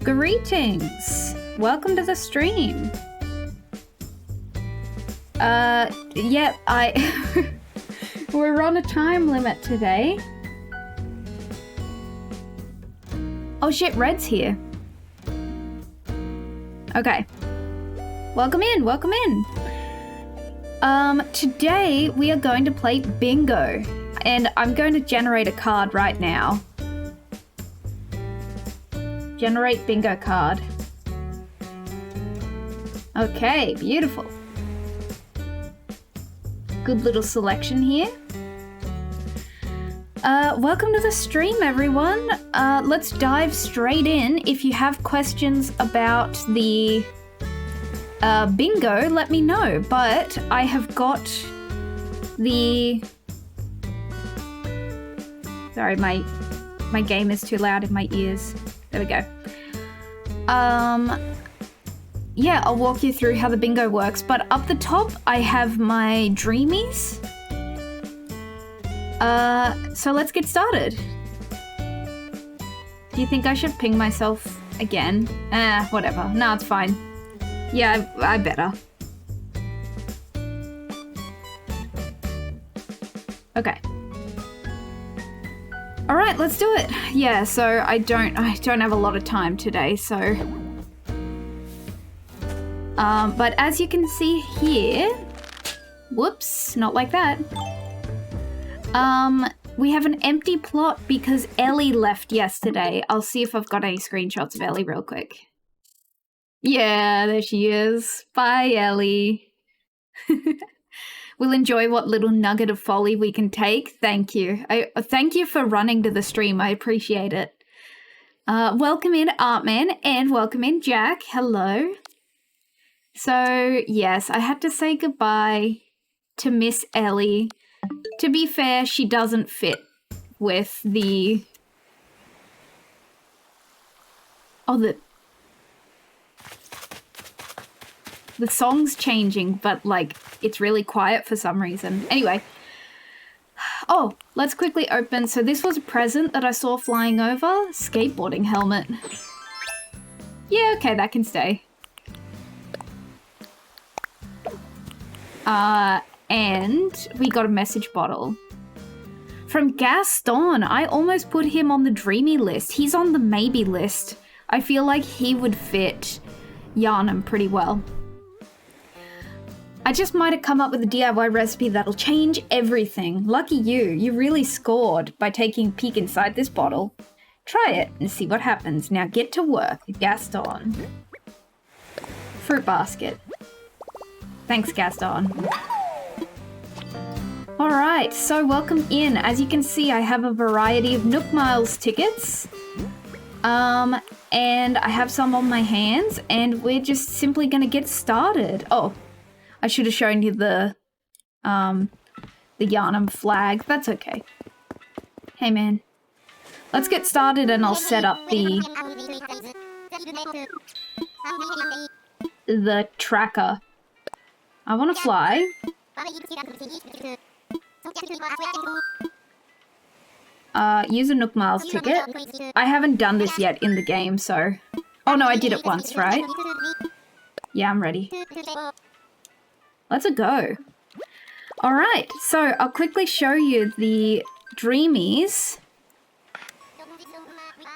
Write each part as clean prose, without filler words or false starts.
Greetings! Welcome to the stream. We're on a time limit today. Oh shit, Red's here. Okay. Welcome in, welcome in. Today we are going to play bingo. And I'm going to generate a card right now. Generate bingo card. Okay, beautiful. Good little selection here. Welcome to the stream, everyone. Let's dive straight in. If you have questions about the bingo, let me know. But I have got the... Sorry, my game is too loud in my ears. There we go. Yeah, I'll walk you through how the bingo works, but up the top I have my dreamies. So let's get started. Do you think I should ping myself again? Whatever. No, it's fine. Yeah, I better. Okay. All right, let's do it. Yeah, so I don't have a lot of time today, so. But as you can see here, whoops, not like that. We have an empty plot because Ellie left yesterday. I'll see if I've got any screenshots of Ellie real quick. Yeah, there she is. Bye, Ellie. We'll enjoy what little nugget of folly we can take. Thank you. Thank you for running to the stream. I appreciate it. Welcome in, Artman, and welcome in, Jack. Hello. So, yes, I had to say goodbye to Miss Ellie. To be fair, she doesn't fit with the... Oh, the song's changing, but, like, it's really quiet for some reason. Anyway. Oh, let's quickly open. So this was a present that I saw flying over. Skateboarding helmet. Yeah, okay, that can stay. And we got a message bottle. From Gaston. I almost put him on the dreamy list. He's on the maybe list. I feel like he would fit Yarnum pretty well. I just might have come up with a DIY recipe that'll change everything. Lucky you. You really scored by taking a peek inside this bottle. Try it and see what happens. Now get to work, Gaston. Fruit basket. Thanks, Gaston. Alright, so welcome in. As you can see, I have a variety of Nook Miles tickets. And I have some on my hands, and we're just simply gonna get started. Oh. I should have shown you the Yarnum flag. That's okay. Hey, man. Let's get started and I'll set up the tracker. I want to fly. Use a Nook Miles ticket. I haven't done this yet in the game, so... Oh, no, I did it once, right? Yeah, I'm ready. Let's go. All right, so I'll quickly show you the dreamies.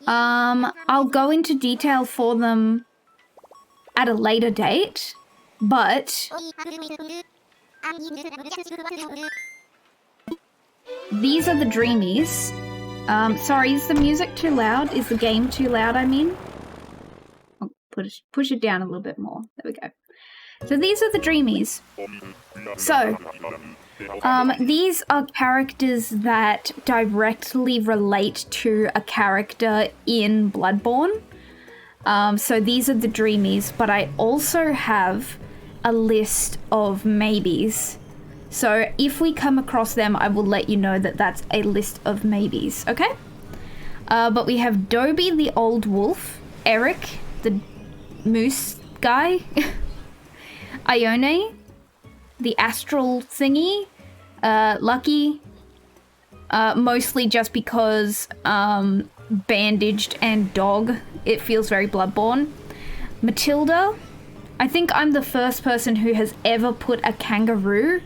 I'll go into detail for them at a later date, but these are the dreamies. Sorry, is the music too loud? Is the game too loud, I mean? I'll push it down a little bit more. There we go. So these are the dreamies. So, these are characters that directly relate to a character in Bloodborne. So these are the dreamies, but I also have a list of maybes. So if we come across them, I will let you know that that's a list of maybes, okay? But we have Dobie the Old Wolf, Eric the Moose guy, Ione, the Astral thingy, Lucky, mostly just because Bandaged and Dog It feels very Bloodborne. Matilda, I think I'm the first person who has ever put a kangaroo,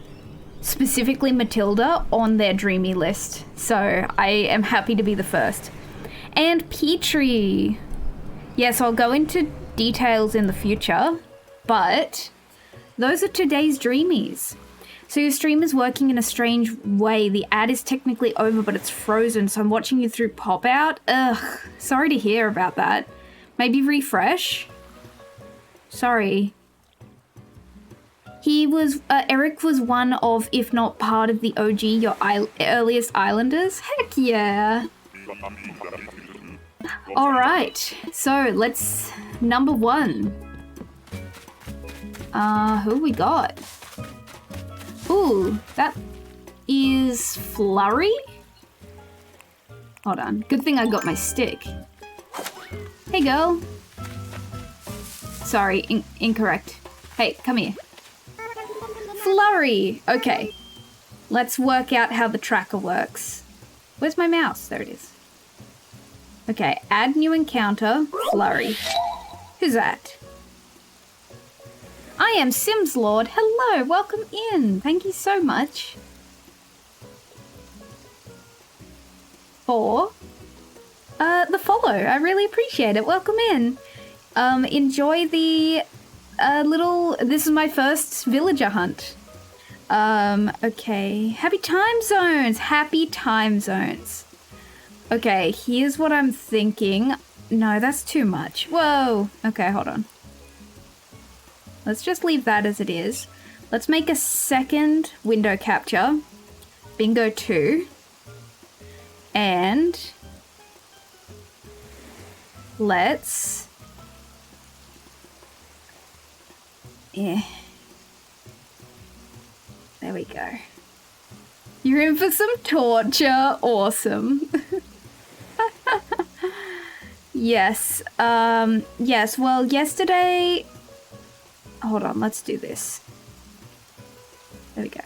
specifically Matilda, on their dreamy list. So I am happy to be the first. And Petrie. Yes, I'll go into details in the future, but those are today's dreamies. So your stream is working in a strange way. The ad is technically over, but it's frozen, so I'm watching you through pop-out. Ugh, sorry to hear about that. Maybe refresh? Sorry. He was, Eric was one of, if not part of the OG, your earliest Islanders. Heck yeah. All right, so let's, number 1. Who we got? Ooh, that is Flurry? Hold on, good thing I got my stick. Hey girl. Sorry, incorrect. Hey, come here. Flurry! Okay, let's work out how the tracker works. Where's my mouse? There it is. Okay, add new encounter, Flurry. Who's that? I am Sims Lord. Hello, welcome in. Thank you so much for the follow. I really appreciate it. Welcome in. Enjoy the this is my first villager hunt. Okay. Happy time zones. Happy time zones. Okay, here's what I'm thinking. No, that's too much. Whoa. Okay, hold on. Let's just leave that as it is. Let's make a second window capture. Bingo 2. And let's... Yeah. There we go. You're in for some torture. Awesome. Yes. Yes, well, yesterday... Hold on, let's do this. There we go.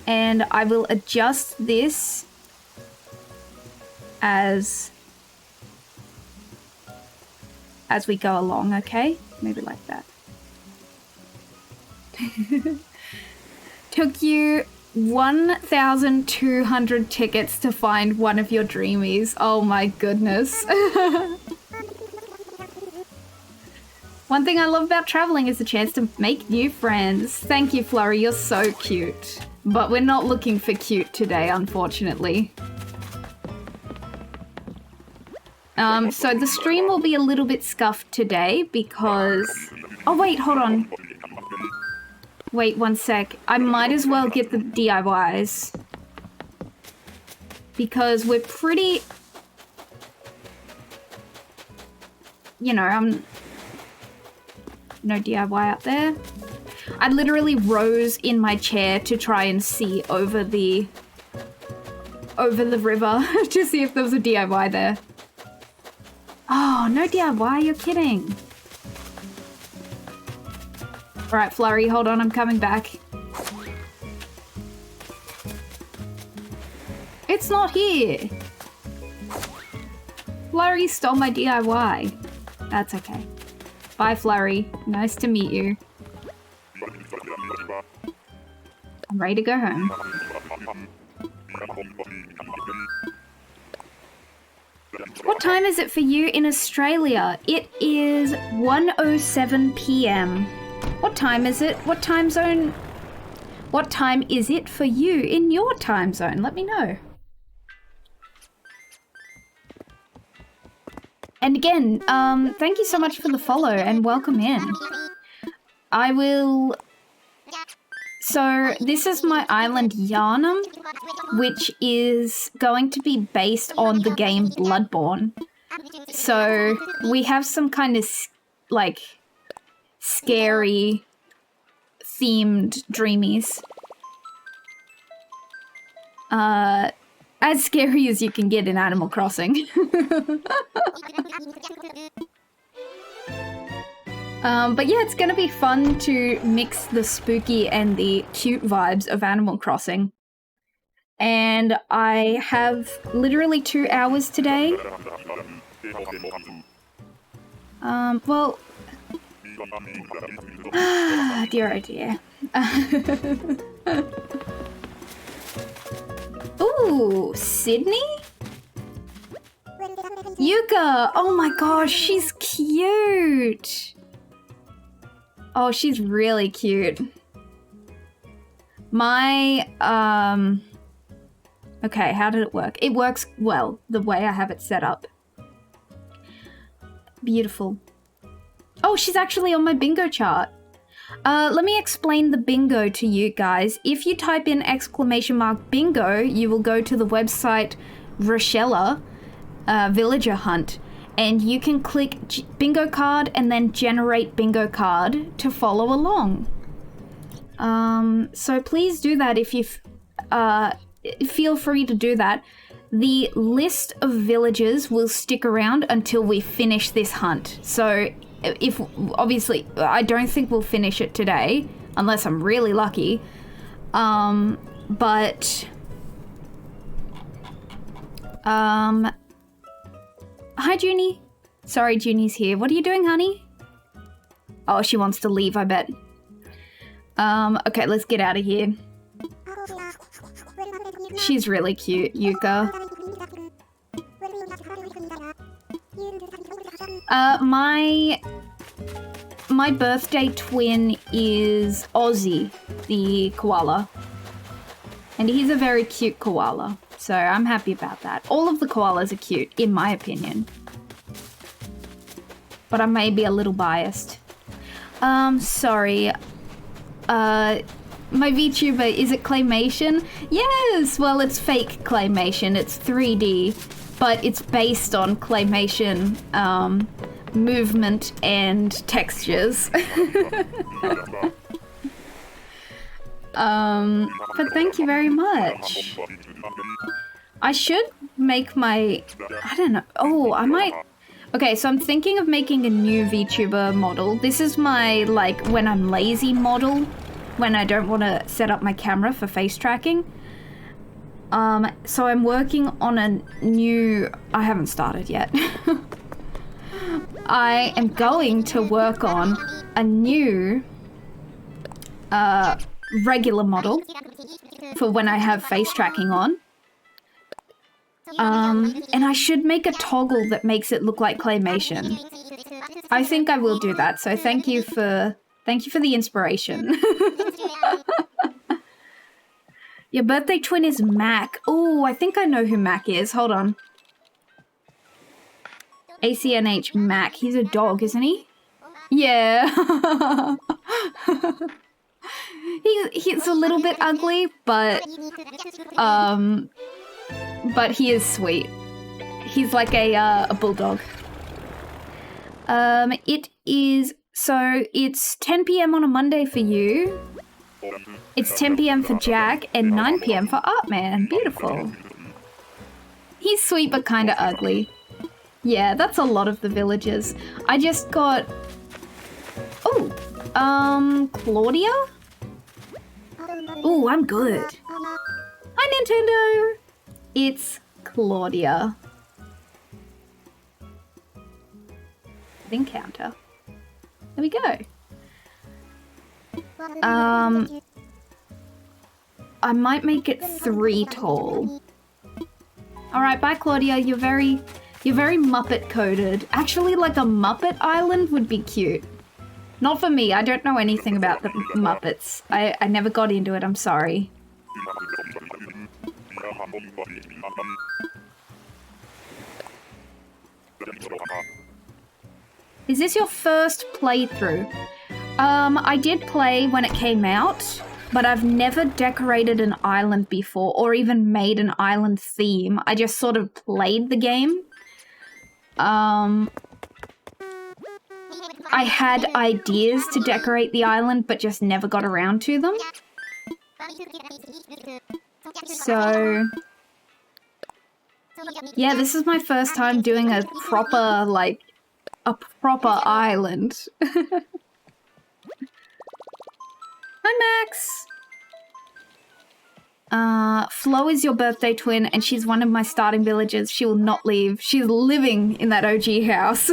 And I will adjust this as we go along, okay? Maybe like that. Took you 1,200 tickets to find one of your dreamies. Oh my goodness. One thing I love about traveling is the chance to make new friends. Thank you, Flurry, you're so cute. But we're not looking for cute today, unfortunately. So the stream will be a little bit scuffed today because... Oh wait, hold on. Wait one sec. I might as well get the DIYs. Because we're pretty... You know, I'm... No DIY up there. I literally rose in my chair to try and see over the river to see if there was a DIY there. Oh, no DIY, you're kidding. Alright, Flurry, hold on, I'm coming back. It's not here. Flurry stole my DIY. That's okay. Bye, Flurry. Nice to meet you. I'm ready to go home. What time is it for you in Australia? It is 1:07 p.m. What time is it? What time zone? What time is it for you in your time zone? Let me know. And again, thank you so much for the follow and welcome in. I will... So, this is my island Yarnum, which is going to be based on the game Bloodborne. So, we have some kind of, like, scary themed dreamies. As scary as you can get in Animal Crossing. But yeah, it's gonna be fun to mix the spooky and the cute vibes of Animal Crossing. and I have literally 2 hours today. Well... dear oh dear. Ooh, Sydney? Yuka! Oh my gosh, she's cute! Oh, she's really cute. My, okay, how did it work? It works well, the way I have it set up. Beautiful. Oh, she's actually on my bingo chart. Let me explain the bingo to you guys. If you type in !bingo, you will go to the website Rochella Villager Hunt, and you can click bingo card and then generate bingo card to follow along. So please do that if you feel free to do that. The list of villagers will stick around until we finish this hunt. So if obviously I don't think we'll finish it today unless I'm really lucky. But hi Junie. Sorry, Junie's here. What are you doing, honey? Oh, she wants to leave, I bet. Okay, let's get out of here. She's really cute, Yuka. My birthday twin is Ozzy, the koala. And he's a very cute koala, so I'm happy about that. All of the koalas are cute, in my opinion. But I may be a little biased. Sorry. My VTuber, is it claymation? Yes! Well, it's fake claymation. It's 3D, but it's based on claymation, movement and textures. But thank you very much. I should make my... I don't know. Oh, I might... Okay, so I'm thinking of making a new VTuber model. This is my, like, when I'm lazy model, when I don't want to set up my camera for face tracking. So I'm working on a new... I haven't started yet. I am going to work on a new regular model for when I have face tracking on. And I should make a toggle that makes it look like claymation. I think I will do that, so thank you for the inspiration. Your birthday twin is Mac. Oh, I think I know who Mac is. Hold on. ACNH Mac. He's a dog, isn't he? Yeah. He's a little bit ugly, but he is sweet. He's like a bulldog. It is... So, it's 10 PM on a Monday for you. It's 10 PM for Jack and 9 PM for Artman. Beautiful. He's sweet but kinda ugly. Yeah, that's a lot of the villagers. I just got... Oh, Claudia? Oh, I'm good. Hi, Nintendo! It's Claudia. Encounter. There we go. I might make it 3 tall. Alright, bye Claudia. You're very Muppet coded. Actually, like a Muppet island would be cute. Not for me. I don't know anything about the Muppets. I never got into it. I'm sorry. Is this your first playthrough? I did play when it came out, but I've never decorated an island before or even made an island theme. I just sort of played the game. I had ideas to decorate the island, but just never got around to them. So... yeah, this is my first time doing a proper, like, a proper island. Hi, Max! Flo is your birthday twin, and she's one of my starting villagers. She will not leave. She's living in that OG house.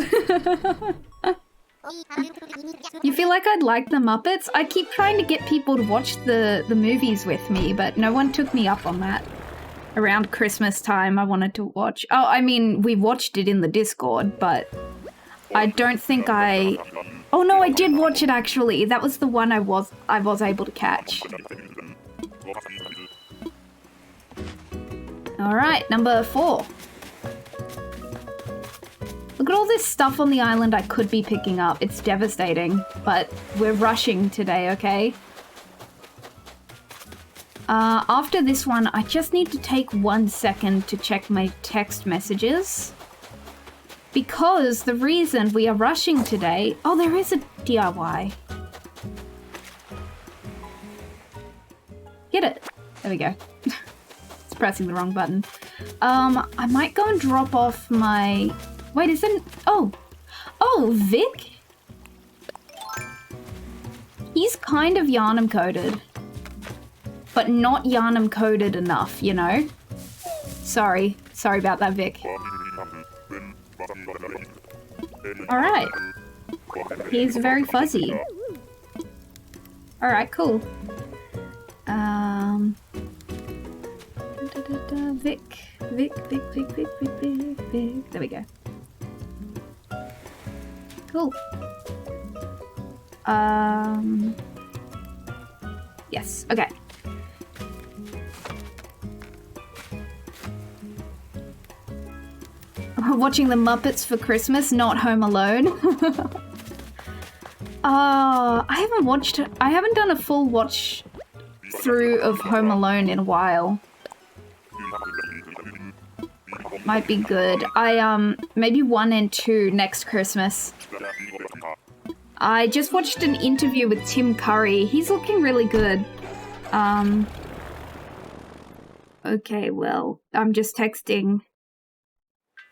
You feel like I'd like the Muppets? I keep trying to get people to watch the movies with me, but no one took me up on that. Around Christmas time, I wanted to watch. Oh, I mean, we watched it in the Discord, but I don't think I... Oh no, I did watch it actually. That was the one I was able to catch. Alright, number 4. Look at all this stuff on the island I could be picking up. It's devastating, but we're rushing today, okay? After this one, I just need to take 1 second to check my text messages. Because the reason we are rushing today... Oh, there is a DIY. Get it. There we go. It's pressing the wrong button. I might go and drop off my... Wait, isn't... Oh, Vic? He's kind of Yarnum coded. But not Yarnum coded enough, you know? Sorry about that, Vic. Alright. He's very fuzzy. Alright, cool. Vic. There we go. Cool. Yes, okay. Watching the Muppets for Christmas, not Home Alone. I haven't done a full watch through of Home Alone in a while. Might be good. Maybe 1 and 2 next Christmas. I just watched an interview with Tim Curry. He's looking really good. Okay, well, I'm just texting.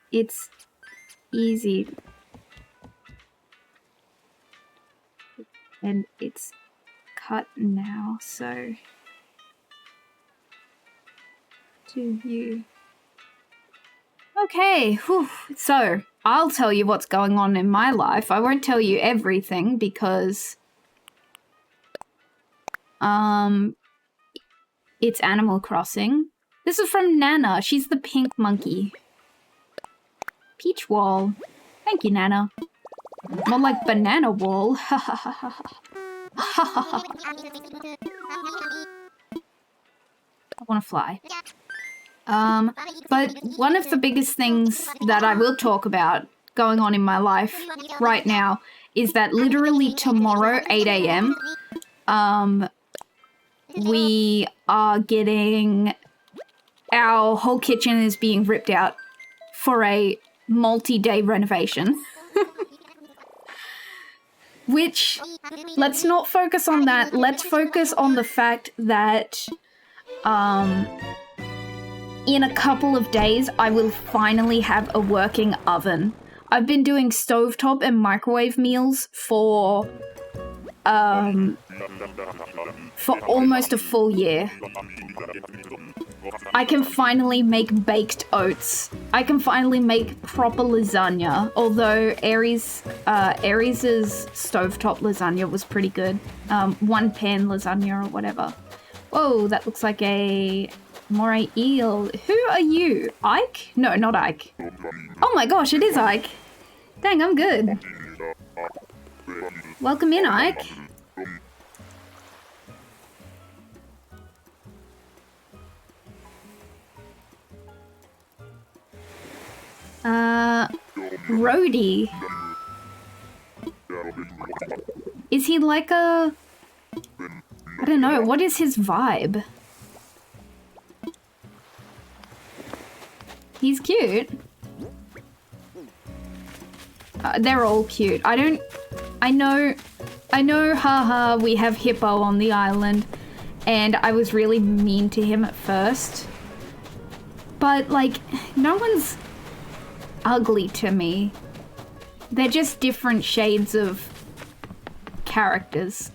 It's easy. And it's cut now, so... Do you... Okay, whew. So, I'll tell you what's going on in my life. I won't tell you everything because... It's Animal Crossing. This is from Nana. She's the pink monkey. Peach wall. Thank you, Nana. More like banana wall. Ha ha ha ha ha. I want to fly. But one of the biggest things that I will talk about going on in my life right now is that literally tomorrow, 8 a.m., we are getting... Our whole kitchen is being ripped out for a multi-day renovation. Which, let's not focus on that. Let's focus on the fact that, in a couple of days, I will finally have a working oven. I've been doing stovetop and microwave meals for almost a full year. I can finally make baked oats. I can finally make proper lasagna, although Aries' stovetop lasagna was pretty good. One pan lasagna or whatever. Whoa, that looks like a moray eel. Who are you? Ike? No, not Ike. Oh my gosh, it is Ike. Dang, I'm good. Welcome in, Ike. Rhodey. Is he like a... I don't know, what is his vibe? He's cute. They're all cute. I know, haha, we have Hippo on the island, and I was really mean to him at first. But, like, no one's ugly to me. They're just different shades of characters.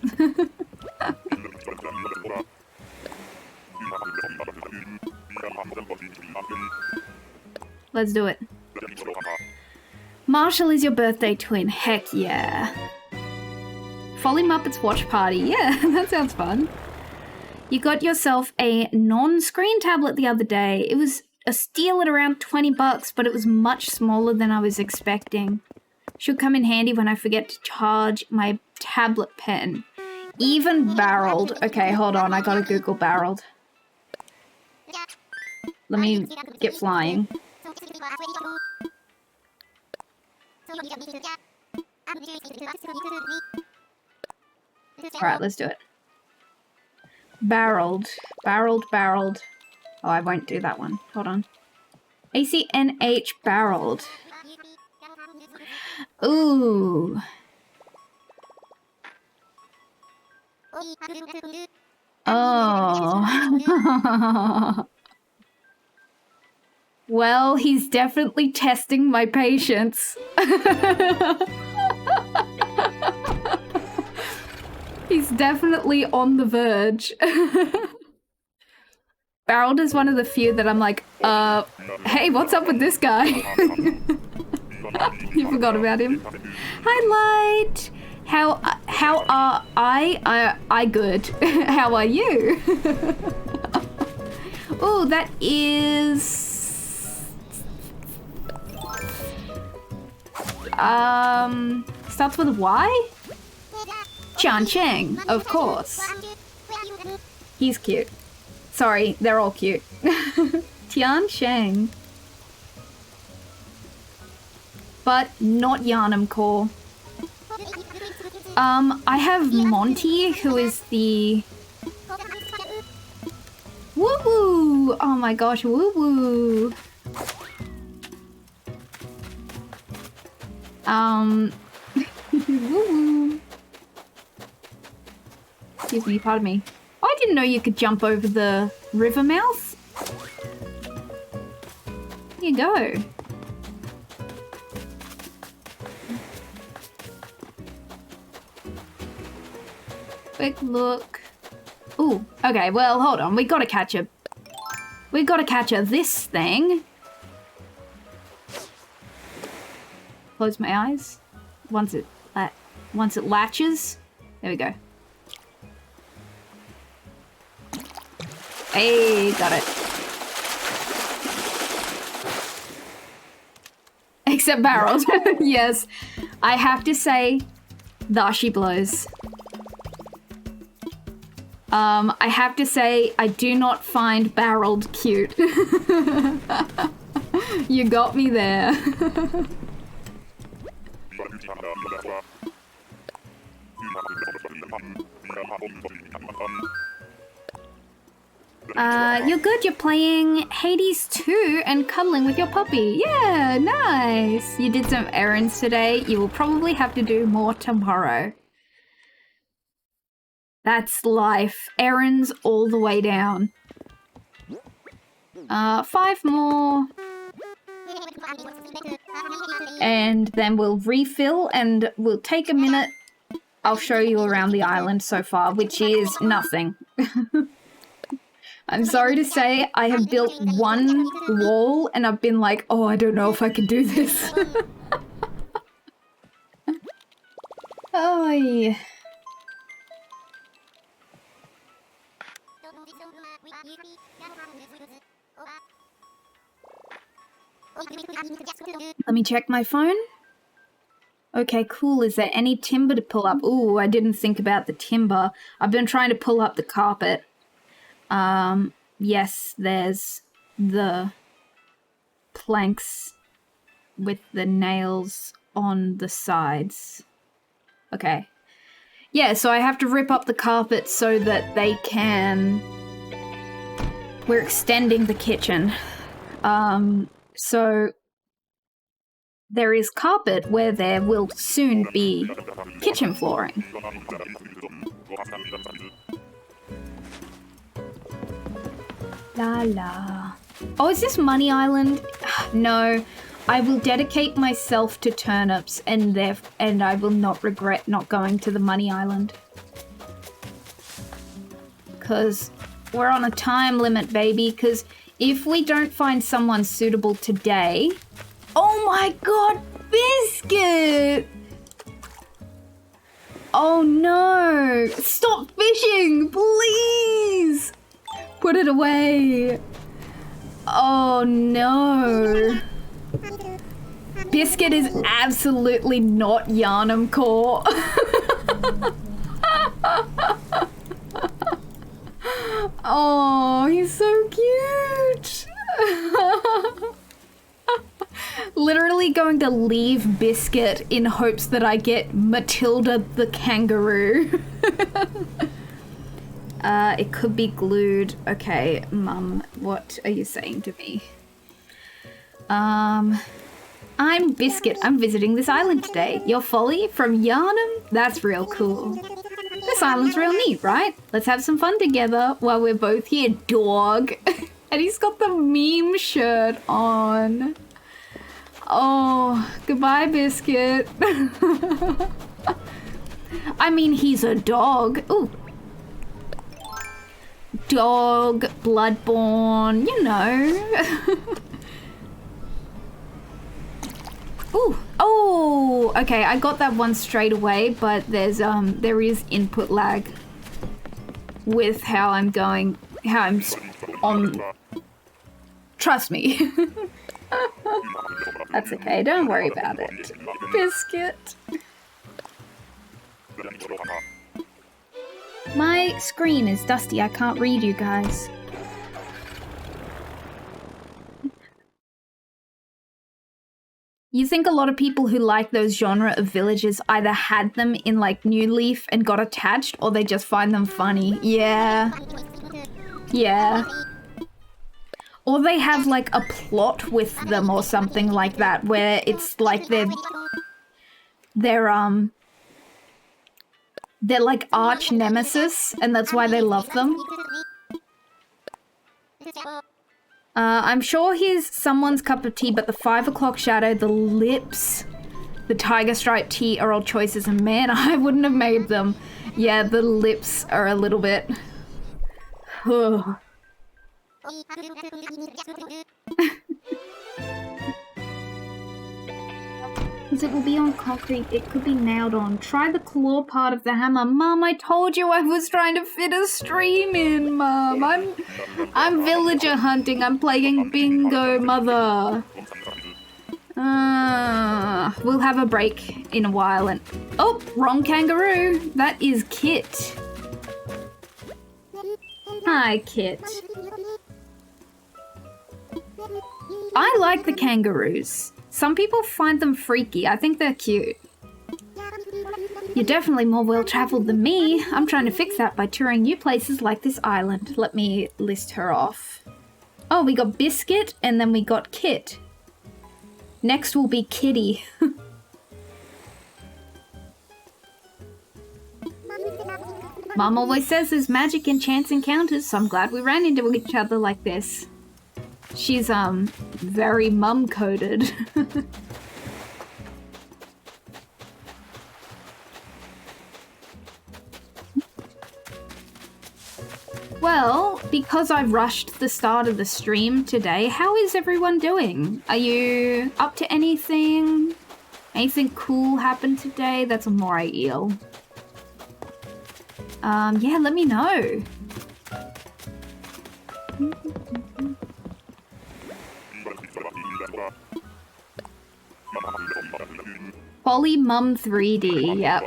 Let's do it. Marshall is your birthday twin. Heck yeah. Folly Muppets watch party. Yeah, that sounds fun. You got yourself a non-screen tablet the other day. It was a steal at around 20 bucks, but it was much smaller than I was expecting. Should come in handy when I forget to charge my tablet pen. Even barreled. Okay, hold on. I gotta Google barreled. Let me get flying. Alright, let's do it. Barreled. Barreled, barreled. Oh, I won't do that one. Hold on. ACNH barreled. Ooh. Oh. Well, he's definitely testing my patience. He's definitely on the verge. Barreled is one of the few that I'm like, hey, what's up with this guy? You forgot about him. Hi, Light. How are I good. How are you? Oh, that is starts with a Y? Chan Cheng, of course. He's cute. Sorry, they're all cute. Tian Sheng. But not Yarnum Core. I have Monty, who is the... Woo-woo! Oh my gosh, woo-woo! Woo-woo! Excuse me, pardon me. Oh, I didn't know you could jump over the river mouth. Here you go. Quick look. Ooh, okay, well, hold on. We gotta catch her. We gotta catch her this thing. Close my eyes. Once it latches. There we go. Hey, got it. Except barreled. Yes. I have to say, thus she blows. I have to say, I do not find barreled cute. You got me there. You're good, you're playing Hades 2 and cuddling with your puppy. Yeah, nice. You did some errands today. You will probably have to do more tomorrow. That's life. Errands all the way down. 5 more. And then we'll refill and we'll take a minute. I'll show you around the island so far, which is nothing. I'm sorry to say, I have built one wall and I've been like, oh, I don't know if I can do this. Oh, yeah. Let me check my phone. Okay, cool. Is there any timber to pull up? Ooh, I didn't think about the timber. I've been trying to pull up the carpet. Yes, there's the planks with the nails on the sides. Okay. Yeah, so I have to rip up the carpet so that they can... We're extending the kitchen. So there is carpet where there will soon be kitchen flooring. La la. Oh, is this Money Island? No. I will dedicate myself to turnips and I will not regret not going to the Money Island. Because We're on a time limit, baby, because if we don't find someone suitable today... Oh my god, Biscuit! Oh no! Stop fishing, please! Put it away. Oh no. Biscuit is absolutely not Yarnum core. Oh, he's so cute. Literally going to leave Biscuit in hopes that I get Matilda the kangaroo. It could be glued. Okay, Mum, what are you saying to me? I'm Biscuit. I'm visiting this island today. You're Folly from Yarnum? That's real cool. This island's real neat, right? Let's have some fun together while we're both here, dog. And he's got the meme shirt on. Oh, goodbye, Biscuit. I mean, he's a dog. Ooh. Dog, bloodborne, you know. Ooh. Oh, okay, I got that one straight away, but there is input lag with how I'm going, how I'm on. Trust me. That's okay, don't worry about it. Biscuit. My screen is dusty, I can't read you guys. You think a lot of people who like those genre of villages either had them in like New Leaf and got attached, or they just find them funny. Yeah. Yeah. Or they have like a plot with them or something like that, where it's like they're like arch nemesis, and that's why they love them. I'm sure he's someone's cup of tea, but the 5 o'clock shadow, the lips, the tiger stripe tea are all choices, and man, I wouldn't have made them. Yeah, the lips are a little bit... Ugh. Because it will be on concrete, it could be nailed on. Try the claw part of the hammer. Mum, I told you I was trying to fit a stream in, Mum. I'm villager hunting. I'm playing bingo, Mother. We'll have a break in a while and... Oh, wrong kangaroo. That is Kit. Hi, Kit. I like the kangaroos. Some people find them freaky. I think they're cute. You're definitely more well-traveled than me. I'm trying to fix that by touring new places like this island. Let me list her off. Oh, we got Biscuit, and then we got Kit. Next will be Kitty. Mom always says there's magic in chance encounters, so I'm glad we ran into each other like this. She's, very mum-coded. Well, because I rushed the start of the stream today, how is everyone doing? Are you up to anything? Anything cool happened today? That's a moray eel. Yeah, let me know. Folly Mum 3D, yep.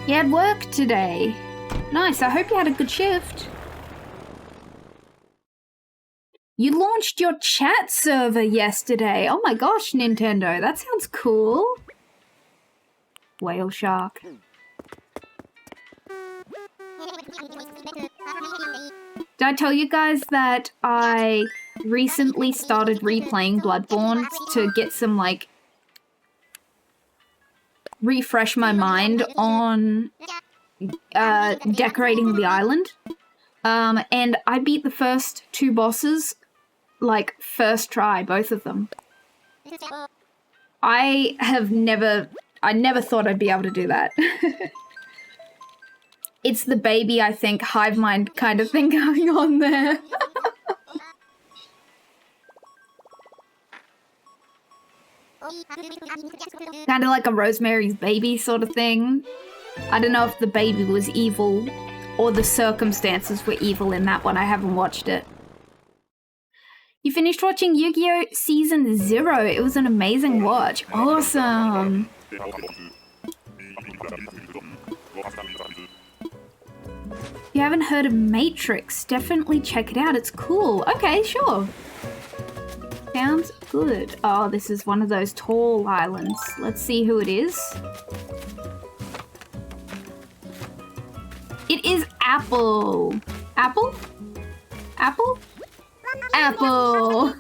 You had work today. Nice, I hope you had a good shift. You launched your chat server yesterday. Oh my gosh, Nintendo, that sounds cool. Whale shark. Did I tell you guys that I recently started replaying Bloodborne to get some, like, refresh my mind on decorating the island? And I beat the first 2 bosses, like, first try, both of them. I have never I never thought I'd be able to do that. It's the baby, I think, hive mind kind of thing going on there. Kind of like a Rosemary's Baby sort of thing. I don't know if the baby was evil or the circumstances were evil in that one. I haven't watched it. You finished watching Yu-Gi-Oh! Season 0. It was an amazing watch. Awesome. You haven't heard of Matrix? Definitely check it out. It's cool. Okay, sure. Sounds good. Oh, this is one of those tall islands. Let's see who it is. It is Apple. Apple? Apple? Apple.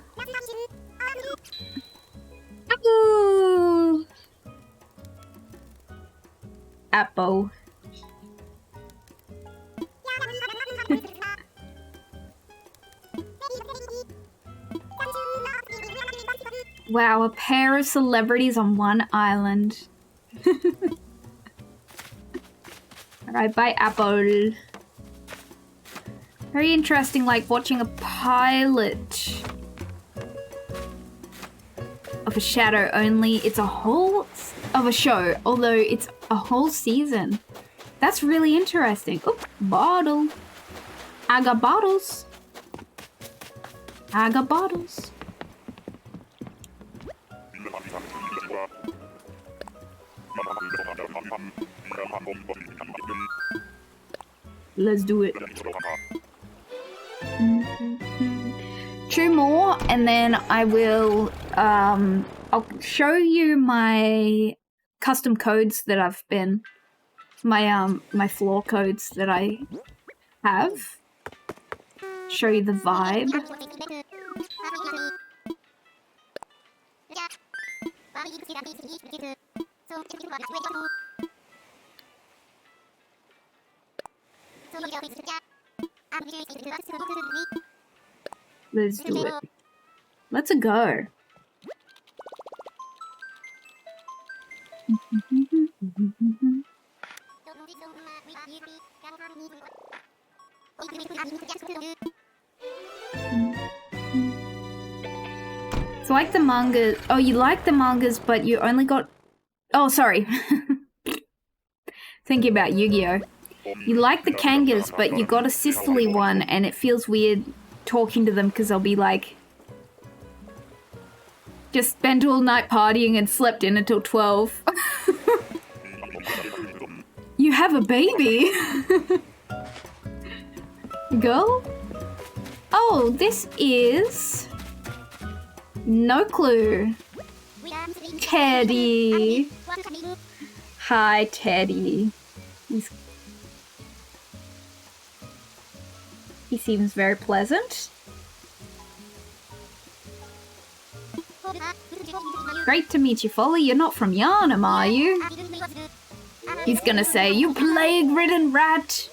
Apple. Apple. Wow, a pair of celebrities on one island. Alright, bye, Apple. Very interesting, like watching a pilot of a shadow only. It's a whole of a show, although it's a whole season. That's really interesting. Oh, bottle. I got bottles. I got bottles. Let's do it. Two more, and then I will, I'll show you my custom codes that I've been, my floor codes that I have. Show you the vibe. Let's do it. Let's go. So like the manga. Oh, you like the mangas, but you only got. Oh, sorry. Thinking about Yu-Gi-Oh! You like the Kangas, but you got a sisterly one, and it feels weird talking to them because they'll be like, just spent all night partying and slept in until 12. You have a baby? Girl? Oh, this is... No clue. Teddy. Hi, Teddy. He seems very pleasant. Great to meet you, Folly. You're not from Yarnum, are you? He's gonna say, you plague-ridden rat.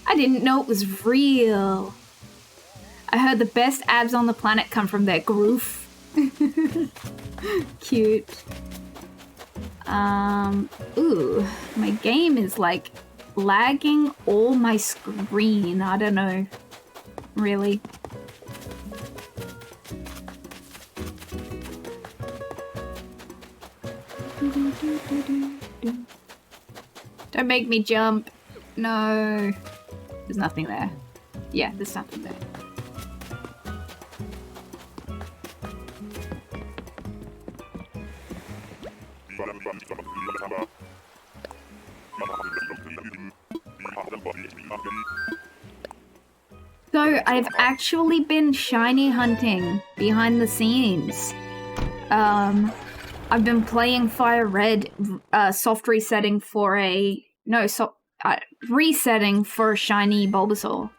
I didn't know it was real. I heard the best abs on the planet come from their groof. Cute. Ooh, my game is like lagging all my screen. I don't know. Really. Don't make me jump. No. There's nothing there. Yeah, there's nothing there. So, I've actually been shiny hunting behind the scenes. I've been playing Fire Red, soft resetting for a... No, resetting for a shiny Bulbasaur.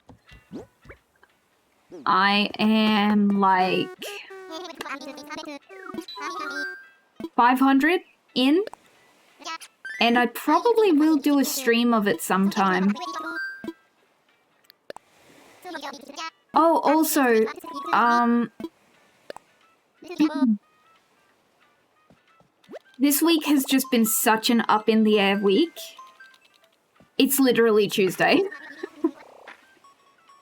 I am like 500 in, and I probably will do a stream of it sometime. Oh, also, This week has just been such an up in the air week. It's literally Tuesday.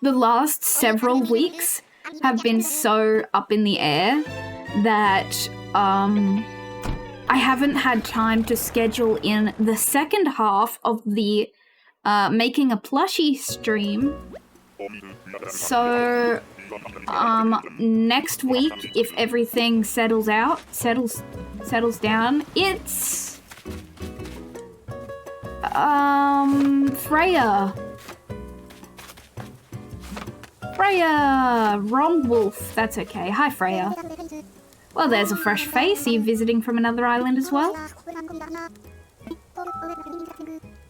The last several weeks have been so up in the air that I haven't had time to schedule in the second half of the making a plushie stream. So next week, if everything settles down, it's Freya, wrong wolf. That's okay. Hi, Freya. Well, there's a fresh face. Are you visiting from another island as well?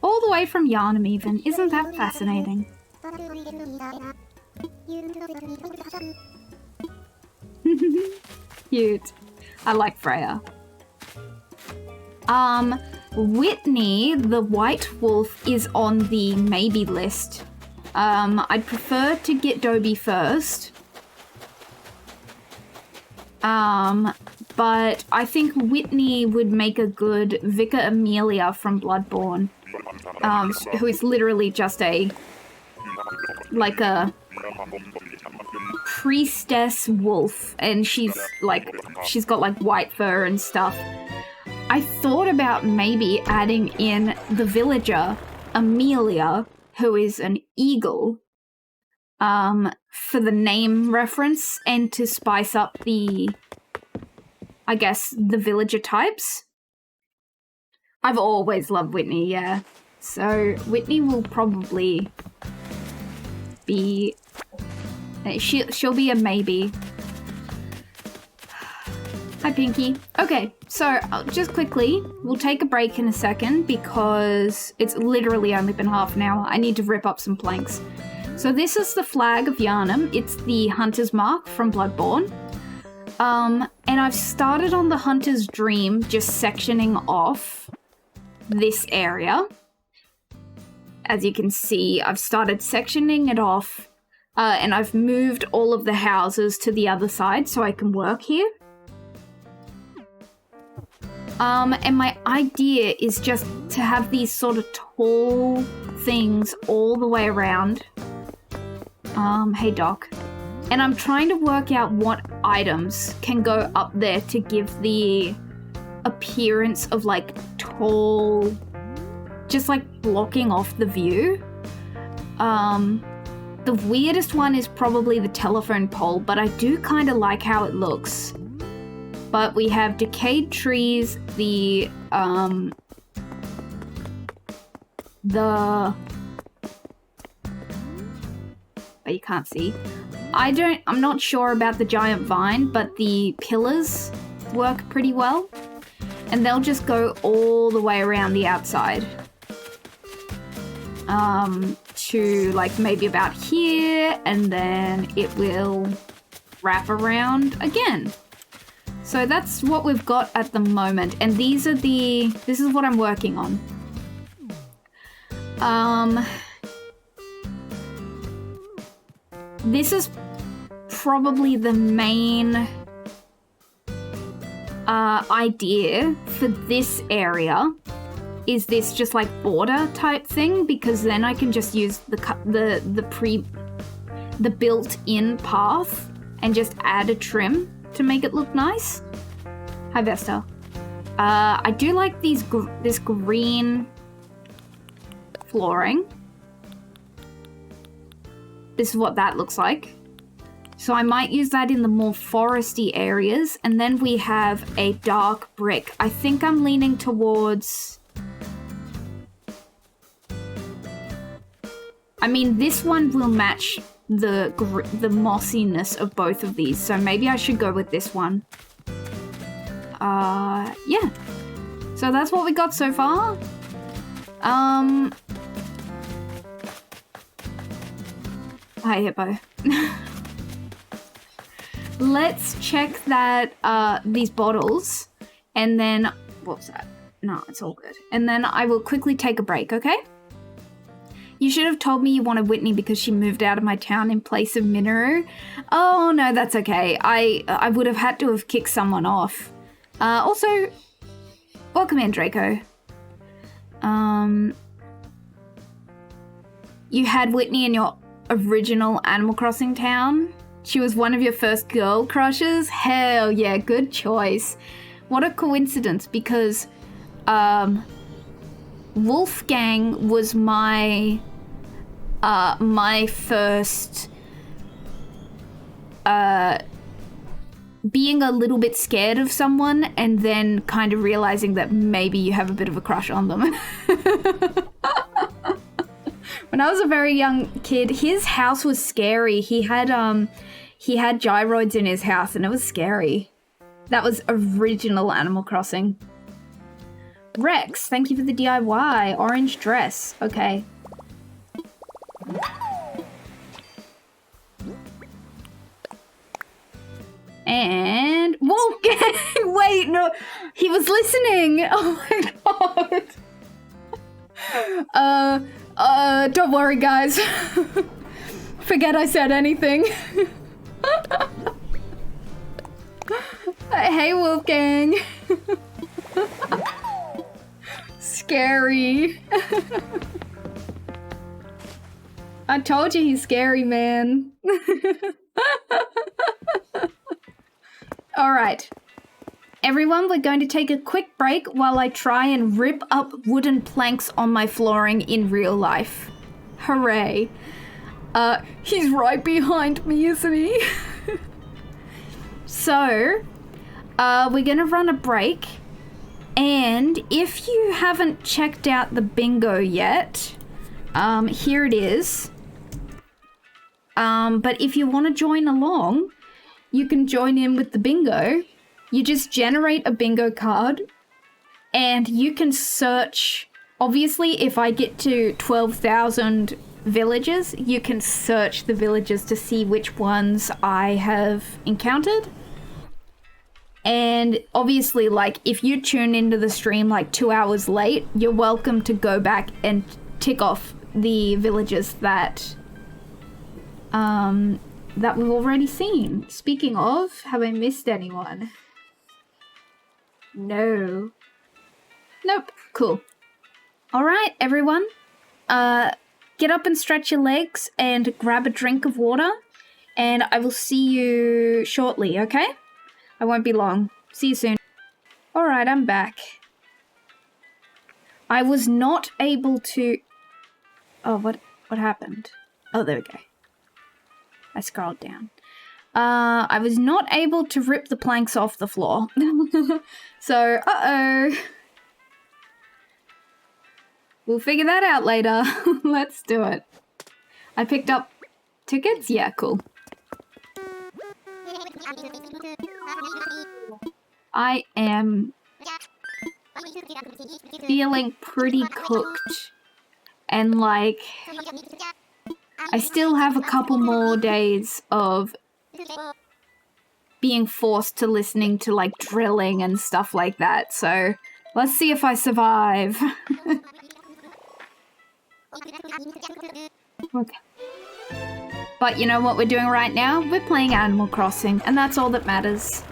All the way from Yarnum even. Isn't that fascinating? Cute. I like Freya. Whitney, the white wolf, is on the maybe list. I'd prefer to get Dobie first. But I think Whitney would make a good Vicar Amelia from Bloodborne, who is literally just a priestess wolf, and she's got like white fur and stuff. I thought about maybe adding in the villager Amelia, who is an eagle, for the name reference and to spice up the, I guess, the villager types. I've always loved Whitney, yeah. So Whitney will probably be, she'll be a maybe. Hi, Pinky. Okay, so just quickly, we'll take a break in a second because it's literally only been half an hour. I need to rip up some planks. So this is the flag of Yarnum. It's the Hunter's Mark from Bloodborne. And I've started on the Hunter's Dream, just sectioning off this area. As you can see, I've started sectioning it off, and I've moved all of the houses to the other side so I can work here. And my idea is just to have these sort of tall things all the way around. Hey Doc. And I'm trying to work out what items can go up there to give the appearance of like tall, just like blocking off the view. The weirdest one is probably the telephone pole, but I do kind of like how it looks. But we have decayed trees, but you can't see. I'm not sure about the giant vine, but the pillars work pretty well. And they'll just go all the way around the outside. To like maybe about here, and then it will wrap around again. So that's what we've got at the moment, and this is what I'm working on. This is probably the main idea for this area, is this just like border type thing, because then I can just use the built-in path and just add a trim to make it look nice. Hi Vesta. I do like this green flooring. This is what that looks like. So I might use that in the more foresty areas. And then we have a dark brick. I think I'm leaning towards... I mean, this one will match the mossiness of both of these. So maybe I should go with this one. Yeah. So that's what we got so far. Hi, Hippo. Let's check that, these bottles, and then, what's that? No, it's all good. And then I will quickly take a break, okay? You should have told me you wanted Whitney because she moved out of my town in place of Minoru. Oh, no, that's okay. I would have had to have kicked someone off. Also, Welcome in, Draco. You had Whitney in your original Animal Crossing town? She was one of your first girl crushes? Hell yeah, good choice. What a coincidence, because Wolfgang was my first being a little bit scared of someone and then kind of realizing that maybe you have a bit of a crush on them. When I was a very young kid, his house was scary. He had gyroids in his house and it was scary. That was original Animal Crossing. Rex, thank you for the DIY. Orange dress. Okay. And Wolfgang! Wait, no. He was listening. Oh my god. Don't worry, guys. Forget I said anything. Hey, Wolfgang. Scary. I told you he's scary, man. All right. Everyone, we're going to take a quick break while I try and rip up wooden planks on my flooring in real life. Hooray. He's right behind me, isn't he? So, we're gonna run a break, and if you haven't checked out the bingo yet, here it is. But if you want to join along, you can join in with the bingo. You just generate a bingo card, and you can search. Obviously, if I get to 12,000 villages, you can search the villages to see which ones I have encountered. And obviously, like, if you tune into the stream like 2 hours late, you're welcome to go back and tick off the villages that we've already seen. Speaking of, have I missed anyone? No. Nope. Cool. All right, everyone. Get up and stretch your legs and grab a drink of water, and I will see you shortly, okay? I won't be long. See you soon. All right, I'm back. I was not able to... Oh, what happened? Oh, there we go. I scrolled down. I was not able to rip the planks off the floor. So, uh-oh. We'll figure that out later. Let's do it. I picked up tickets? Yeah, cool. I am feeling pretty cooked. And like, I still have a couple more days of being forced to listening to like drilling and stuff like that. So let's see if I survive. Okay. But you know what we're doing right now? We're playing Animal Crossing, and that's all that matters.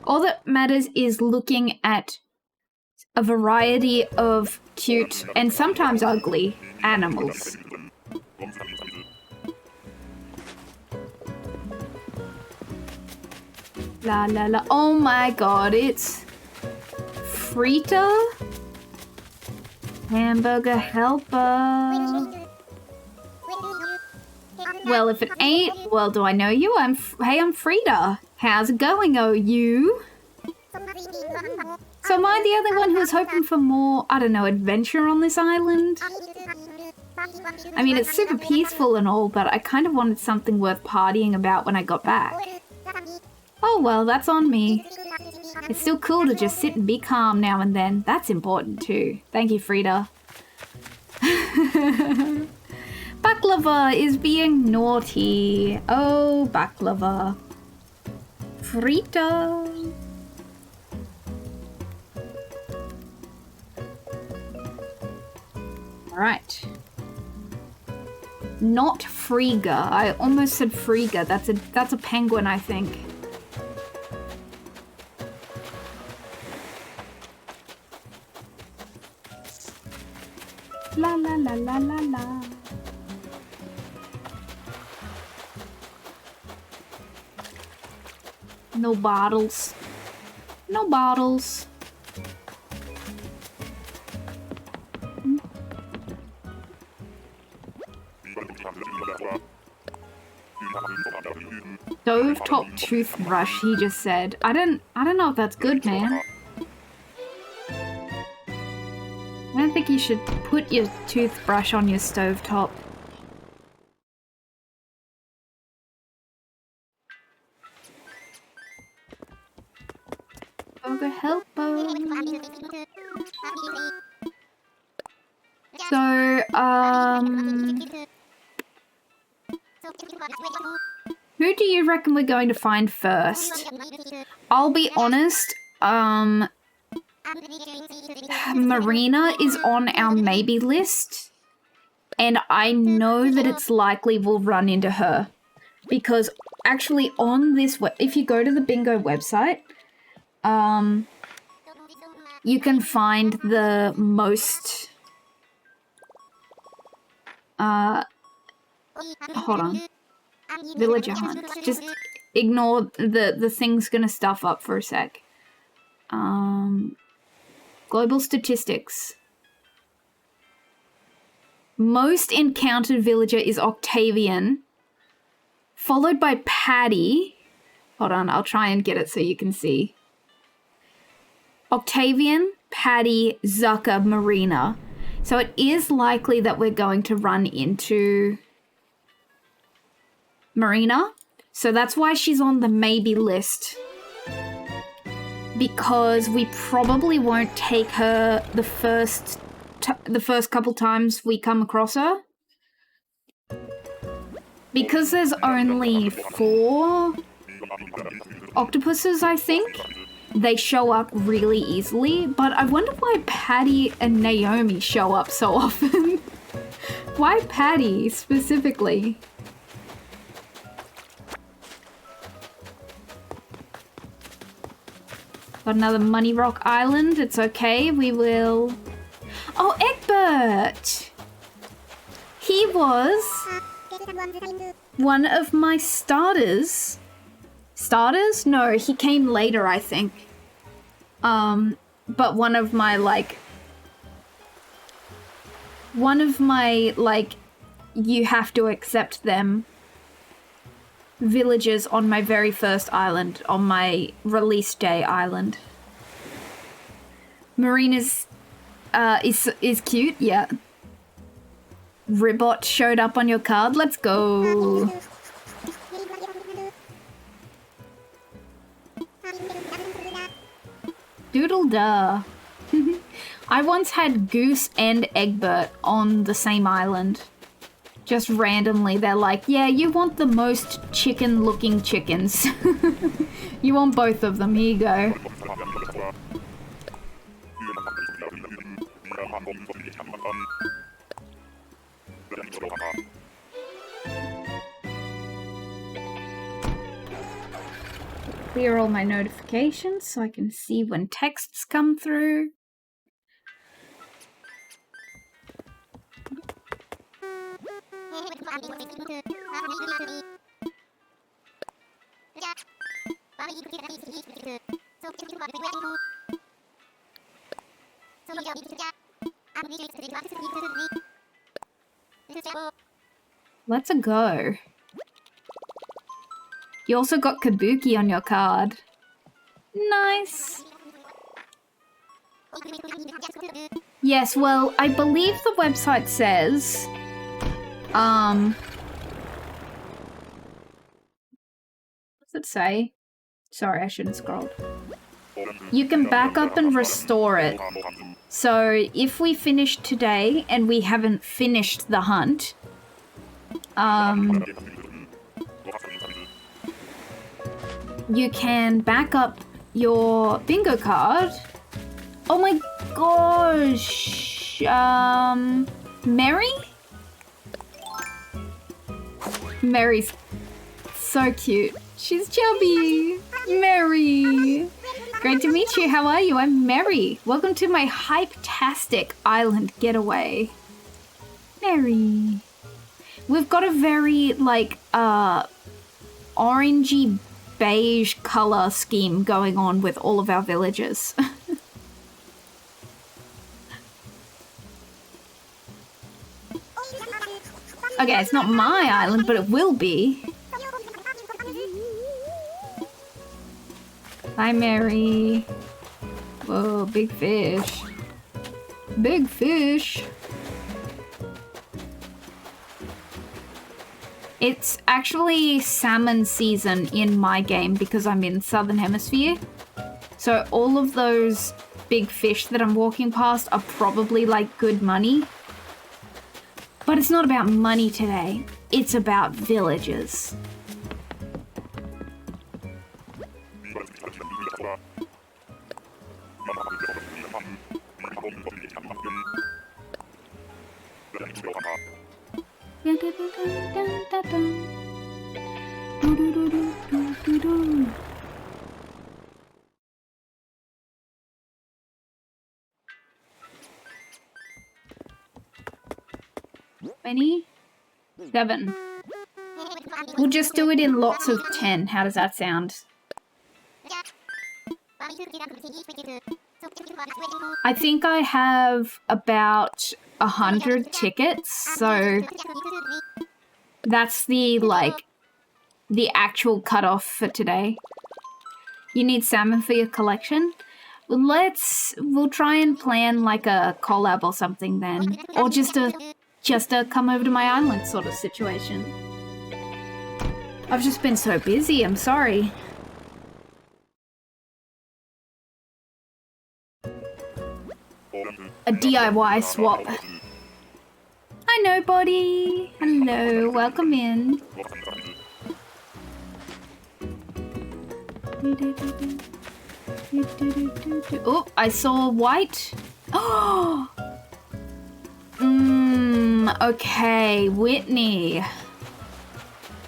All that matters is looking at a variety of cute and sometimes ugly animals. La la la. Oh my god, it's Frita? Hamburger helper. Well, if it ain't, well, do I know you? Hey, I'm Frida. How's it going, oh you? So am I the other one who's hoping for more, I don't know, adventure on this island? I mean, it's super peaceful and all, but I kind of wanted something worth partying about when I got back. Oh well, that's on me. It's still cool to just sit and be calm now and then. That's important too. Thank you, Frida. Baklava is being naughty. Oh, Baklava. Frida. Alright. Not Frigga. I almost said Frigga. That's a penguin, I think. la la la la. No bottles. No bottles. Stovetop toothbrush, he just said. I don't know if that's good, man. I don't think you should put your toothbrush on your stovetop. Burger helper. So, who do you reckon we're going to find first? I'll be honest, Marina is on our maybe list, and I know that it's likely we'll run into her. Because actually on this, if you go to the bingo website, you can find the most, hold on, villager hunt. Just ignore the thing's gonna stuff up for a sec. Global statistics. Most encountered villager is Octavian, followed by Patty. Hold on, I'll try and get it so you can see. Octavian, Patty, Zucker, Marina. So it is likely that we're going to run into Marina. So that's why she's on the maybe list. Because we probably won't take her the first couple times we come across her. Because there's only 4 octopuses, I think, they show up really easily. But I wonder why Patty and Naomi show up so often. Why Patty specifically? Got another Money Rock Island. It's okay. We will... Oh, Egbert! He was one of my starters. Starters? No, he came later, I think. But one of my, you have to accept them villagers on my very first island, on my release day island. Marina's is cute, yeah. Ribot showed up on your card. Let's go. Doodle duh. I once had Goose and Egbert on the same island. Just randomly, they're like, yeah, you want the most chicken-looking chickens. You want both of them, here you go. Clear all my notifications so I can see when texts come through. Let's go. You also got Kabuki on your card. Nice. Yes, well, I believe the website says... What's it say? Sorry, I shouldn't have scrolled. You can back up and restore it. So, if we finish today and we haven't finished the hunt, you can back up your bingo card. Oh my gosh! Mary? Mary's so cute. She's chubby. Mary. Great to meet you. How are you? I'm Mary. Welcome to my hype-tastic island getaway. Mary. We've got a very, like, orangey beige color scheme going on with all of our villages. Okay, it's not my island, but it will be. Hi, Mary. Whoa, big fish. Big fish. It's actually salmon season in my game because I'm in Southern Hemisphere. So all of those big fish that I'm walking past are probably like good money. But it's not about money today. It's about villages. Many? 7. We'll just do it in lots of 10. How does that sound? I think I have about 100 tickets, so that's the, like, the actual cutoff for today. You need salmon for your collection? We'll try and plan like a collab or something then, or just a come over to my island sort of situation. I've just been so busy, I'm sorry. A DIY swap. Hi, nobody. Hello, welcome in. Oh, I saw white. Oh. Okay, Whitney.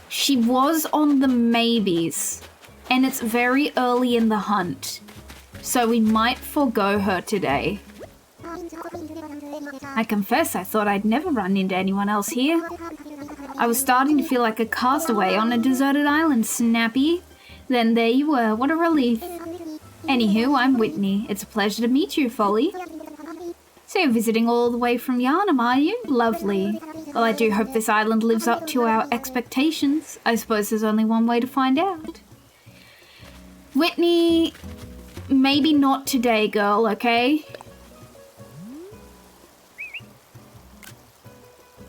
She was on the maybes, and it's very early in the hunt, so we might forego her today. I confess I thought I'd never run into anyone else here. I was starting to feel like a castaway on a deserted island, Snappy. Then there you were, what a relief. Anywho, I'm Whitney. It's a pleasure to meet you, Folly. So you're visiting all the way from Yarnum, are you? Lovely. Well, I do hope this island lives up to our expectations. I suppose there's only one way to find out. Whitney, maybe not today, girl, okay?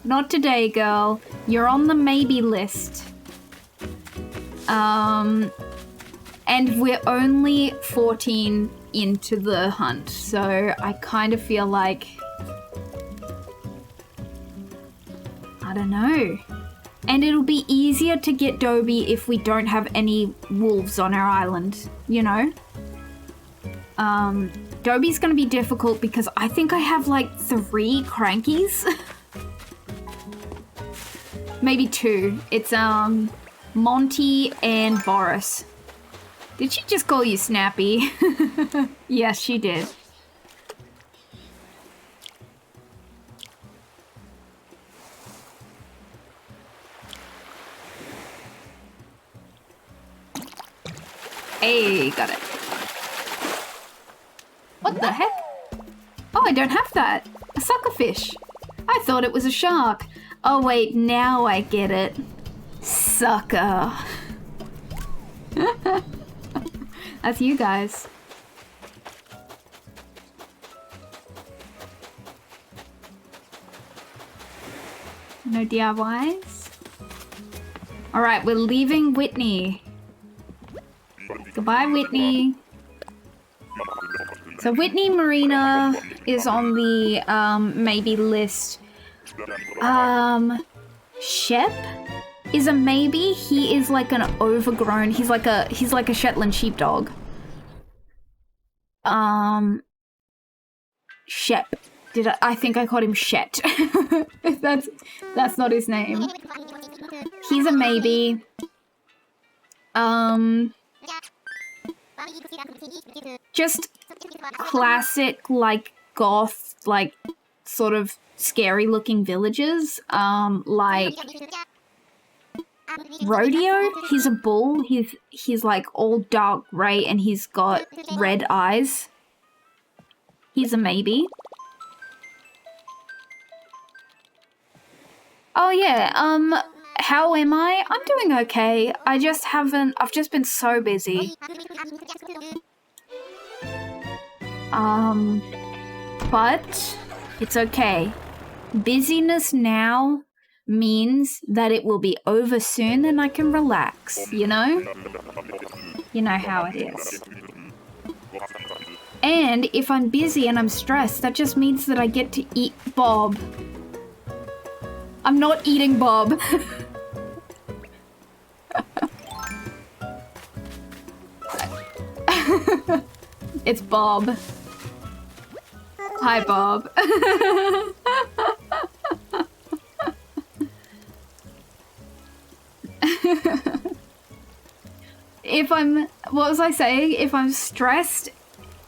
Not today, girl. You're on the maybe list. And we're only 14 into the hunt, so I kind of feel like, I don't know. And it'll be easier to get Dobie if we don't have any wolves on our island, you know? Dobie's gonna be difficult because I think I have like 3 crankies. Maybe 2. It's Monty and Boris. Did she just call you Snappy? Yes, she did. Hey, got it. What the heck? Oh, I don't have that. A suckerfish. I thought it was a shark. Oh wait, now I get it. Sucker. That's you guys. No DIYs? Alright, we're leaving Whitney. Goodbye, Whitney. So Whitney Marina is on the maybe list. Shep is a maybe. He is like an overgrown, he's like a Shetland sheepdog. Shep. I think I called him Shet. That's not his name. He's a maybe. Just classic, like, goth, like, sort of scary looking villages. Like Rodeo, he's a bull. He's like all dark grey and he's got red eyes. He's a maybe. Oh yeah, how am I? I'm doing okay. I've just been so busy. But it's okay. Busyness now means that it will be over soon and I can relax, you know? You know how it is. And if I'm busy and I'm stressed, that just means that I get to eat Bob. I'm not eating Bob. It's Bob. Hi, Bob. What was I saying? If I'm stressed,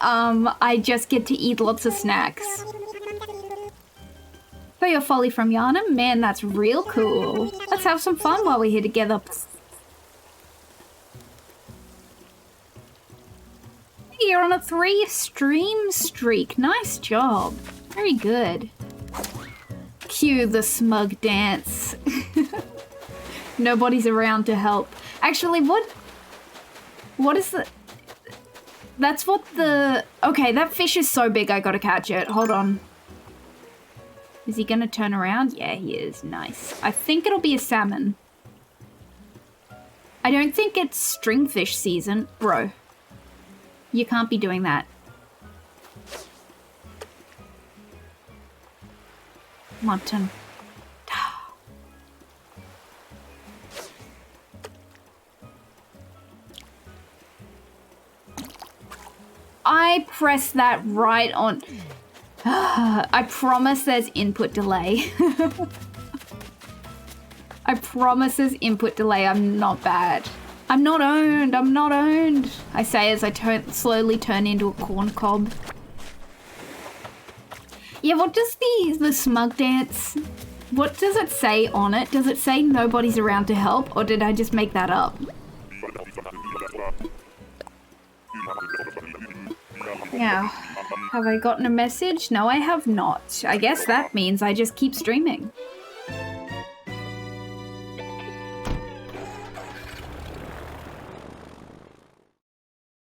I just get to eat lots of snacks. For your Folly from Yana? Man, that's real cool. Let's have some fun while we're here together. You're on a 3-stream streak. Nice job. Very good. Cue the smug dance. Nobody's around to help. Actually, what is the... That's what the... Okay, that fish is so big I gotta catch it. Hold on. Is he gonna turn around? Yeah, he is. Nice. I think it'll be a salmon. I don't think it's stringfish season. Bro. You can't be doing that. Mutton. I pressed that right on. I promise there's input delay. I promise there's input delay. I'm not bad. I'm not owned. I'm not owned. I say as I slowly turn into a corn cob. Yeah, what does the smug dance... What does it say on it? Does it say nobody's around to help, or did I just make that up? Yeah. Have I gotten a message? No, I have not. I guess that means I just keep streaming.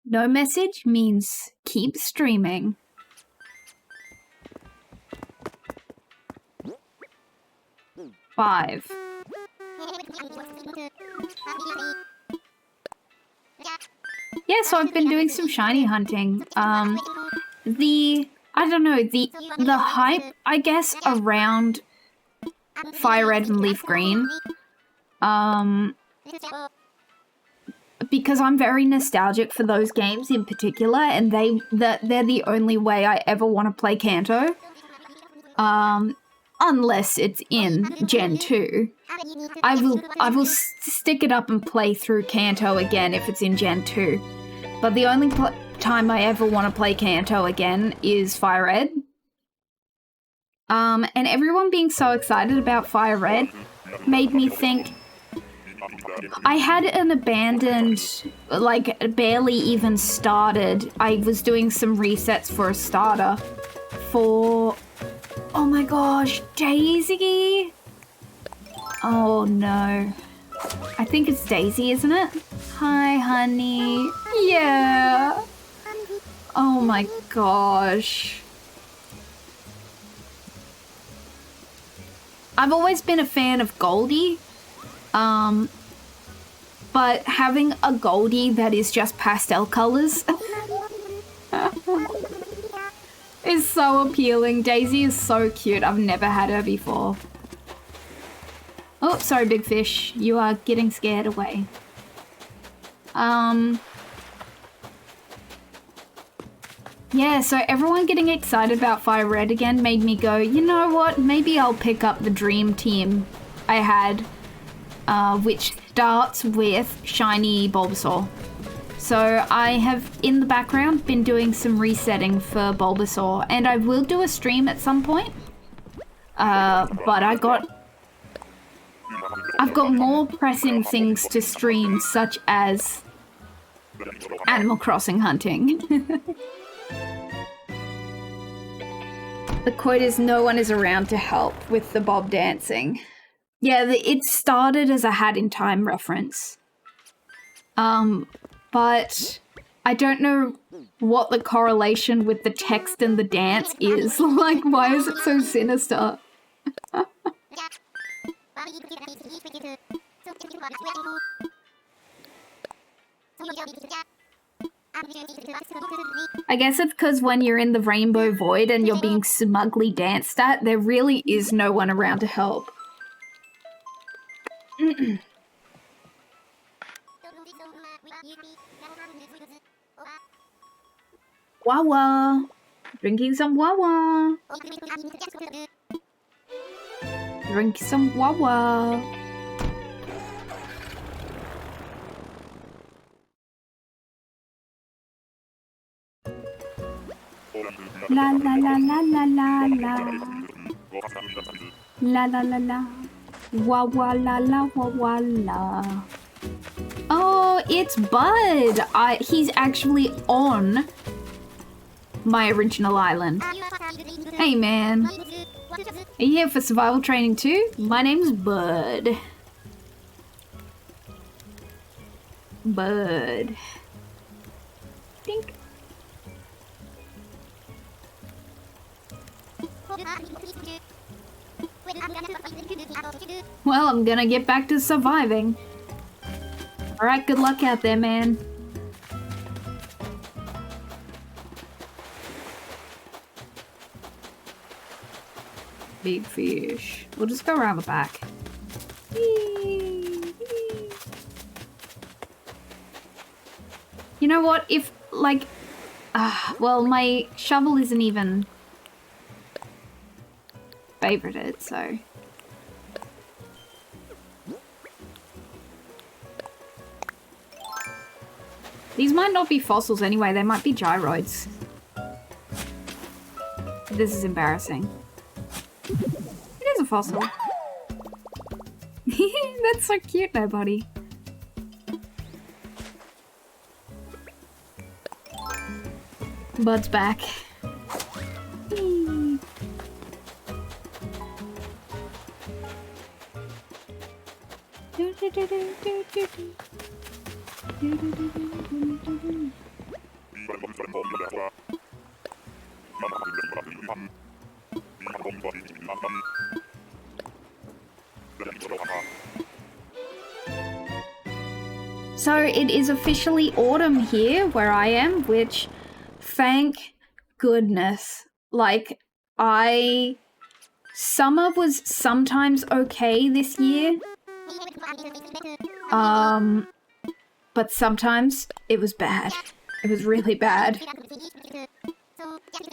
No message means keep streaming. Five. Yeah, so I've been doing some shiny hunting. I don't know, the hype, I guess, around Fire Red and Leaf Green. Because I'm very nostalgic for those games in particular, and they're the only way I ever want to play Kanto. Unless it's in Gen 2. I will stick it up and play through Kanto again if it's in Gen 2. But the only time I ever want to play Kanto again is Fire Red. And everyone being so excited about Fire Red made me think I had an abandoned, like, barely even started. I was doing some resets for a starter for... Oh my gosh, Daisy! Oh no. I think it's Daisy, isn't it? Hi, honey. Yeah. Oh my gosh. I've always been a fan of Goldie. But having a Goldie that is just pastel colors is so appealing. Daisy is so cute. I've never had her before. Oh, sorry, big fish. You are getting scared away. Yeah, so everyone getting excited about Fire Red again made me go, you know what? Maybe I'll pick up the dream team I had, which starts with shiny Bulbasaur. So I have, in the background, been doing some resetting for Bulbasaur, and I will do a stream at some point. But I've got more pressing things to stream, such as Animal Crossing hunting. The quote is, no one is around to help with the bob dancing. Yeah, it started as a Hat in Time reference. But I don't know what the correlation with the text and the dance is. Like, why is it so sinister? I guess it's because when you're in the Rainbow Void and you're being smugly danced at, there really is no one around to help. Wawa! Drinking some Wawa! Drink some Wawa! La la la la la la la. La la la la. Wa wa la la wa wa la. Oh, it's Bud! He's actually on my original island. Hey man. Are you here for survival training too? My name's Bud. Bud. Dink. Well, I'm gonna get back to surviving. Alright, good luck out there, man. Big fish. We'll just go around the back. You know what? If, like... well, my shovel isn't even favorited, so... These might not be fossils anyway, they might be gyroids. This is embarrassing. It is a fossil. That's so cute, nobody. Bud's back. So it is officially autumn here where I am, which, thank goodness. Like, summer was sometimes okay this year. But sometimes it was bad. It was really bad.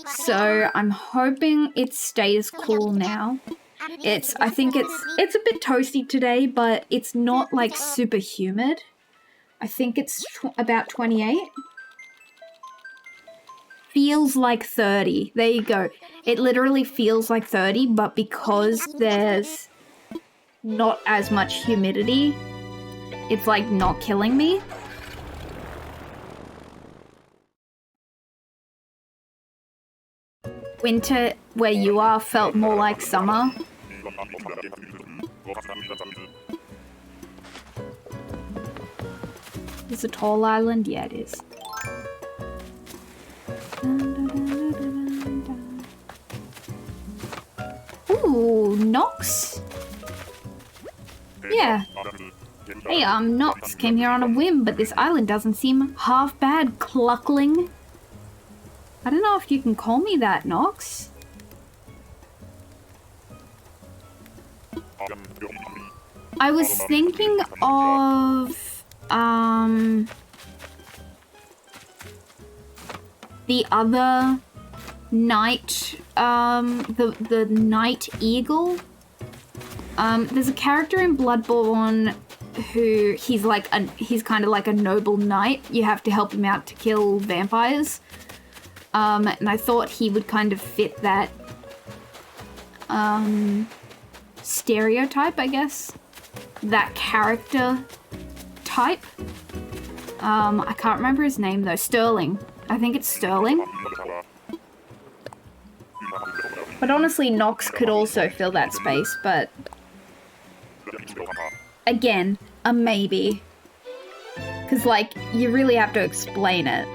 So I'm hoping it stays cool now. I think it's a bit toasty today, but it's not like super humid. I think it's about 28. Feels like 30. There you go. It literally feels like 30, but because there's not as much humidity, it's like not killing me. Winter, where you are, felt more like summer. Is it a tall island? Yeah, it is. Ooh, Nox. Yeah. Hey, Nox. Came here on a whim, but this island doesn't seem half bad, Cluckling. I don't know if you can call me that, Nox. I was thinking of, the other night, the Night Eagle. There's a character in Bloodborne who he's kind of like a noble knight. You have to help him out to kill vampires. And I thought he would kind of fit that stereotype, I guess. That character type. I can't remember his name though. Sterling. I think it's Sterling. But honestly, Nox could also fill that space, but again, a maybe. Because, like, you really have to explain it.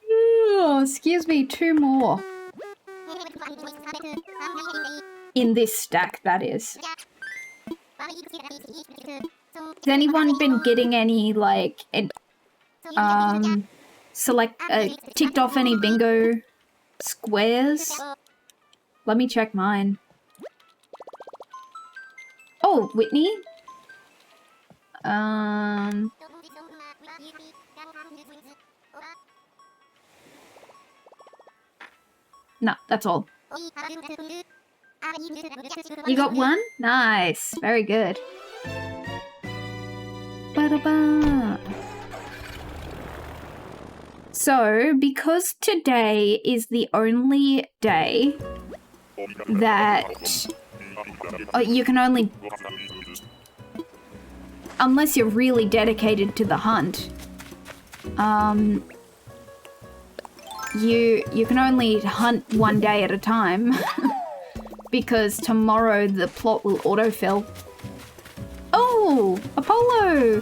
Oh, excuse me, 2 more. In this stack, that is. Has anyone been getting any, like, ticked off any bingo squares? Let me check mine. Oh, Whitney? No, that's all. You got 1? Nice. Very good. Ba-da-ba. So, because today is the only day that you can only, unless you're really dedicated to the hunt, you can only hunt 1 day at a time because tomorrow the plot will autofill. Oh, Apollo!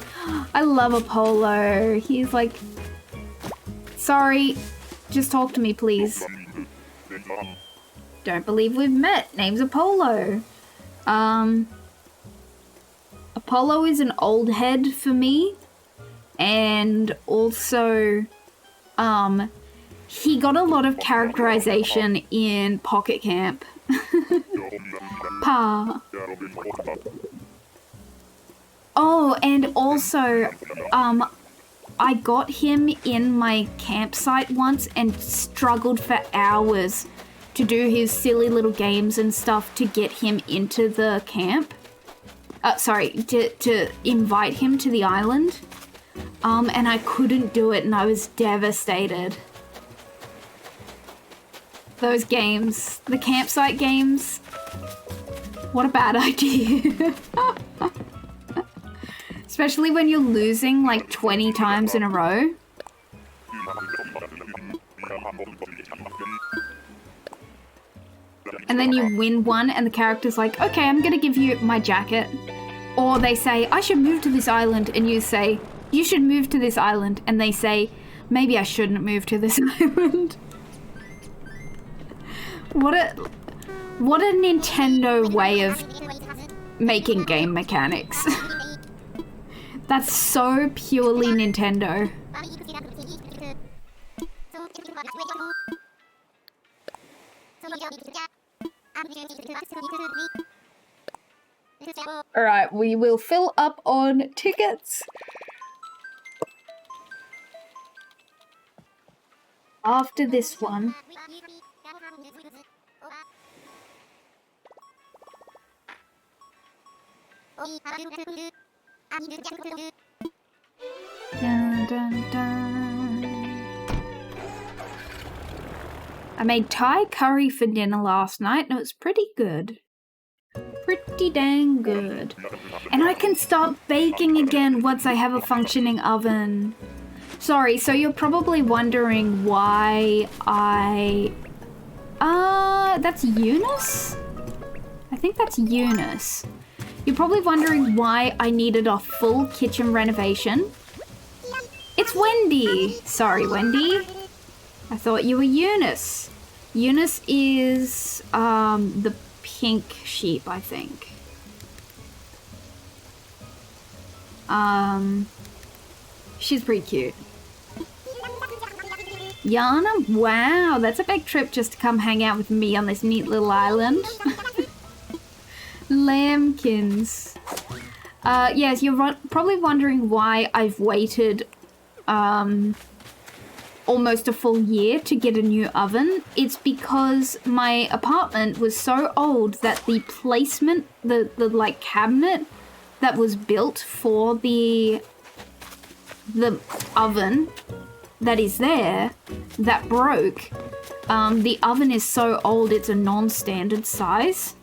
I love Apollo. He's like, sorry, just talk to me, please. Don't believe we've met. Name's Apollo. Apollo is an old head for me, and also, he got a lot of characterization in Pocket Camp. Pa. Oh, and also, I got him in my campsite once and struggled for hours to do his silly little games and stuff to get him into the camp. To invite him to the island. And I couldn't do it and I was devastated. Those games, the campsite games, what a bad idea. Especially when you're losing like 20 times in a row. And then you win one and the character's like, okay, I'm gonna give you my jacket. Or they say, I should move to this island, and you say, you should move to this island. And they say, maybe I shouldn't move to this island. What a Nintendo way of making game mechanics. That's so purely Nintendo. Alright, we will fill up on tickets after this one. Dun, dun, dun. I made Thai curry for dinner last night and it was pretty good. Pretty dang good. And I can start baking again once I have a functioning oven. Sorry, so you're probably wondering why that's Eunice? I think that's Eunice. You're probably wondering why I needed a full kitchen renovation. It's Wendy! Sorry, Wendy. I thought you were Eunice. Eunice is, the pink sheep, I think. She's pretty cute. Yana, wow, that's a big trip just to come hang out with me on this neat little island. Lambkins. Yes, you're probably wondering why I've waited, almost a full year to get a new oven. It's because my apartment was so old that the placement, the like cabinet that was built for the oven that is there that broke. The oven is so old, it's a non-standard size.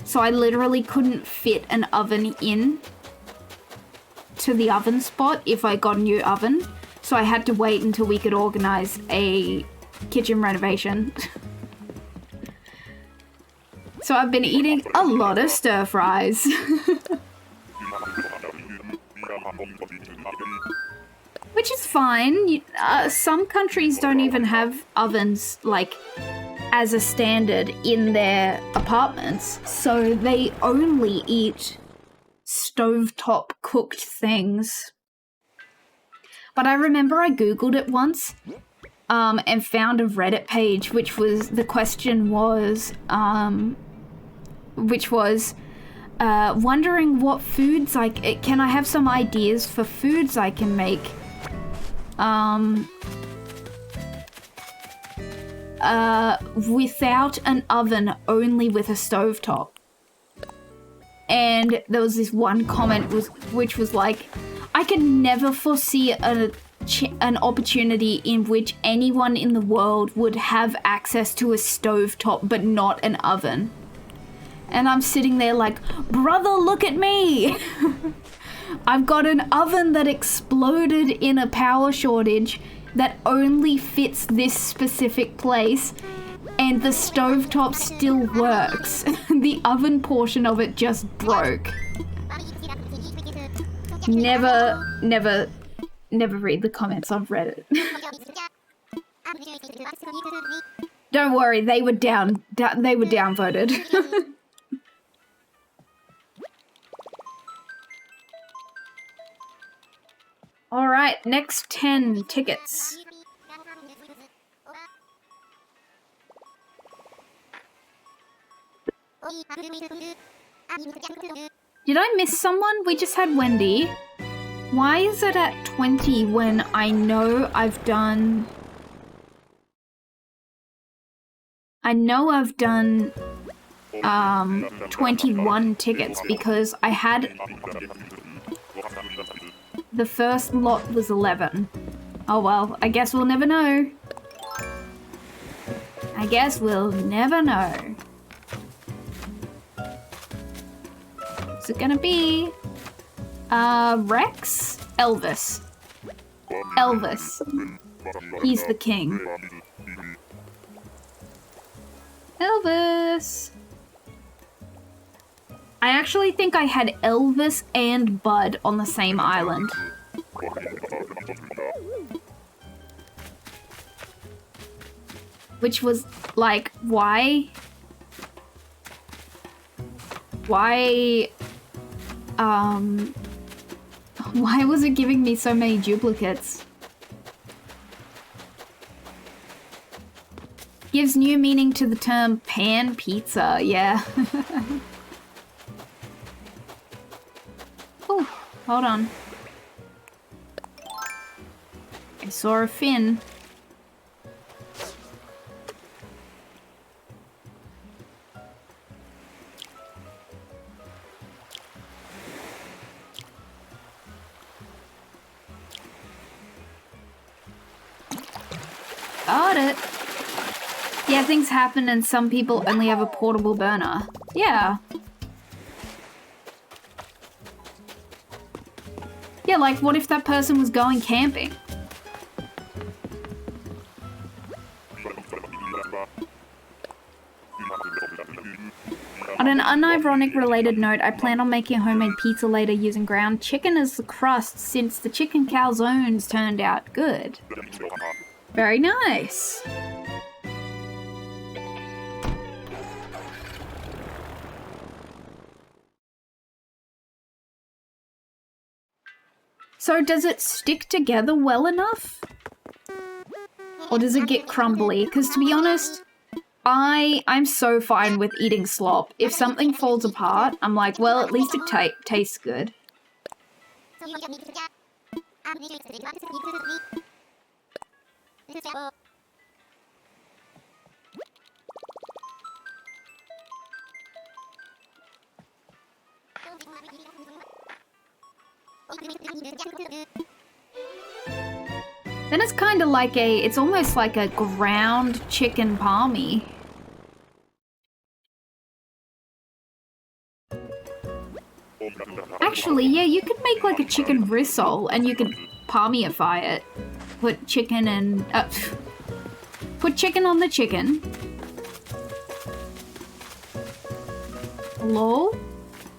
So I literally couldn't fit an oven in to the oven spot if I got a new oven. So I had to wait until we could organize a kitchen renovation. So I've been eating a lot of stir fries. Which is fine. Some countries don't even have ovens, like, as a standard in their apartments. So they only eat stovetop cooked things. But I remember I Googled it once, and found a Reddit page, which was, the question was, wondering what foods can I have some ideas for foods I can make without an oven, only with a stovetop. And there was this one comment which was like, I could never foresee an opportunity in which anyone in the world would have access to a stovetop but not an oven. And I'm sitting there like, brother, look at me! I've got an oven that exploded in a power shortage that only fits this specific place, and the stovetop still works. The oven portion of it just broke. Never read the comments on Reddit. Don't worry, they were downvoted. All right, next 10 tickets. Did I miss someone? We just had Wendy. Why is it at 20 when I know I've done 21 tickets, because I had the first lot was 11. Oh well, I guess we'll never know. I guess we'll never know. What's it gonna be? Rex? Elvis. Elvis. He's the king. Elvis! I actually think I had Elvis and Bud on the same island. Which was like, why was it giving me so many duplicates? Gives new meaning to the term pan pizza, yeah. Oh, hold on. I saw a fin. Got it. Yeah, things happen and some people only have a portable burner. Yeah. Yeah, like what if that person was going camping? On an unironic related note, I plan on making homemade pizza later using ground chicken as the crust since the chicken calzones turned out good. Very nice. So does it stick together well enough? Or does it get crumbly? Because to be honest, I'm so fine with eating slop. If something falls apart, I'm like, well, at least it tastes good. Then it's kind of like it's almost like a ground chicken palmy. Actually, yeah, you could make like a chicken risol and you could palmify it. Put chicken and... put chicken on the chicken. Lol.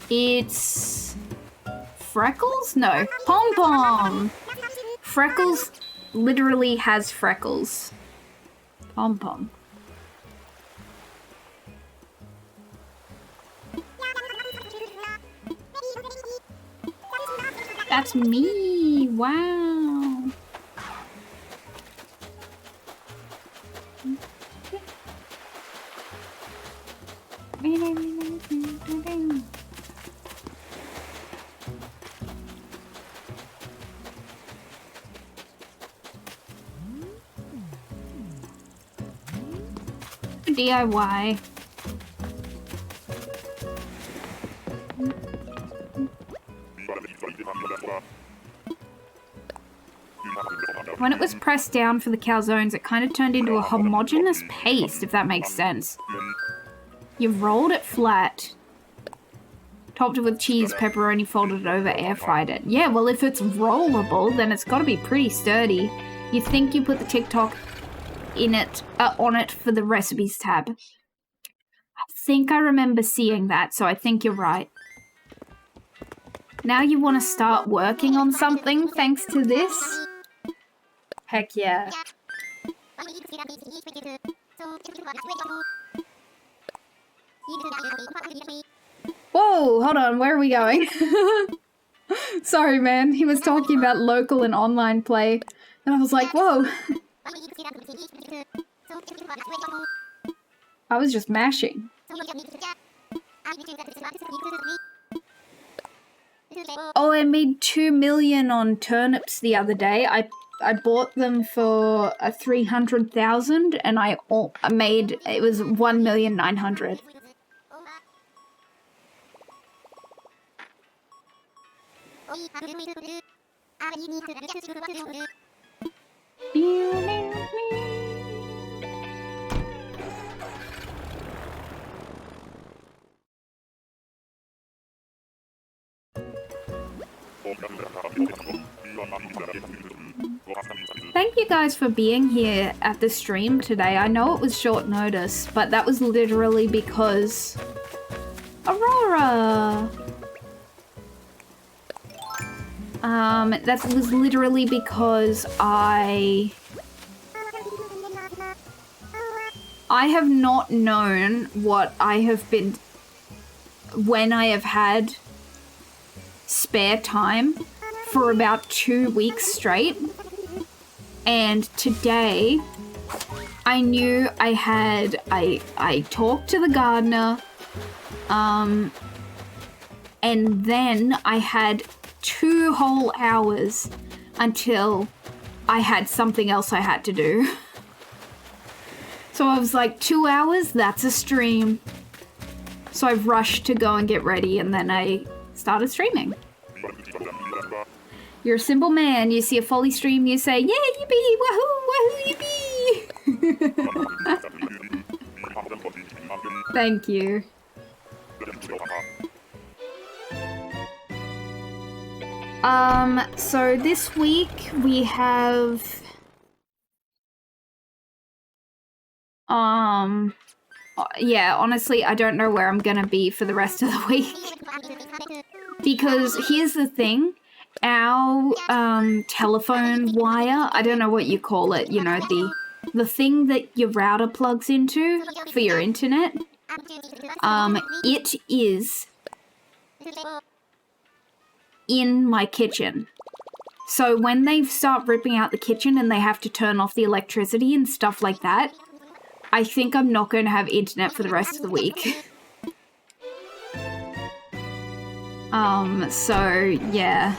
It's... Freckles? No. Pom Pom! Freckles literally has freckles. Pom Pom. That's me! Wow! DIY. When it was pressed down for the calzones, it kind of turned into a homogeneous paste, if that makes sense. You rolled it flat, topped it with cheese, pepperoni, folded it over, air fried it. Yeah, well, if it's rollable, then it's got to be pretty sturdy. You think you put the TikTok in it, on it for the recipes tab. I think I remember seeing that, so I think you're right. Now you want to start working on something thanks to this? Heck yeah. Whoa, hold on, where are we going? Sorry, man. He was talking about local and online play, and I was like, whoa. I was just mashing. Oh, I made 2 million on turnips the other day. I bought them for 300,000 and I made, it was 1,900,000. Thank you guys for being here at the stream today. I know it was short notice, but that was literally because... Aurora! That was literally because I have not known what I have been... when I have had spare time for about 2 weeks straight. And today, I knew I had... I talked to the gardener, and then I had 2 whole hours until I had something else I had to do. So I was like, 2 hours? That's a stream. So I rushed to go and get ready, and then I started streaming. You're a simple man. You see a Folly stream, you say, yeah, yippee, wahoo, yippee. Thank you. So this week we have, yeah, honestly, I don't know where I'm gonna be for the rest of the week. Because here's the thing. Our telephone wire, I don't know what you call it, you know, the thing that your router plugs into for your internet, it is in my kitchen. So when they start ripping out the kitchen and they have to turn off the electricity and stuff like that, I think I'm not going to have internet for the rest of the week. So yeah.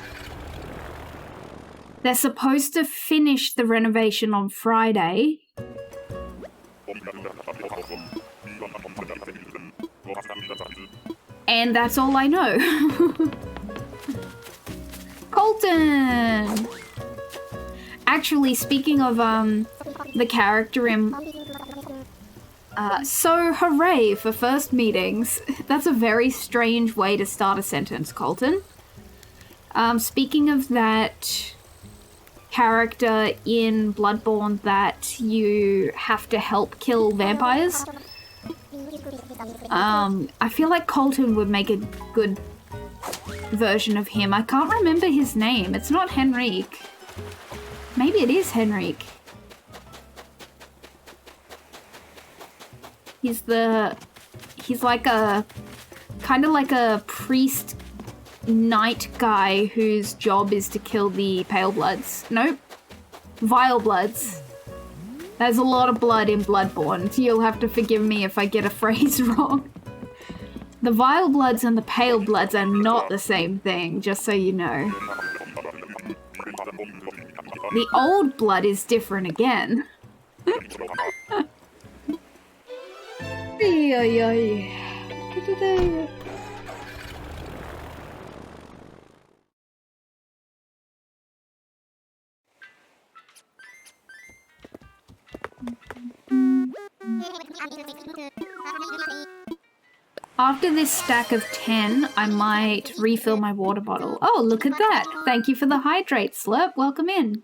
They're supposed to finish the renovation on Friday. And that's all I know. Colton! Actually, speaking of the character in... so hooray for first meetings. That's a very strange way to start a sentence, Colton. Speaking of that character in Bloodborne that you have to help kill vampires, I feel like Colton would make a good version of him. I can't remember his name. It's not Henrique. Maybe it is Henrique. He's like a, kind of like a priest knight guy whose job is to kill the Pale Bloods. Nope. Vile Bloods. There's a lot of blood in Bloodborne, so you'll have to forgive me if I get a phrase wrong. The Vile Bloods and the Pale Bloods are not the same thing, just so you know. The Old Blood is different again. After this stack of 10, I might refill my water bottle. Oh, look at that. Thank you for the hydrate, Slurp. Welcome in.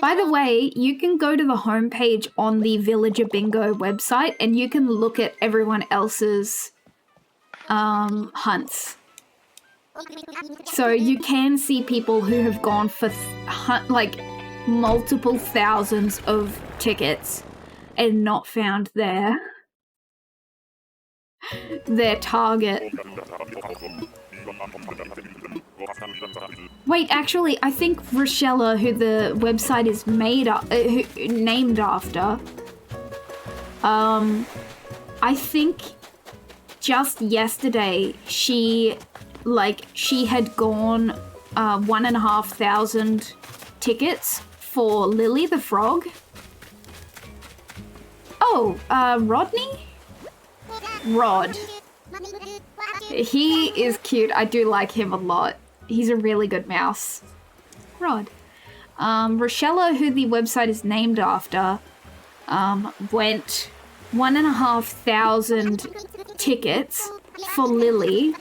By the way, you can go to the homepage on the Villager Bingo website and you can look at everyone else's hunts. So you can see people who have gone for like multiple thousands of tickets and not found their target. Wait, actually, I think Rochella, who the website is named after, I think just yesterday she had gone 1,500 tickets for Lily the Frog. Oh, Rodney? Rod. He is cute. I do like him a lot. He's a really good mouse. Rod. Rochella, who the website is named after, went 1,500 tickets for Lily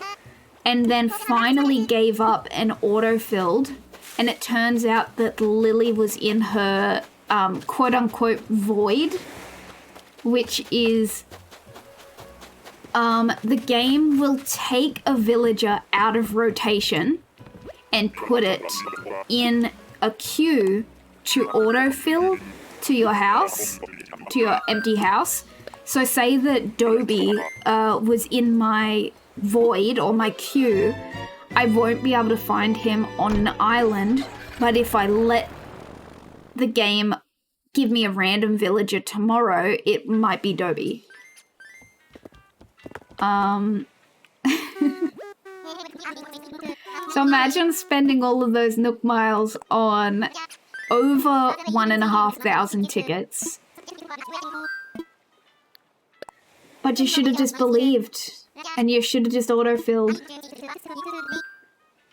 and then finally gave up and autofilled. And it turns out that Lily was in her quote-unquote void, which is the game will take a villager out of rotation and put it in a queue to autofill to your house, to your empty house. So say that Dobie was in my void or my queue, I won't be able to find him on an island, but if I let the game give me a random villager tomorrow, it might be Dobie. So imagine spending all of those Nook miles on over 1,500 tickets. But you should have just believed, and you should have just autofilled.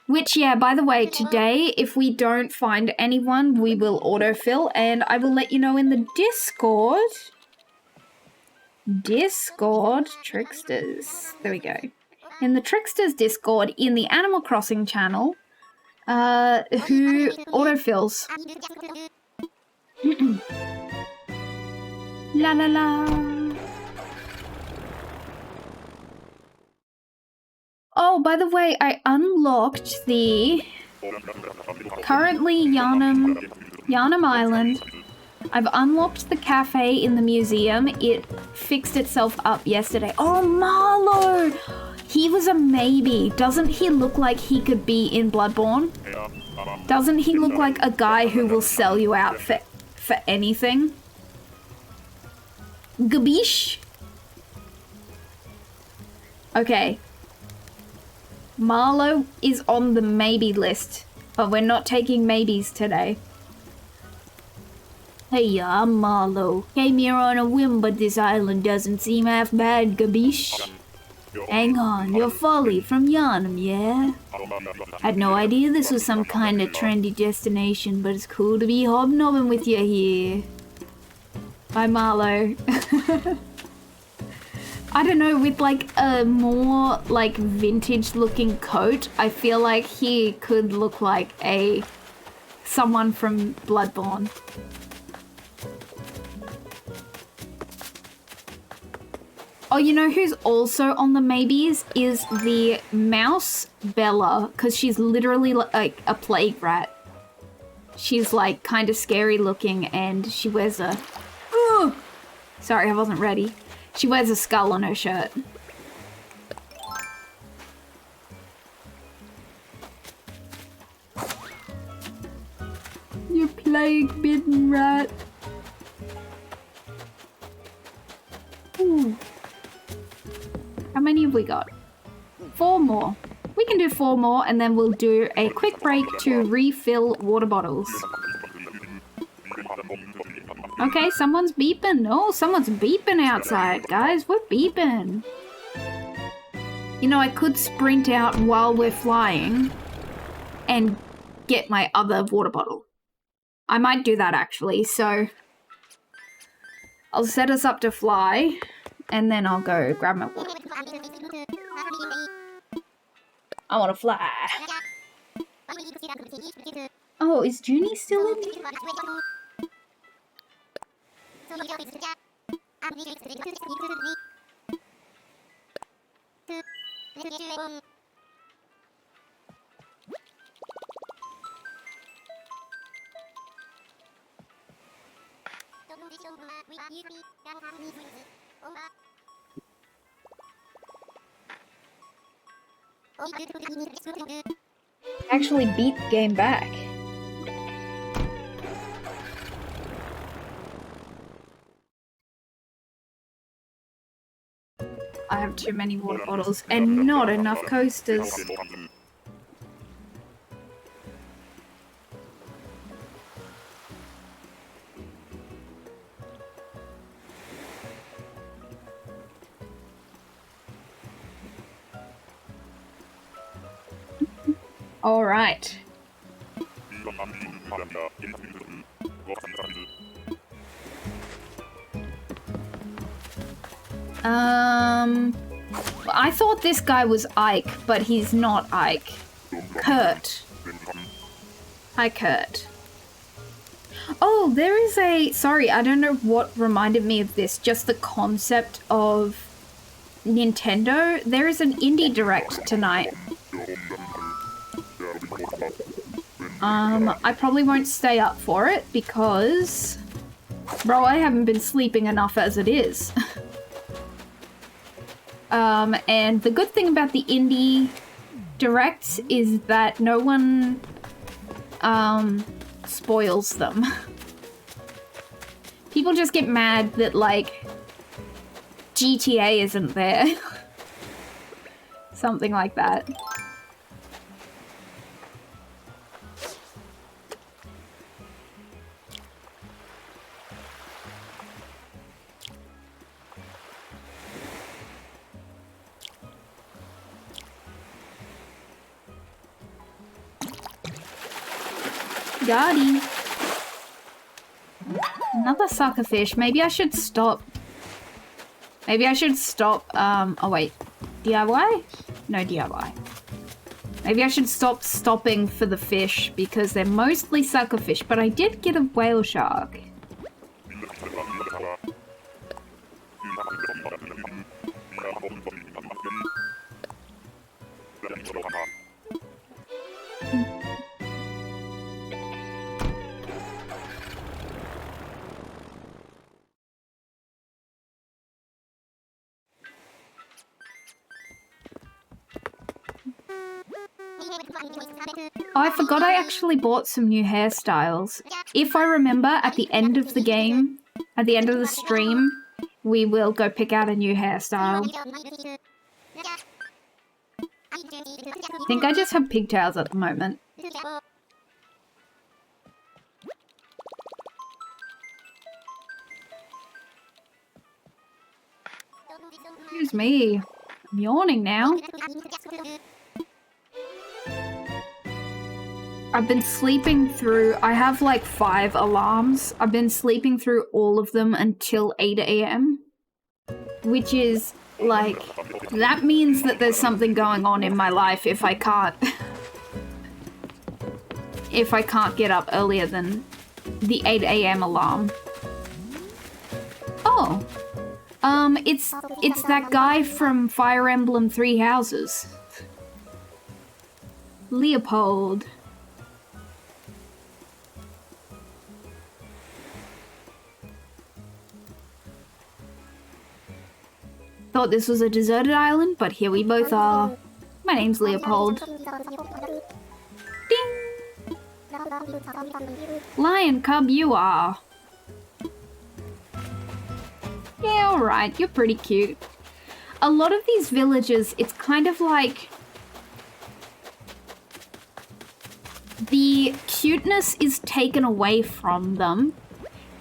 Which, yeah, by the way, today, if we don't find anyone, we will autofill, and I will let you know in the Discord. Tricksters. There we go. In the Tricksters Discord, in the Animal Crossing channel, who autofills. La la la. Oh, by the way, I unlocked the currently Yharnam Island. I've unlocked the cafe in the museum. It fixed itself up yesterday. Oh, Marlo! He was a maybe. Doesn't he look like he could be in Bloodborne? Doesn't he look like a guy who will sell you out for anything? Gabish? Okay. Marlo is on the maybe list, but we're not taking maybes today. Hey, I'm Marlo. Came here on a whim, but this island doesn't seem half bad, Gabish. Hang on, you're Folly from Yarnum, yeah? Had no idea this was some kind of trendy destination, but it's cool to be hobnobbing with you here. Bye, Marlo. I don't know, with like a more like vintage looking coat, I feel like he could look like someone from Bloodborne. Oh, you know who's also on the maybes is the mouse Bella, because she's literally like a plague rat. She's like kind of scary looking and she wears a... Ooh! Sorry, I wasn't ready. She wears a skull on her shirt. You plague-bitten rat. Ooh. How many have we got? 4 more. We can do 4 more and then we'll do a quick break to refill water bottles. Okay, someone's beeping. Oh, someone's beeping outside, guys. We're beeping. You know, I could sprint out while we're flying and get my other water bottle. I might do that actually, so I'll set us up to fly and then I'll go grab my water. I want to fly. Oh, is Junie still in here? Actually beat the game back. I have too many water bottles and not enough coasters. All right. I thought this guy was Ike, but he's not Ike. Kurt. Hi, Kurt. Oh, there is a... Sorry, I don't know what reminded me of this. Just the concept of Nintendo. There is an indie direct tonight. I probably won't stay up for it because... Bro, I haven't been sleeping enough as it is. And the good thing about the indie directs is that no one, spoils them. People just get mad that, like, GTA isn't there. Something like that. Gotti. Another suckerfish. Maybe I should stop. Maybe I should stop, oh wait. DIY? No DIY. Maybe I should stop stopping for the fish because they're mostly suckerfish, but I did get a whale shark. Oh, I forgot I actually bought some new hairstyles. If I remember, at the end of the game, at the end of the stream, we will go pick out a new hairstyle. I think I just have pigtails at the moment. Excuse me. I'm yawning now. I've been sleeping through, I have like 5 alarms. I've been sleeping through all of them until 8 a.m. Which is like, that means that there's something going on in my life if I can't if I can't get up earlier than the 8 a.m. alarm. Oh, it's that guy from Fire Emblem Three Houses. Leopold. Thought this was a deserted island, but here we both are. My name's Leopold. Ding! Lion cub you are. Yeah, alright, you're pretty cute. A lot of these villages, it's kind of like... the cuteness is taken away from them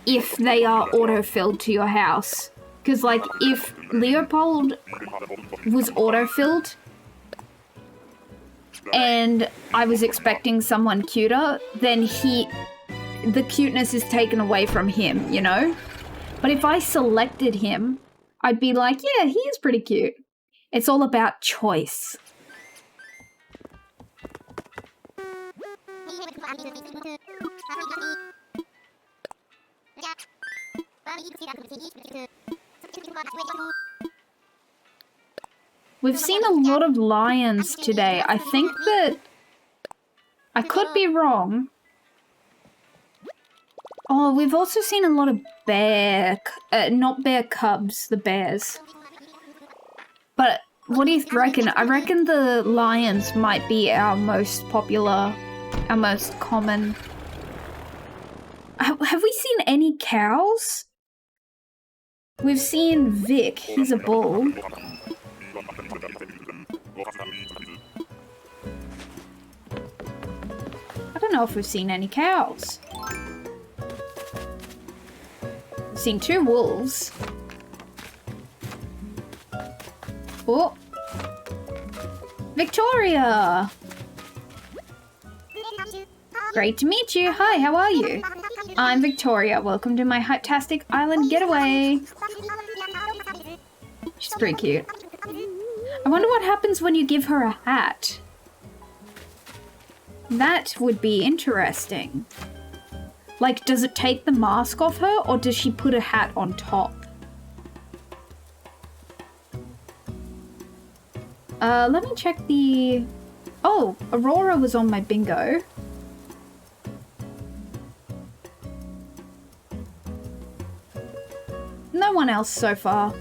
if they are auto-filled to your house. Because, like, if Leopold was auto-filled and I was expecting someone cuter, then the cuteness is taken away from him, you know? But if I selected him, I'd be like, yeah, he is pretty cute. It's all about choice. We've seen a lot of lions today. I think that... I could be wrong. Oh, we've also seen a lot of not bear cubs, the bears. But what do you reckon? I reckon the lions might be our most popular, our most common. Have we seen any cows? We've seen Vic, he's a bull. I don't know if we've seen any cows. We've seen 2 wolves. Oh! Victoria! Great to meet you. Hi, how are you? I'm Victoria. Welcome to my Hyptastic Island getaway. She's pretty cute. I wonder what happens when you give her a hat. That would be interesting. Like, does it take the mask off her, or does she put a hat on top? Let me check the... Oh, Aurora was on my bingo. No one else so far.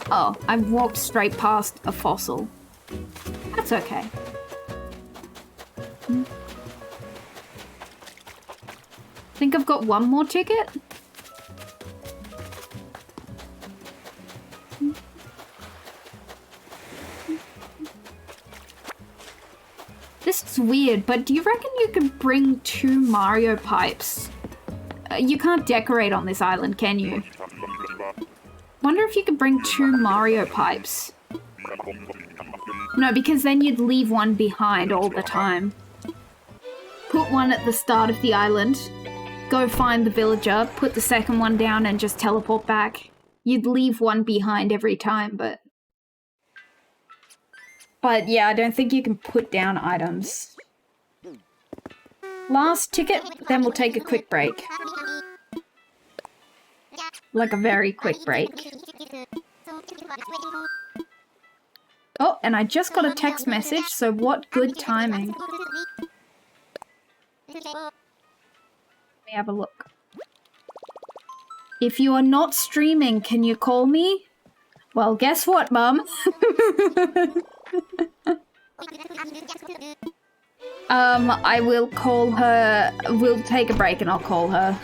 Oh, I've walked straight past a fossil. That's okay. Think I've got one more ticket? This is weird, but do you reckon you could bring 2 Mario pipes? You can't decorate on this island, can you? Wonder if you could bring 2 Mario pipes. No, because then you'd leave one behind all the time. Put one at the start of the island, go find the villager, put the second one down and just teleport back. You'd leave one behind every time, but yeah, I don't think you can put down items. Last ticket, then we'll take a quick break. Like a very quick break. Oh, and I just got a text message, so what good timing. Let me have a look. If you are not streaming, can you call me? Well, guess what, Mum? I will call her. We'll take a break and I'll call her.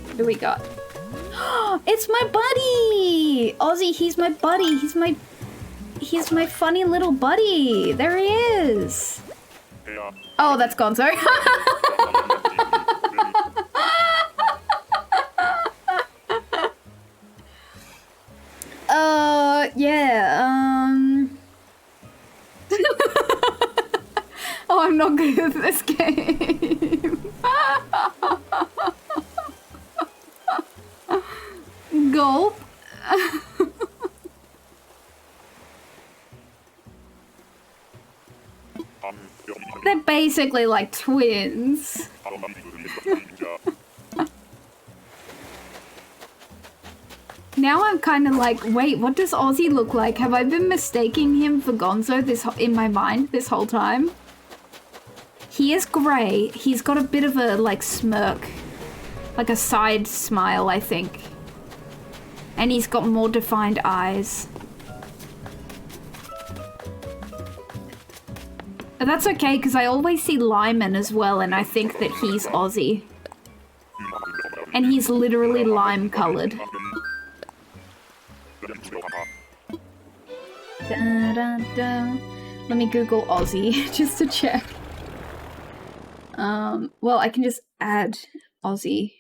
What do we got? It's my buddy! Ozzy, he's my buddy. He's my funny little buddy. There he is. Oh, that's gone, sorry. Yeah, Oh, I'm not good at this game. Gulp. They're basically like twins. Now I'm kind of like, wait, what does Ozzy look like? Have I been mistaking him for Gonzo in my mind this whole time? He is grey. He's got a bit of a, like, smirk. Like a side smile, I think. And he's got more defined eyes. But that's okay, because I always see Lyman as well, and I think that he's Ozzy. And he's literally lime-coloured. Da, da, da. Let me Google Ozzy, just to check. Well, I can just add Ozzy.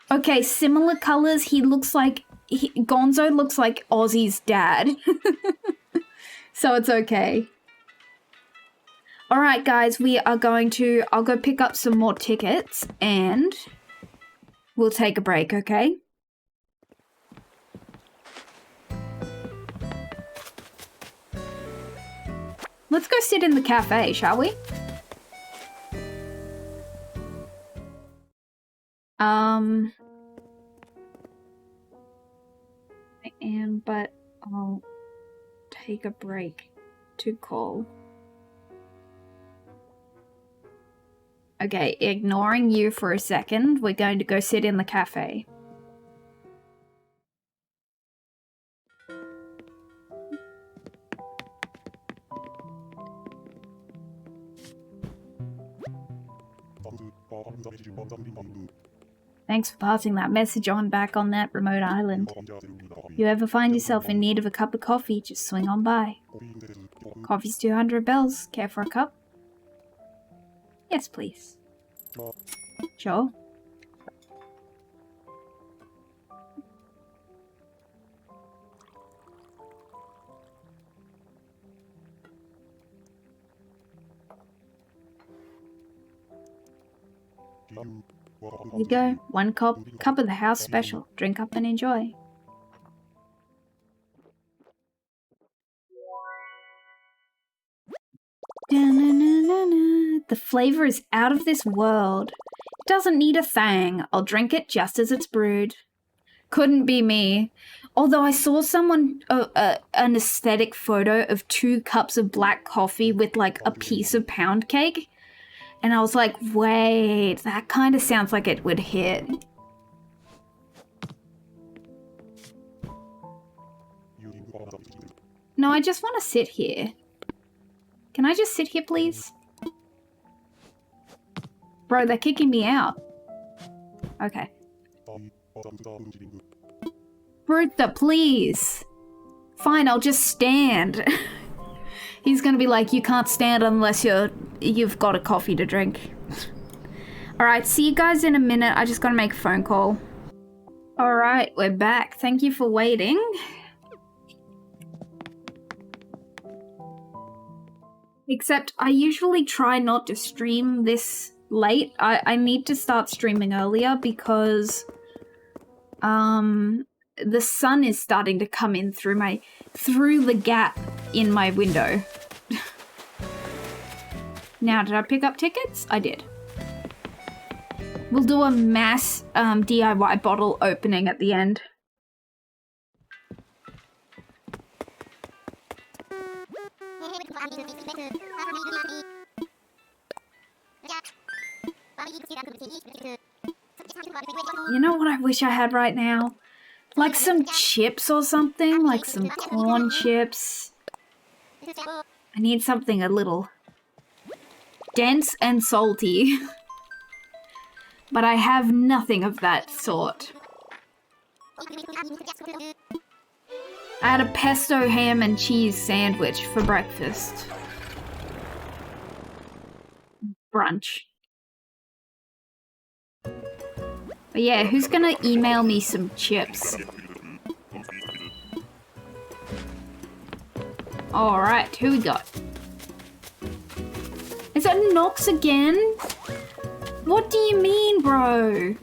Okay, similar colors. He looks like... Gonzo looks like Ozzy's dad. So it's okay. Alright, guys, we are going to... I'll go pick up some more tickets, and... we'll take a break, okay? Let's go sit in the cafe, shall we? I am, but I'll take a break to call. Okay, ignoring you for a second, we're going to go sit in the cafe. Thanks for passing that message on back on that remote island. If you ever find yourself in need of a cup of coffee, just swing on by. Coffee's 200 bells. Care for a cup? Yes, please. Sure. Here you go. One cup of the house special. Drink up and enjoy. The flavor is out of this world. It doesn't need a thang. I'll drink it just as it's brewed. Couldn't be me. Although I saw someone, an aesthetic photo of 2 cups of black coffee with like a piece of pound cake. And I was like, wait, that kind of sounds like it would hit. No, I just want to sit here. Can I just sit here, please? Bro, they're kicking me out. Okay. Brutha, please. Fine, I'll just stand. He's gonna be like, you can't stand unless you've got a coffee to drink. Alright, see you guys in a minute. I just gotta make a phone call. Alright, we're back. Thank you for waiting. Except I usually try not to stream this late. I need to start streaming earlier because the sun is starting to come in through the gap in my window. Now, did I pick up tickets? I did. We'll do a mass DIY bottle opening at the end. You know what I wish I had right now? Like some chips or something, like some corn chips. I need something a little dense and salty. But I have nothing of that sort. I had a pesto ham and cheese sandwich for breakfast. Brunch. But yeah, who's gonna email me some chips? Alright, who we got? Is that Nox again? What do you mean, bro?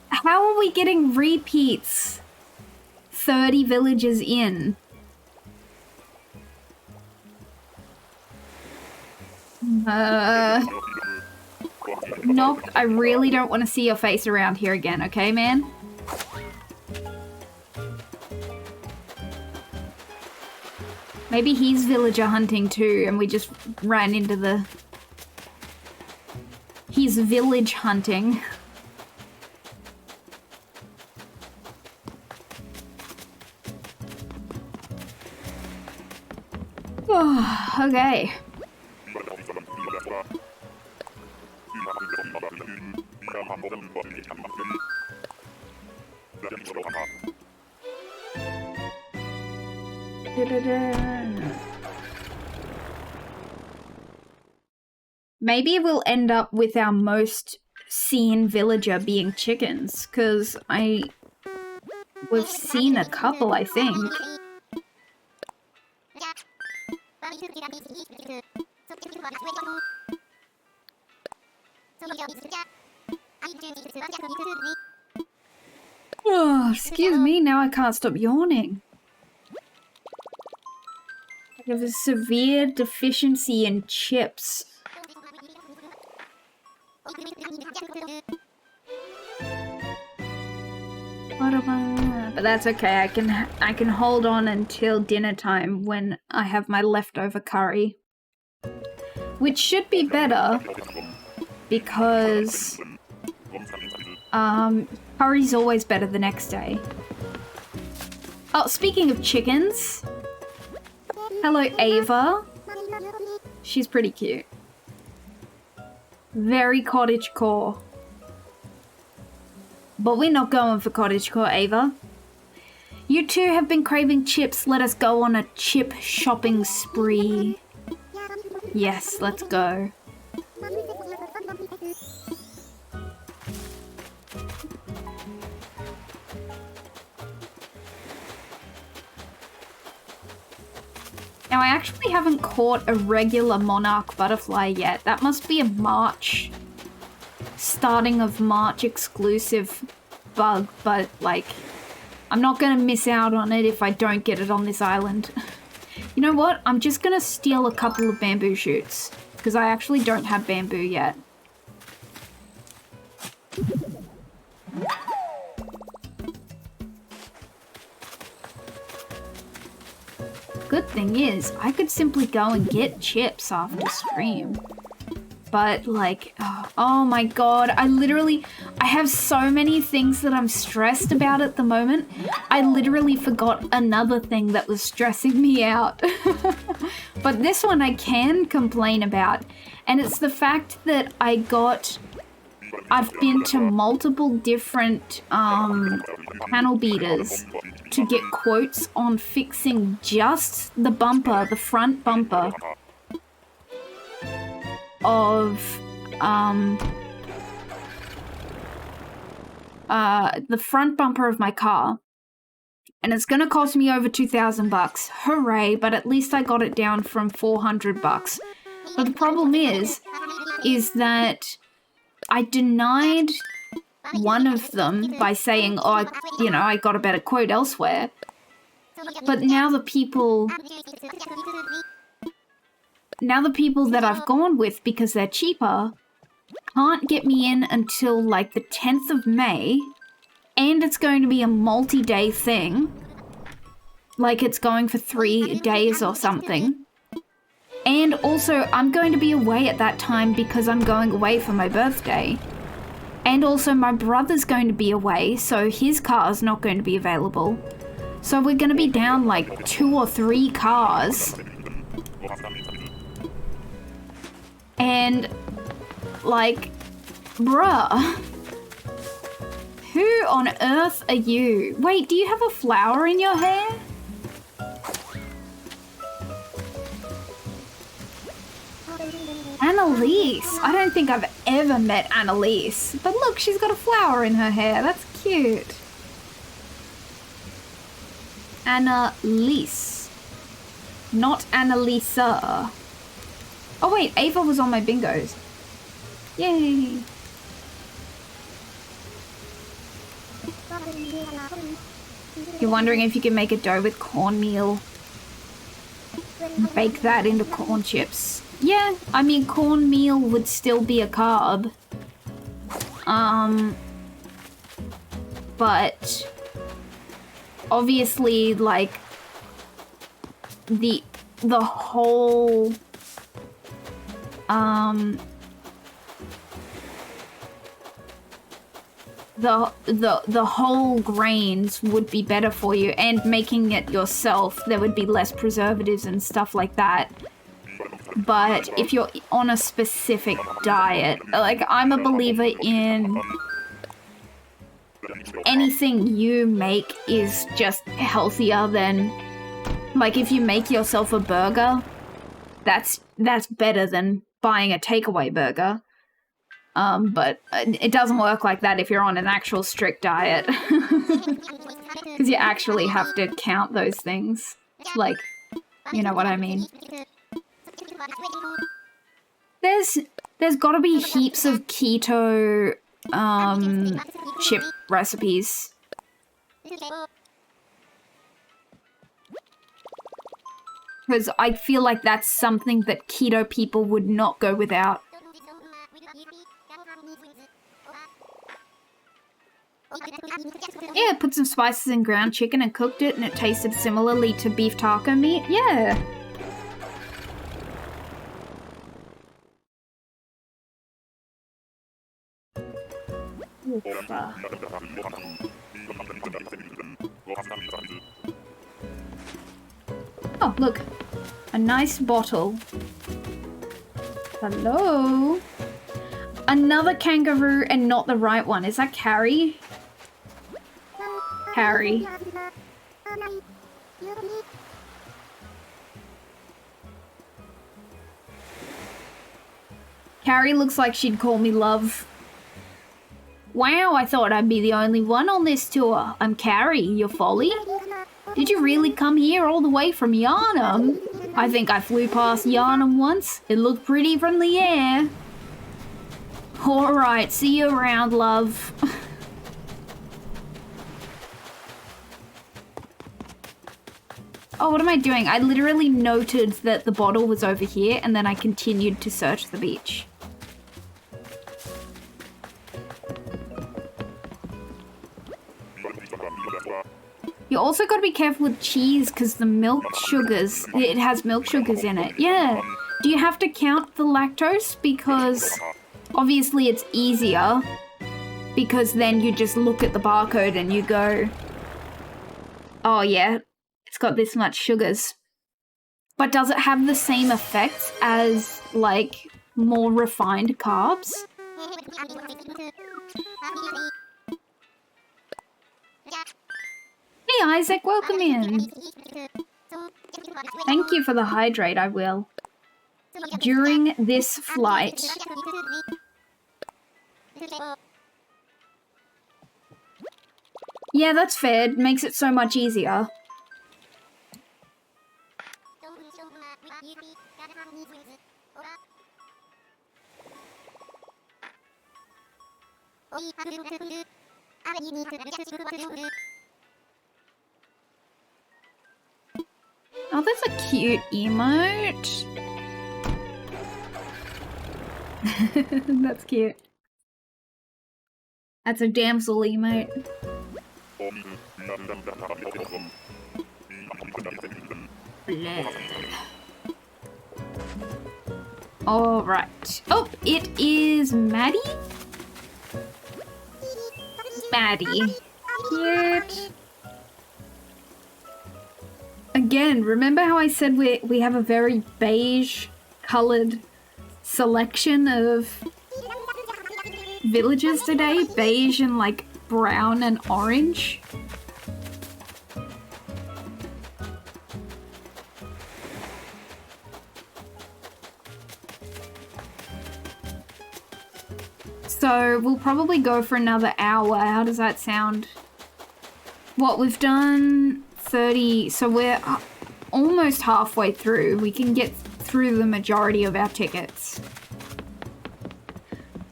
How are we getting repeats 30 villages in? Nox, I really don't want to see your face around here again, okay, man? Maybe he's villager hunting too, and we just ran into the... He's village hunting. Oh, okay. Maybe we'll end up with our most seen villager being chickens, because we've seen a couple, I think. Oh, excuse me, now I can't stop yawning. I have a severe deficiency in chips. But that's okay, I can hold on until dinner time when I have my leftover curry. Which should be better because curry's always better the next day. Oh, speaking of chickens, hello Ava. She's pretty cute. Very cottagecore. But we're not going for cottagecore, Ava. You two have been craving chips. Let us go on a chip shopping spree. Yes, let's go. Now, I actually haven't caught a regular monarch butterfly yet. That must be a March, starting of March exclusive bug, but like, I'm not gonna miss out on it if I don't get it on this island. You know what? I'm just gonna steal a couple of bamboo shoots, because I actually don't have bamboo yet. Good thing is, I could simply go and get chips after stream. But like, oh my god, I have so many things that I'm stressed about at the moment. I literally forgot another thing that was stressing me out. But this one I can complain about, and it's the fact that I've been to multiple different panel beaters to get quotes on fixing just the bumper, the front bumper of the front bumper of my car, and it's gonna cost me over 2,000 bucks. Hooray, but at least I got it down from 400 bucks. But the problem is that I denied one of them by saying, oh, I got a better quote elsewhere. But now the people that I've gone with, because they're cheaper, can't get me in until like the 10th of May, and it's going to be a multi-day thing. Like it's going for 3 days or something. And also, I'm going to be away at that time because I'm going away for my birthday. And also, my brother's going to be away, so his car's not going to be available. So we're going to be down like 2 or 3 cars. And, like, Bruh. Who on earth are you? Wait, do you have a flower in your hair? Annalise. I don't think I've ever met Annalise. But look, she's got a flower in her hair. That's cute. Annalise. Not Annalisa. Oh wait, Ava was on my bingos. Yay. You're wondering if you can make a dough with cornmeal. Bake that into corn chips. Yeah, I mean cornmeal would still be a carb. But obviously like the whole the whole grains would be better for you, and making it yourself, there would be less preservatives and stuff like that. But if you're on a specific diet, like I'm a believer in anything you make is just healthier than, like if you make yourself a burger, that's better than buying a takeaway burger. But it doesn't work like that if you're on an actual strict diet. Because you actually have to count those things. Like, you know what I mean. There's gotta be heaps of keto chip recipes. Because I feel like that's something that keto people would not go without. Yeah, put some spices in ground chicken and cooked it, and it tasted similarly to beef taco meat. Yeah. Oh, look. A nice bottle. Hello? Another kangaroo and not the right one. Is that Carrie? Carrie. Carrie looks like she'd call me love. Wow, I thought I'd be the only one on this tour. I'm Carrie, your Folly. Did you really come here all the way from Yarnum? I think I flew past Yarnum once. It looked pretty from the air. Alright, see you around, love. Oh, what am I doing? I literally noted that the bottle was over here, and then I continued to search the beach. You also got to be careful with cheese because the milk sugars, it has milk sugars in it. Yeah. Do you have to count the lactose? Because obviously it's easier because then you just look at the barcode and you go, oh yeah, it's got this much sugars. But does it have the same effects as like more refined carbs? Hey Isaac, welcome in. Thank you for the hydrate, I will. During this flight. Yeah, that's fair. It makes it so much easier. Oh, that's a cute emote. That's cute. That's a damsel emote. Alright. Oh, it is Maddie? Maddie. Cute. Again, remember how I said we have a very beige colored selection of villages today, beige and like brown and orange. So we'll probably go for another hour. How does that sound? What, we've done 30, so we're almost halfway through. We can get through the majority of our tickets.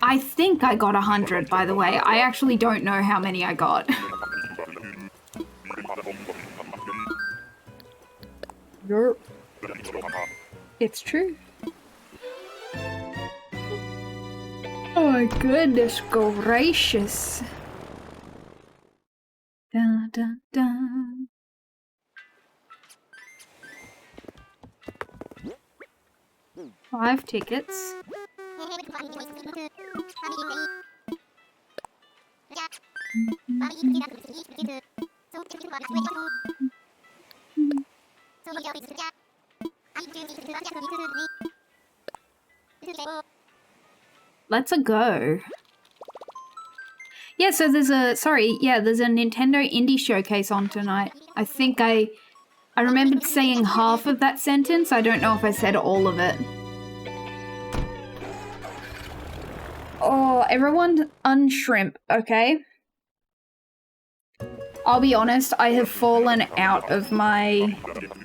I think I got 100, by the way. I actually don't know how many I got. It's true. Oh my goodness gracious. Dun, dun, dun. Five tickets. Let's go. Yeah, so there's a there's a Nintendo Indie Showcase on tonight. I think I remembered saying half of that sentence. I don't know if I said all of it. Oh, everyone unshrimp, okay? I'll be honest, I have fallen out of my...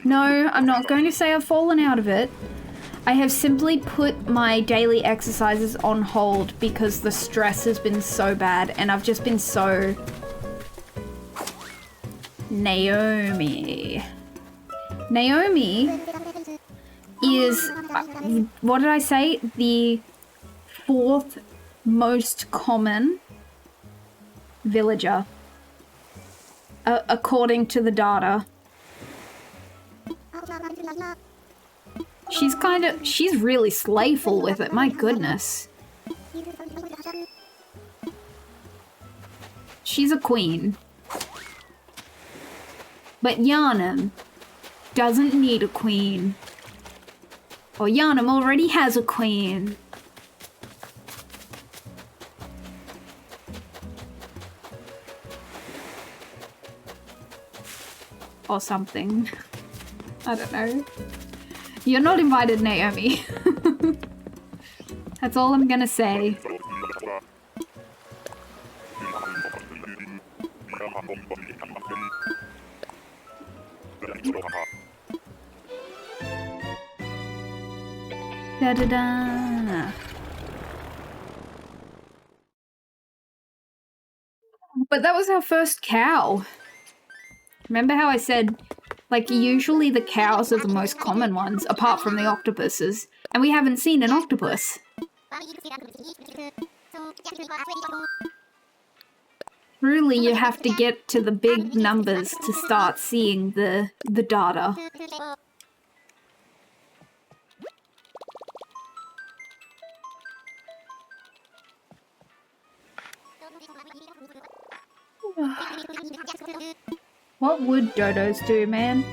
No, I'm not going to say I've fallen out of it. I have simply put my daily exercises on hold because the stress has been so bad and I've just been so... Naomi is, what did I say? The 4th most common villager, according to the data. She's really slayful with it, my goodness. She's a queen. But Yharnam doesn't need a queen. Or Yharnam already has a queen. Or something. I don't know. You're not invited, Naomi. That's all I'm gonna say. Da-da-da. But that was our first cow. Remember how I said, like, usually the cows are the most common ones, apart from the octopuses, and we haven't seen an octopus. Truly, you have to get to the big numbers to start seeing the data. What would dodos do, man?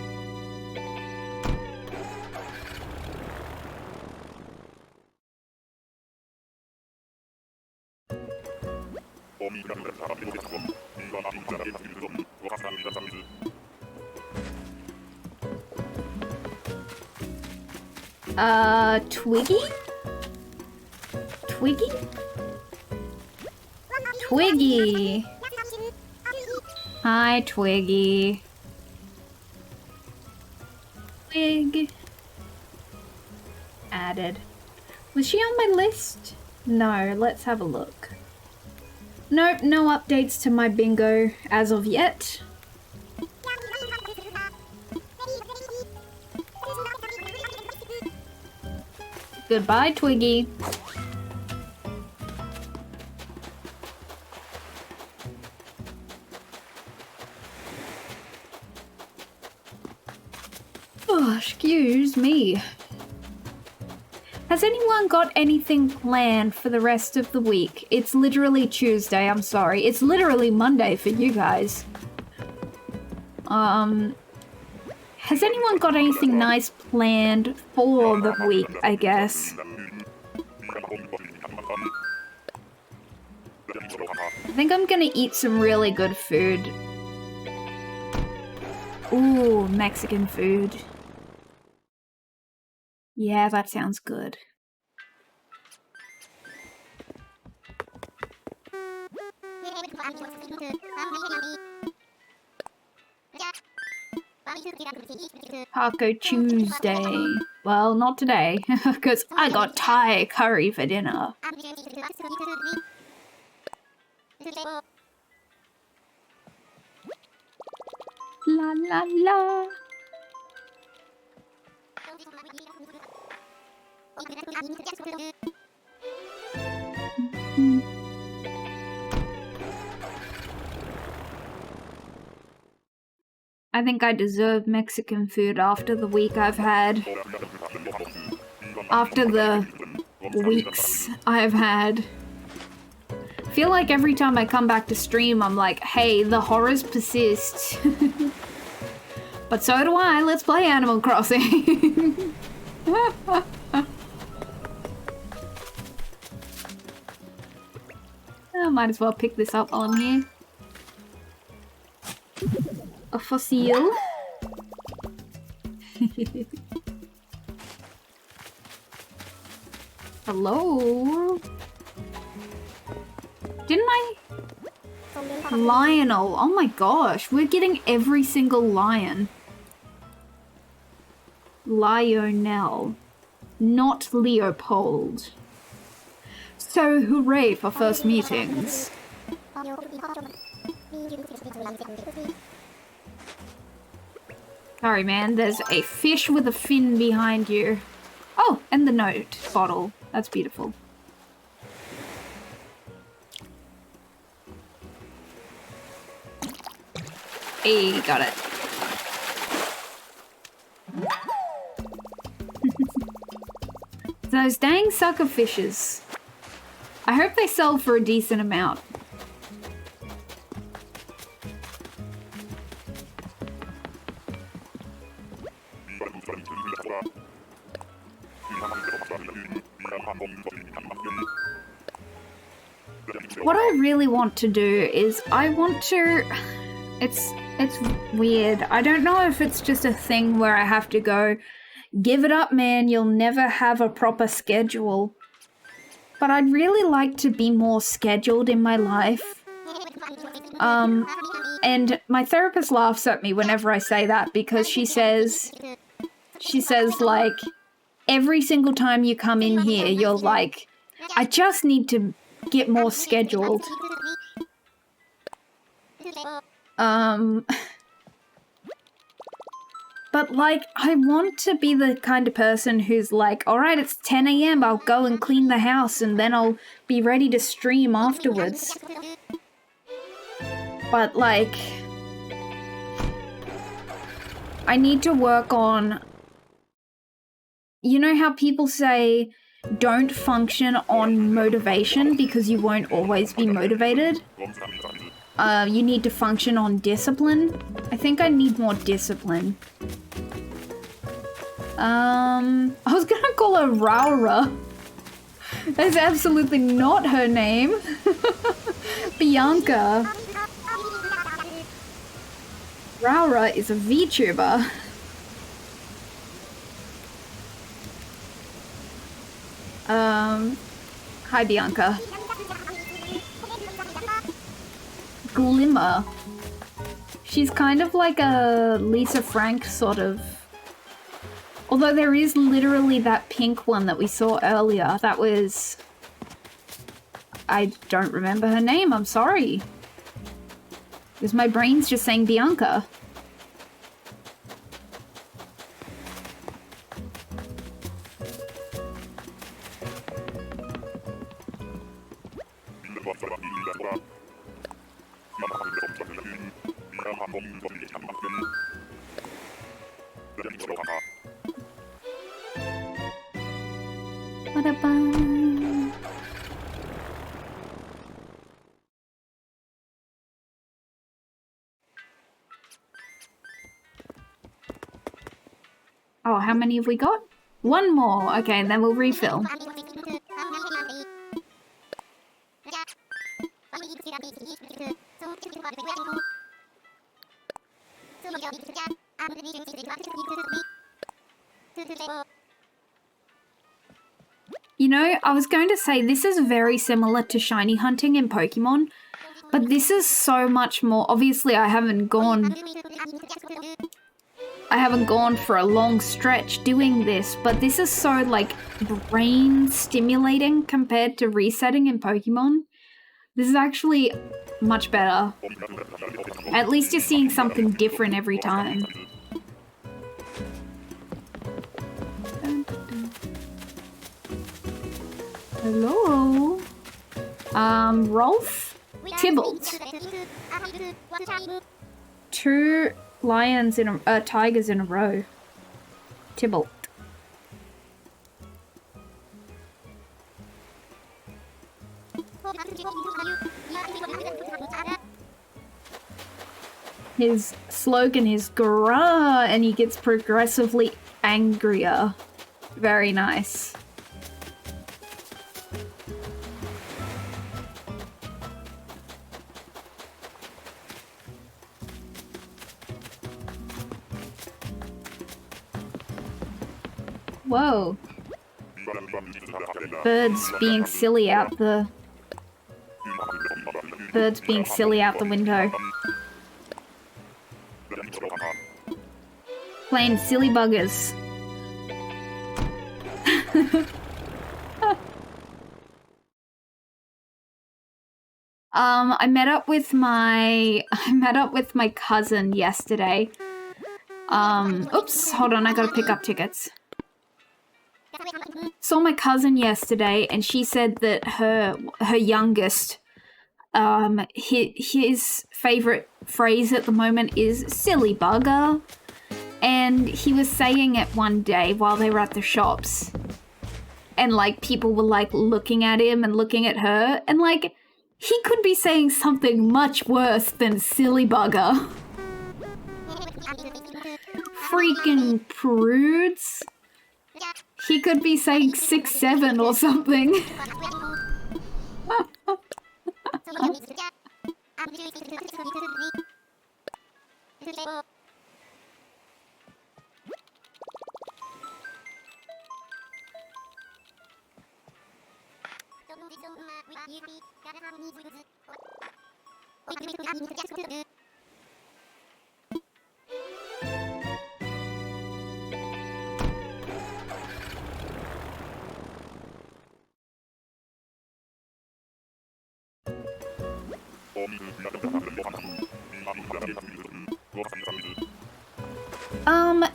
Twiggy? Twiggy? Twiggy! Hi, Twiggy. Twig. Added. Was she on my list? No, let's have a look. Nope, no updates to my bingo as of yet. Goodbye, Twiggy. Oh, excuse me. Has anyone got anything planned for the rest of the week? It's literally Tuesday, I'm sorry. It's literally Monday for you guys. Has anyone got anything nice planned for the week, I guess? think I'm gonna eat some really good food. Ooh, Mexican food. Yeah, that sounds good. Taco Tuesday. Well, not today, because I got Thai curry for dinner. La la la. I think I deserve Mexican food after the week I've had. After the weeks I've had. I feel like every time I come back to stream, I'm like, hey, the horrors persist. But so do I. Let's play Animal Crossing. I might as well pick this up while I'm here. A fossil. Hello? Didn't I? Lionel. Oh my gosh, we're getting every single lion. Lionel. Not Leopold. So hooray for first meetings. Sorry man, there's a fish with a fin behind you. Oh, and the note bottle. That's beautiful. Hey, got it. Those dang sucker fishes. I hope they sell for a decent amount. What I really want to do is I want to... It's weird. I don't know if it's just a thing where I have to go, give it up, man, you'll never have a proper schedule. But I'd really like to be more scheduled in my life. And my therapist laughs at me whenever I say that because she says like, every single time you come in here, you're like, I just need to get more scheduled. But like, I want to be the kind of person who's like, alright, it's 10 AM, I'll go and clean the house and then I'll be ready to stream afterwards. But like, I need to work on, you know how people say, don't function on motivation because you won't always be motivated? You need to function on discipline. I think I need more discipline. I was gonna call her Raura. That's absolutely not her name. Bianca. Raura is a VTuber. Hi Bianca. Glimmer. She's kind of like a Lisa Frank sort of. Although there is literally that pink one that we saw earlier. That was... I don't remember her name, I'm sorry. Because my brain's just saying Bianca. Oh, how many have we got? One more. Okay, and then we'll refill. You know, I was going to say this is very similar to shiny hunting in Pokemon, but this is so much more. Obviously, I haven't gone for a long stretch doing this, but this is so like brain stimulating compared to resetting in Pokemon. This is actually much better. At least you're seeing something different every time. Hello? Rolf? Tybalt. 2 lions in a, tigers in a row. Tybalt. His slogan is "Grrrr," and he gets progressively angrier. Very nice. Whoa. Birds being silly out the window. Playing silly buggers. I met up with my cousin yesterday. Oops, hold on, I gotta pick up tickets. Saw my cousin yesterday, and she said that her youngest, his favorite phrase at the moment is "silly bugger," and he was saying it one day while they were at the shops, and like people were like looking at him and looking at her, and like he could be saying something much worse than "silly bugger." Freaking prudes. He could be saying 6'7" or something.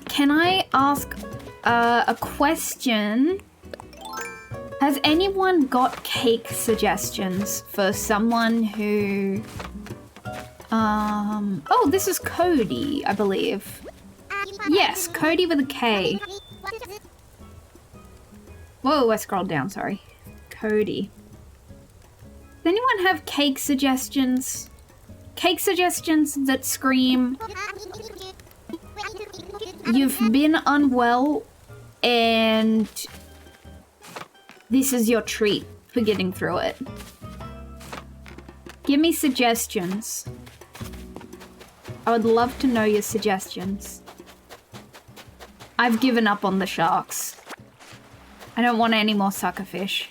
Can I ask a question? Has anyone got cake suggestions for someone who... Oh, this is Cody, I believe. Yes, Cody with a K. Whoa, I scrolled down, sorry. Cody. Does anyone have cake suggestions? Cake suggestions that scream, "You've been unwell and this is your treat for getting through it." Give me suggestions. I would love to know your suggestions. I've given up on the sharks. I don't want any more suckerfish.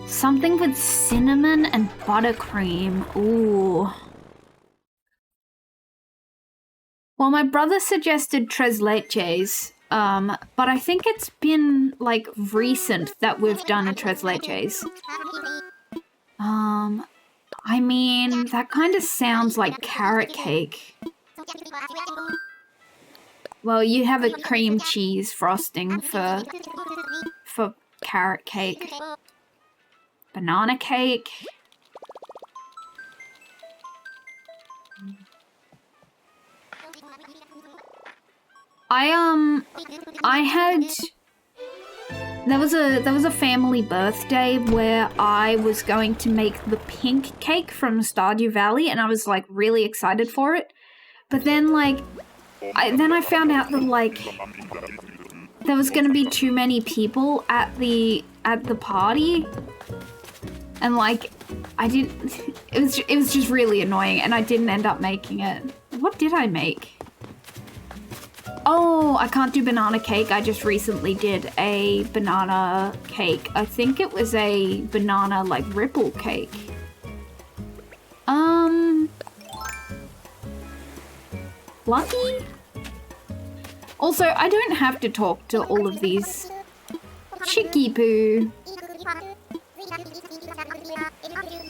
Something with cinnamon and buttercream. Ooh. Well, my brother suggested tres leches, but I think it's been, like, recent that we've done a tres leches. I mean, that kind of sounds like carrot cake. Well, you have a cream cheese frosting for carrot cake. Banana cake. There was a family birthday where I was going to make the pink cake from Stardew Valley, and I was like really excited for it. But then like Then I found out that, like, there was gonna be too many people at the party. And, like, I didn't... It was just really annoying, and I didn't end up making it. What did I make? Oh, I can't do banana cake. I just recently did a banana cake. I think it was a banana, like, ripple cake. Lucky? Also, I don't have to talk to all of these. Chicky poo.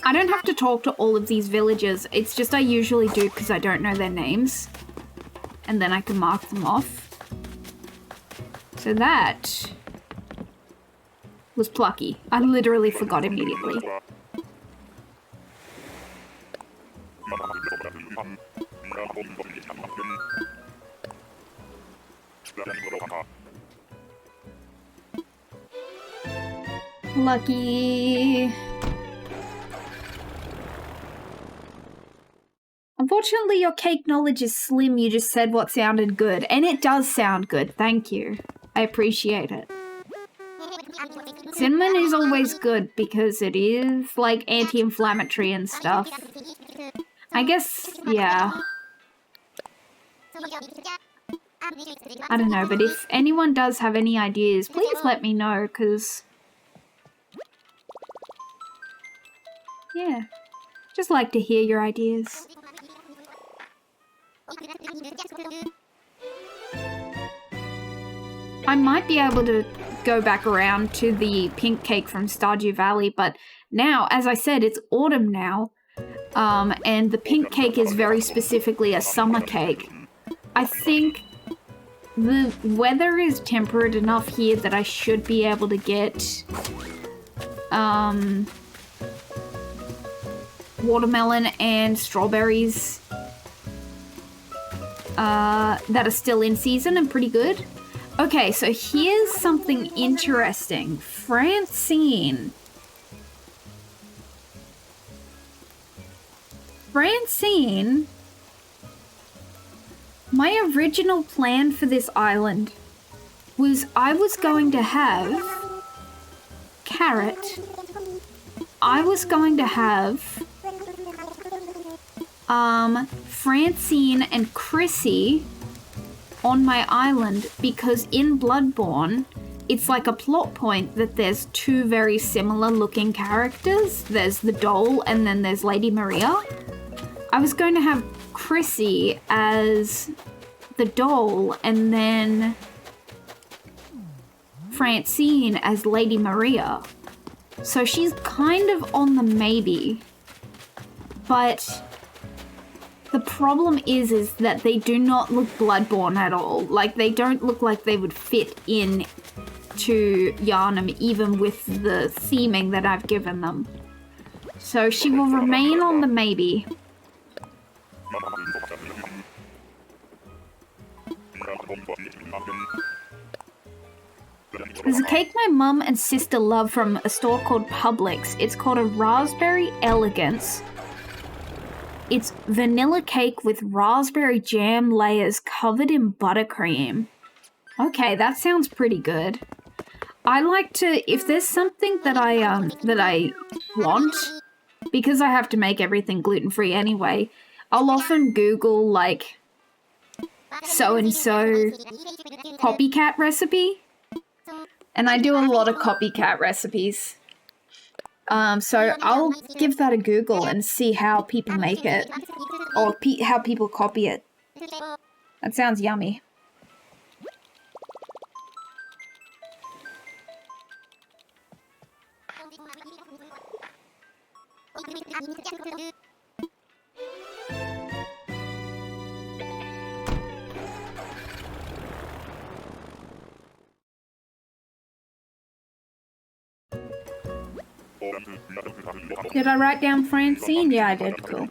I don't have to talk to all of these villagers. It's just I usually do because I don't know their names. And then I can mark them off. So that was plucky. I literally forgot immediately. Lucky. Unfortunately, your cake knowledge is slim. You just said what sounded good. And it does sound good. Thank you. I appreciate it. Cinnamon is always good because it is, like, anti-inflammatory and stuff. I guess, yeah. I don't know, but if anyone does have any ideas, please let me know, because... yeah. Just like to hear your ideas. I might be able to go back around to the pink cake from Stardew Valley, but now, as I said, it's autumn now, and the pink cake is very specifically a summer cake. I think the weather is temperate enough here that I should be able to get watermelon and strawberries that are still in season and pretty good. Okay, so here's something interesting. Francine, my original plan for this island was I was going to have Carrot. I was going to have Francine and Chrissy on my island because in Bloodborne, it's like a plot point that there's two very similar looking characters. There's the doll and then there's Lady Maria. I was going to have Chrissy as the doll and then Francine as Lady Maria. So she's kind of on the maybe. But the problem is that they do not look Bloodborne at all. Like, they don't look like they would fit in to Yharnam, even with the theming that I've given them. So she will remain on the maybe. There's a cake my mum and sister love from a store called Publix. It's called a Raspberry Elegance. It's vanilla cake with raspberry jam layers covered in buttercream. Okay, that sounds pretty good. I like to, if there's something that I want, because I have to make everything gluten-free anyway, I'll often Google, like, so-and-so copycat recipe. And I do a lot of copycat recipes. So I'll give that a Google and see how people make it. Or how people copy it. That sounds yummy. Did I write down Francine? Yeah, I did. Cool.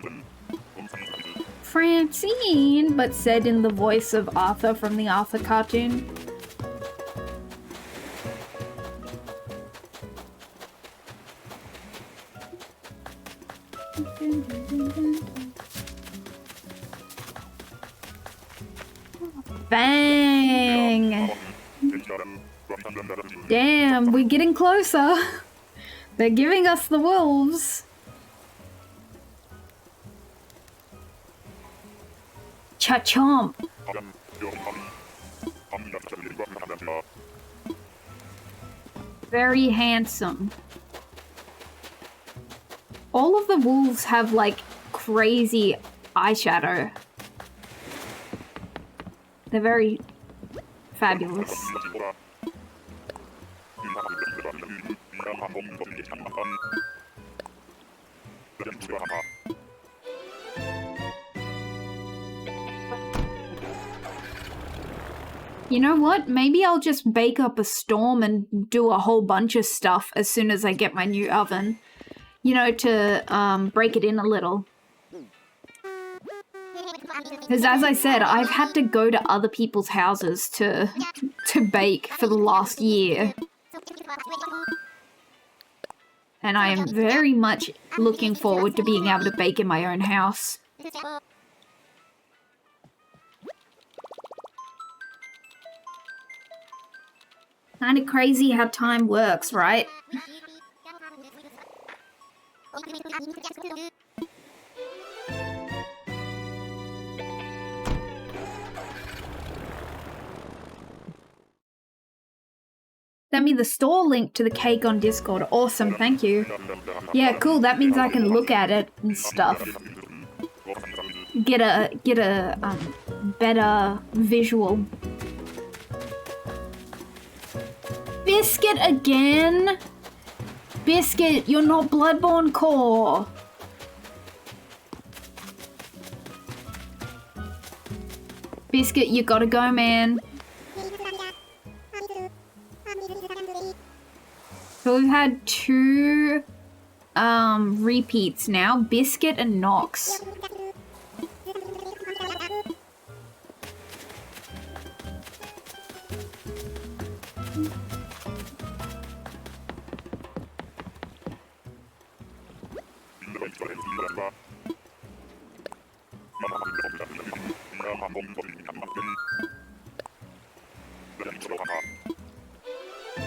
Francine, but said in the voice of Arthur from the Arthur cartoon. Bang! Damn, we're getting closer. They're giving us the wolves. Cha-chomp. Very handsome. All of the wolves have like crazy eyeshadow. They're very fabulous. You know what? Maybe I'll just bake up a storm and do a whole bunch of stuff as soon as I get my new oven. You know, to break it in a little. Because as I said, I've had to go to other people's houses to bake for the last year. And I am very much looking forward to being able to bake in my own house. Kind of crazy how time works, right? Send me the store link to the cake on Discord. Awesome, thank you. Yeah, cool. That means I can look at it and stuff. Get a better visual. Biscuit again? Biscuit, you're not Bloodborne core. Biscuit, you gotta go, man. So we've had two repeats now, Biscuit and Nox.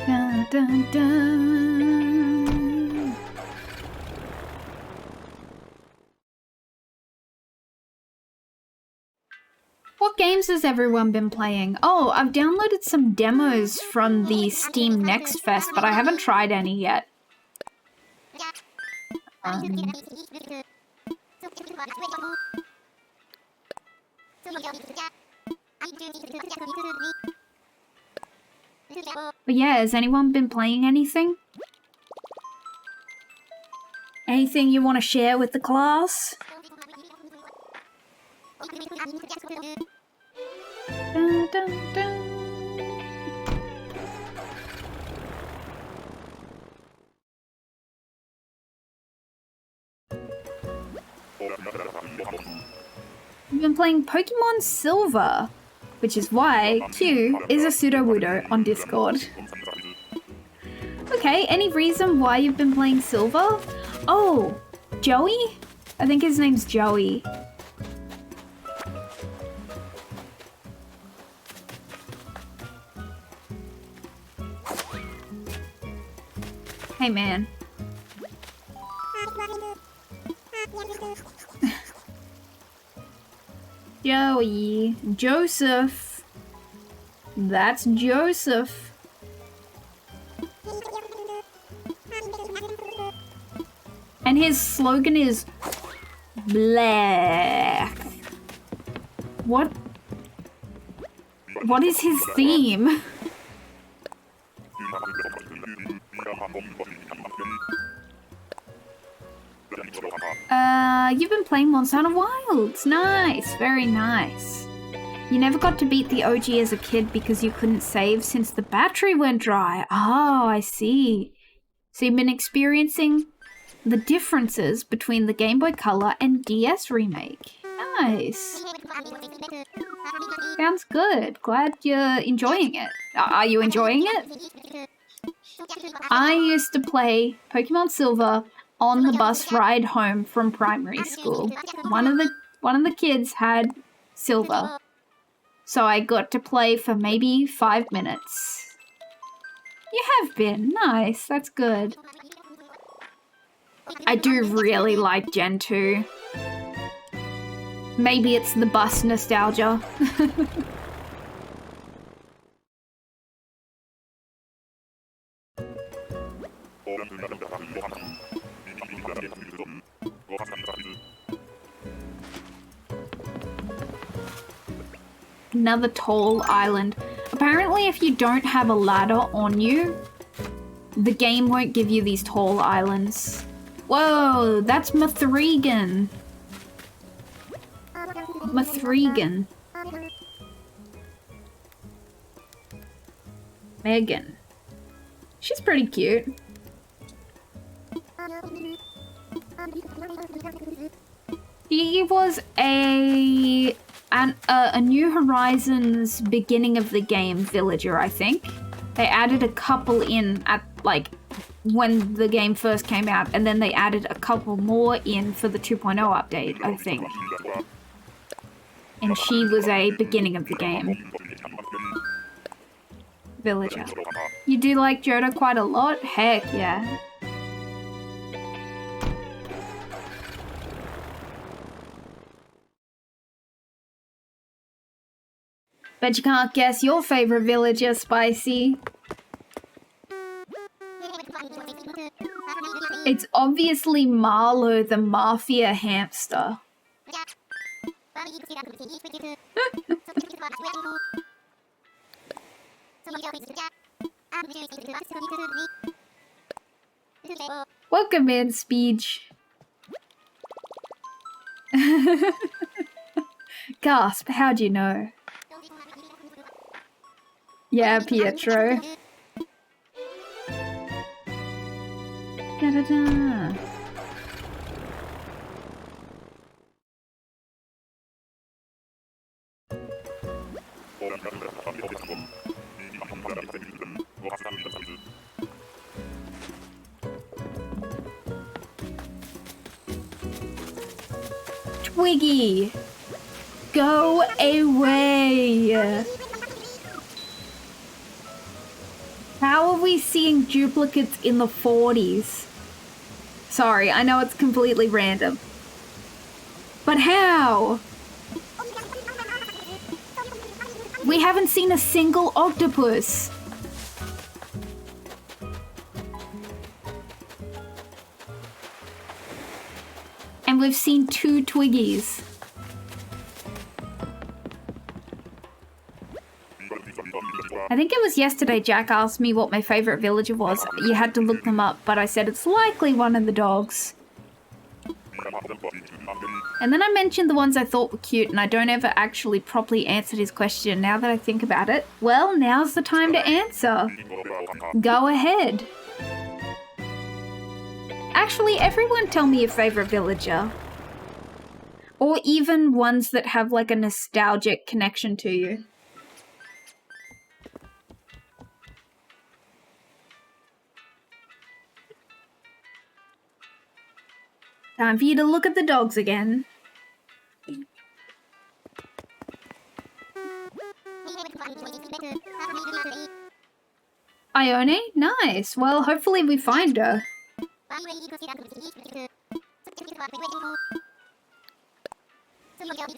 Dun, dun, dun. What games has everyone been playing? Oh, I've downloaded some demos from the Steam Next Fest, but I haven't tried any yet. But yeah, has anyone been playing anything? Anything you want to share with the class? Dun, dun, dun. I've been playing Pokemon Silver, which is why Q is a pseudo-wudo on Discord. Okay, any reason why you've been playing Silver? Oh, Joey? I think his name's Joey. Hey, man. Joey. Joseph. That's Joseph. And his slogan is black. What is his theme? You've been playing Monster Hunter Wilds. Nice, very nice. You never got to beat the OG as a kid because you couldn't save since the battery went dry. Oh, I see. So you've been experiencing the differences between the Game Boy Color and DS remake. Nice. Sounds good. Glad you're enjoying it. Are you enjoying it? I used to play Pokemon Silver on the bus ride home from primary school. One of the kids had Silver. So I got to play for maybe 5 minutes. You have been. Nice. That's good. I do really like Gen 2. Maybe it's the bus nostalgia. Another tall island. Apparently if you don't have a ladder on you, the game won't give you these tall islands. Whoa, that's Mathregan. Mathregan. Megan. She's pretty cute. He was a New Horizons beginning of the game villager, I think. They added a couple in at, like, when the game first came out, and then they added a couple more in for the 2.0 update, I think. And she was a beginning of the game villager. You do like Johto quite a lot? Heck yeah. Bet you can't guess your favorite villager, Spicy. It's obviously Marlo the Mafia hamster. Welcome in, Speech. Gasp, how'd you know? Yeah, Pietro. Da-da-da. Twiggy! Go away! How are we seeing duplicates in the 40s? Sorry, I know it's completely random. But how? We haven't seen a single octopus. And we've seen 2 Twiggies. I think it was yesterday Jack asked me what my favourite villager was. You had to look them up, but I said it's likely one of the dogs. And then I mentioned the ones I thought were cute, and I don't ever actually properly answered his question now that I think about it. Well, now's the time to answer. Go ahead. Actually, everyone tell me your favourite villager. Or even ones that have like a nostalgic connection to you. Time for you to look at the dogs again. Ione? Nice. Well, hopefully we find her.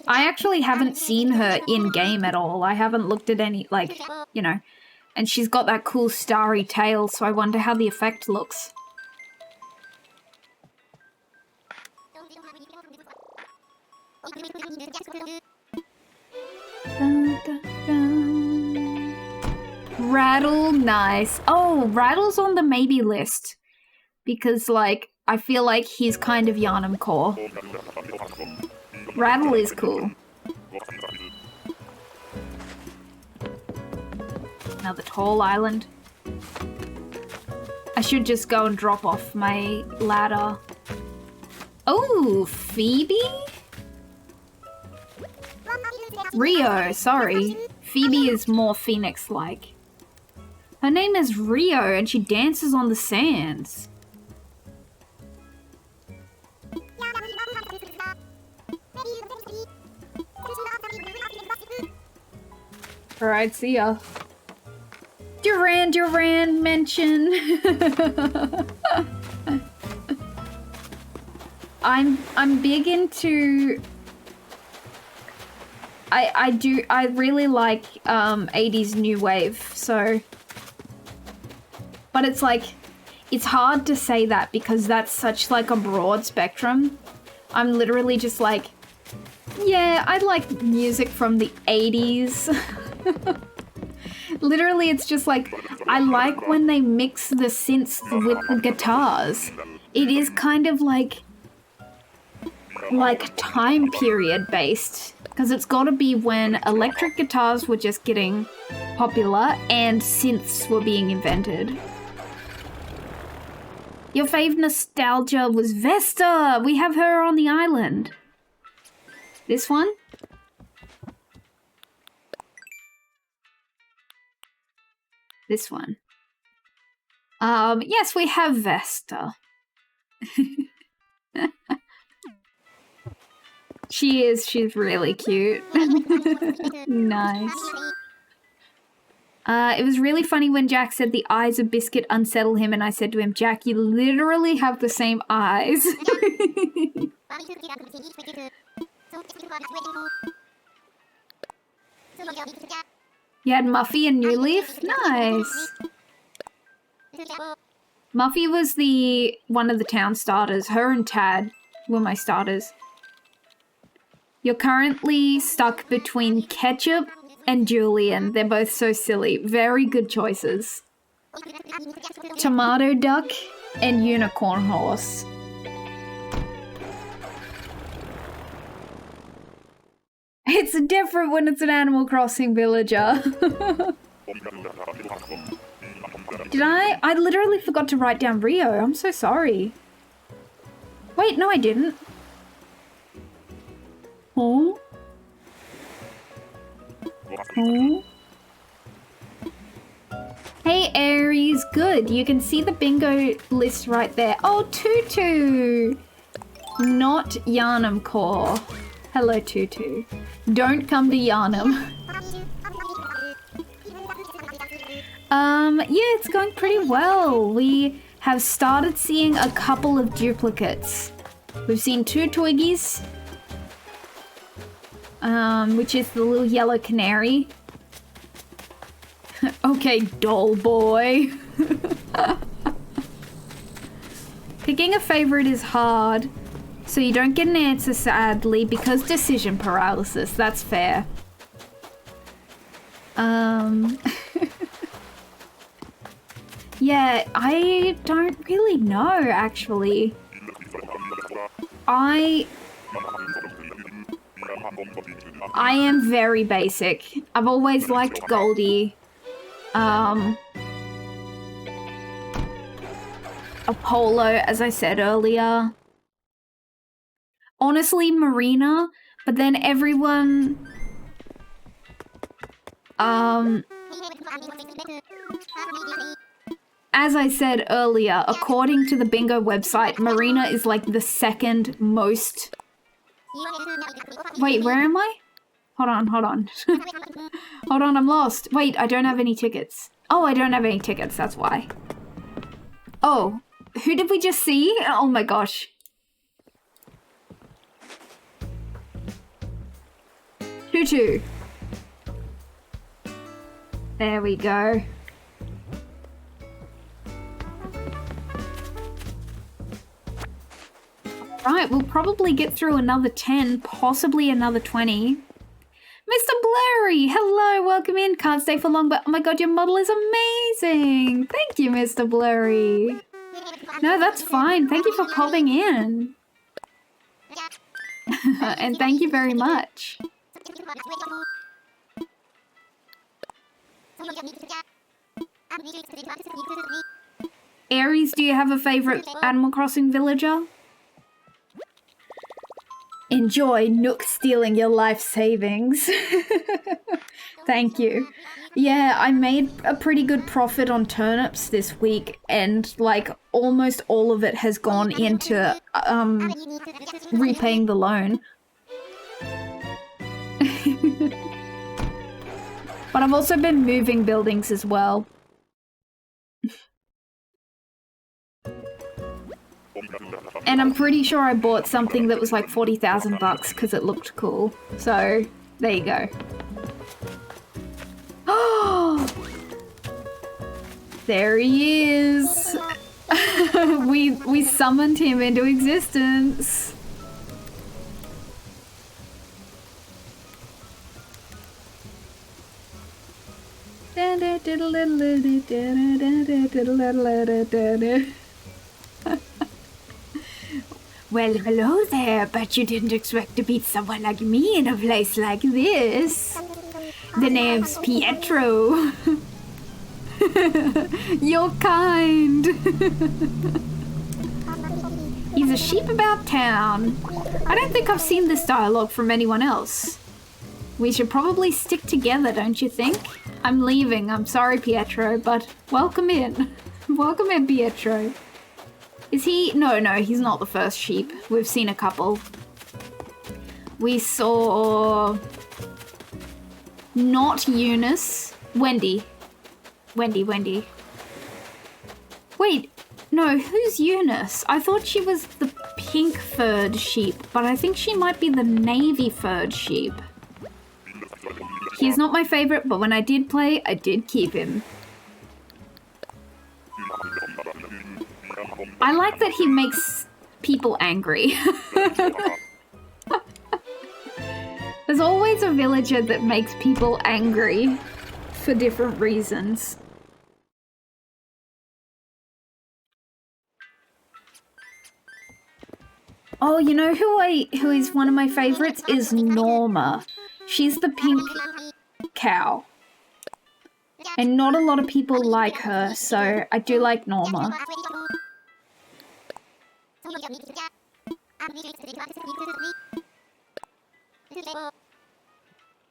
I actually haven't seen her in-game at all. I haven't looked at any, like, you know. And she's got that cool starry tail, so I wonder how the effect looks. Dun, dun, dun. Rattle, nice. Oh, Rattle's on the maybe list. Because, like, I feel like he's kind of Yharnam core. Rattle is cool. Another tall island. I should just go and drop off my ladder. Oh, Phoebe? Rio, sorry. Phoebe is more Phoenix-like. Her name is Rio and she dances on the sands. Alright, see ya. Duran mention. I'm big into I really like 80s new wave, so but it's like it's hard to say that because that's such like a broad spectrum. I'm literally just like, yeah, I like music from the 80s. Literally, it's just like, I like when they mix the synths with the guitars. It is kind of like time period based, because it's got to be when electric guitars were just getting popular and synths were being invented. Your fave nostalgia was Vesta. We have her on the island. This one? This one. Yes, we have Vesta. She's really cute. Nice. It was really funny when Jack said the eyes of Biscuit unsettle him, and I said to him, Jack, you literally have the same eyes. You had Muffy and New Leaf? Nice. Muffy was one of the town starters. Her and Tad were my starters. You're currently stuck between Ketchup and Julian. They're both so silly. Very good choices. Tomato Duck and Unicorn Horse. It's different when it's an Animal Crossing villager. Did I? I literally forgot to write down Rio. I'm so sorry. Wait, no I didn't. Oh? Oh? Hey Aries, good. You can see the bingo list right there. Oh, Tutu! Not Yarnum Core. Hello, Tutu. Don't come to Yarnum. Yeah, it's going pretty well. We have started seeing a couple of duplicates. We've seen 2 Twiggies, which is the little yellow canary. Okay, doll boy. Picking a favorite is hard, so you don't get an answer, sadly, because decision paralysis. That's fair. Yeah, I don't really know, actually. I am very basic. I've always liked Goldie. Apollo, as I said earlier. Honestly, Marina, but then everyone... As I said earlier, according to the bingo website, Marina is like the second most... Wait, where am I? Hold on. Hold on, I'm lost. Wait, I don't have any tickets. Oh, I don't have any tickets, that's why. Oh, who did we just see? Oh my gosh. Tutu. There we go. Right, we'll probably get through another 10, possibly another 20. Mr. Blurry, hello, welcome in. Can't stay for long, but oh my god, your model is amazing. Thank you, Mr. Blurry. No, that's fine. Thank you for popping in. And thank you very much. Aries, do you have a favorite Animal Crossing villager? Enjoy Nook stealing your life savings. Thank you. Yeah, I made a pretty good profit on turnips this week, and like almost all of it has gone into repaying the loan. But I've also been moving buildings as well. And I'm pretty sure I bought something that was like 40,000 bucks because it looked cool. So, there you go. Oh! There he is! we summoned him into existence. Well, hello there, but you didn't expect to meet someone like me in a place like this. The name's Pietro. You're kind. He's a sheep about town. I don't think I've seen this dialogue from anyone else. We should probably stick together, don't you think? I'm leaving. I'm sorry, Pietro, but welcome in. Welcome in, Pietro. Is he? No, he's not the first sheep. We've seen a couple. We saw... Not Eunice. Wendy. Wendy. Wait, no, who's Eunice? I thought she was the pink furred sheep, but I think she might be the navy furred sheep. He's not my favorite, but when I did play, I did keep him. I like that he makes people angry. There's always a villager that makes people angry for different reasons. Oh, you know who is one of my favorites is Norma. She's the pink cow. And not a lot of people like her, so I do like Norma.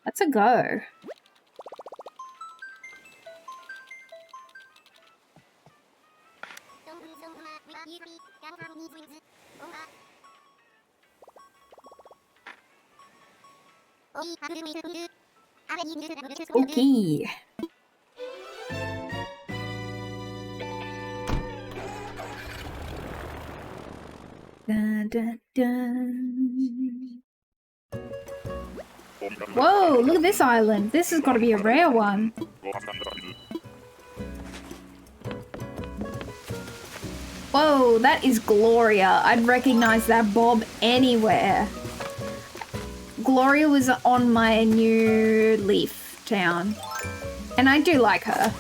Let's a go. Okay. Dun, dun, dun. Whoa, look at this island. This has got to be a rare one. Whoa, that is Gloria. I'd recognize that bob anywhere. Gloria was on my new Leaf town. And I do like her.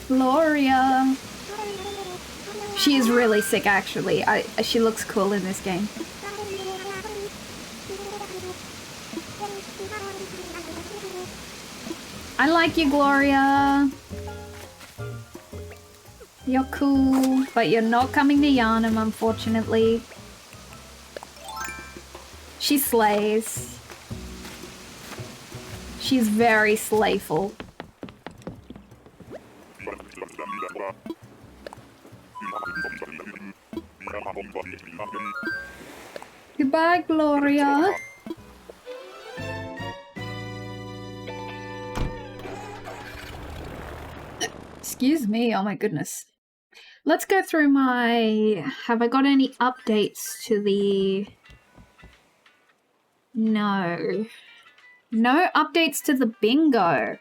Gloria. She is really sick, actually. She looks cool in this game. I like you, Gloria. You're cool, but you're not coming to Yharnam, unfortunately. She slays. She's very slayful. Goodbye, Gloria. Excuse me, oh my goodness. Let's go through my... Have I got any updates to the... No. No updates to the bingo.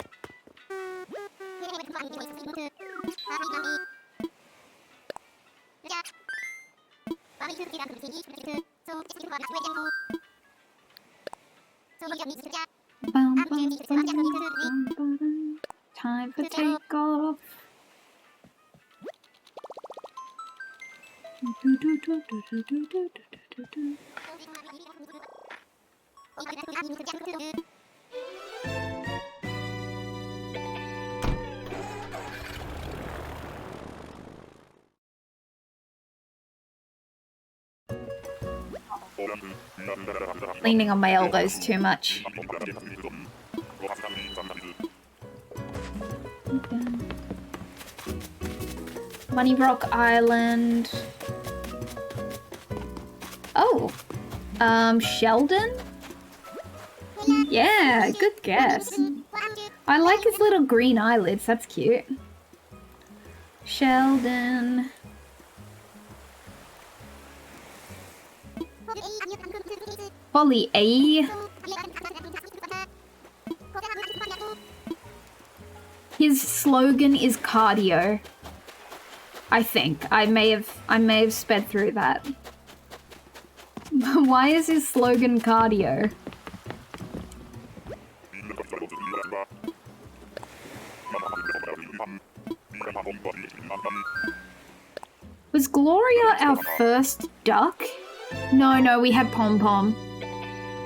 Time for takeoff. Leaning on my elbows too much. Money Rock Island. Oh, Sheldon? Yeah, good guess. I like his little green eyelids, that's cute. Sheldon. Folly A. His slogan is cardio. I think. I may have sped through that. Why is his slogan cardio? Was Gloria our first duck? No, we had Pom Pom.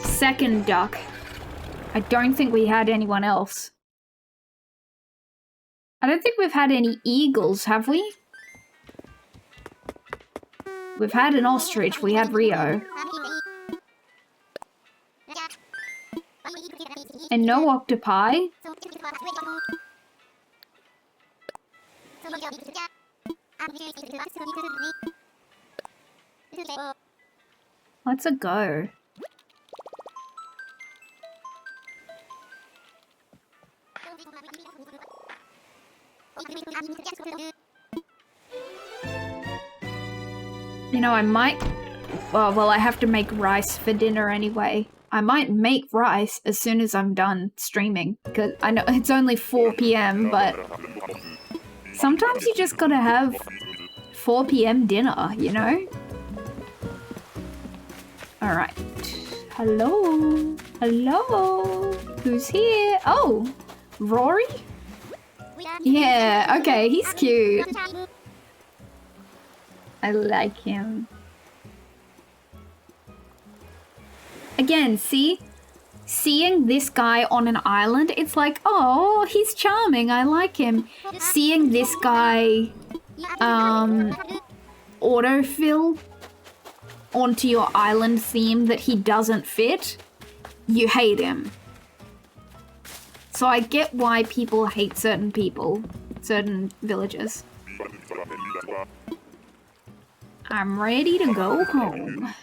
Second duck. I don't think we had anyone else. I don't think we've had any eagles, have we? We've had an ostrich, we had Rio. And no octopi. Let's go. You know, I might... Well, I have to make rice for dinner anyway. I might make rice as soon as I'm done streaming. Because I know it's only 4 p.m, but... sometimes you just gotta have 4 p.m. dinner, you know? Alright. Hello? Hello? Who's here? Oh! Rory? Yeah, okay, he's cute. I like him. Again, see? Seeing this guy on an island, it's like, oh, he's charming, I like him. Seeing this guy, autofill onto your island theme that he doesn't fit, you hate him. So I get why people hate certain people, certain villages. I'm ready to go home.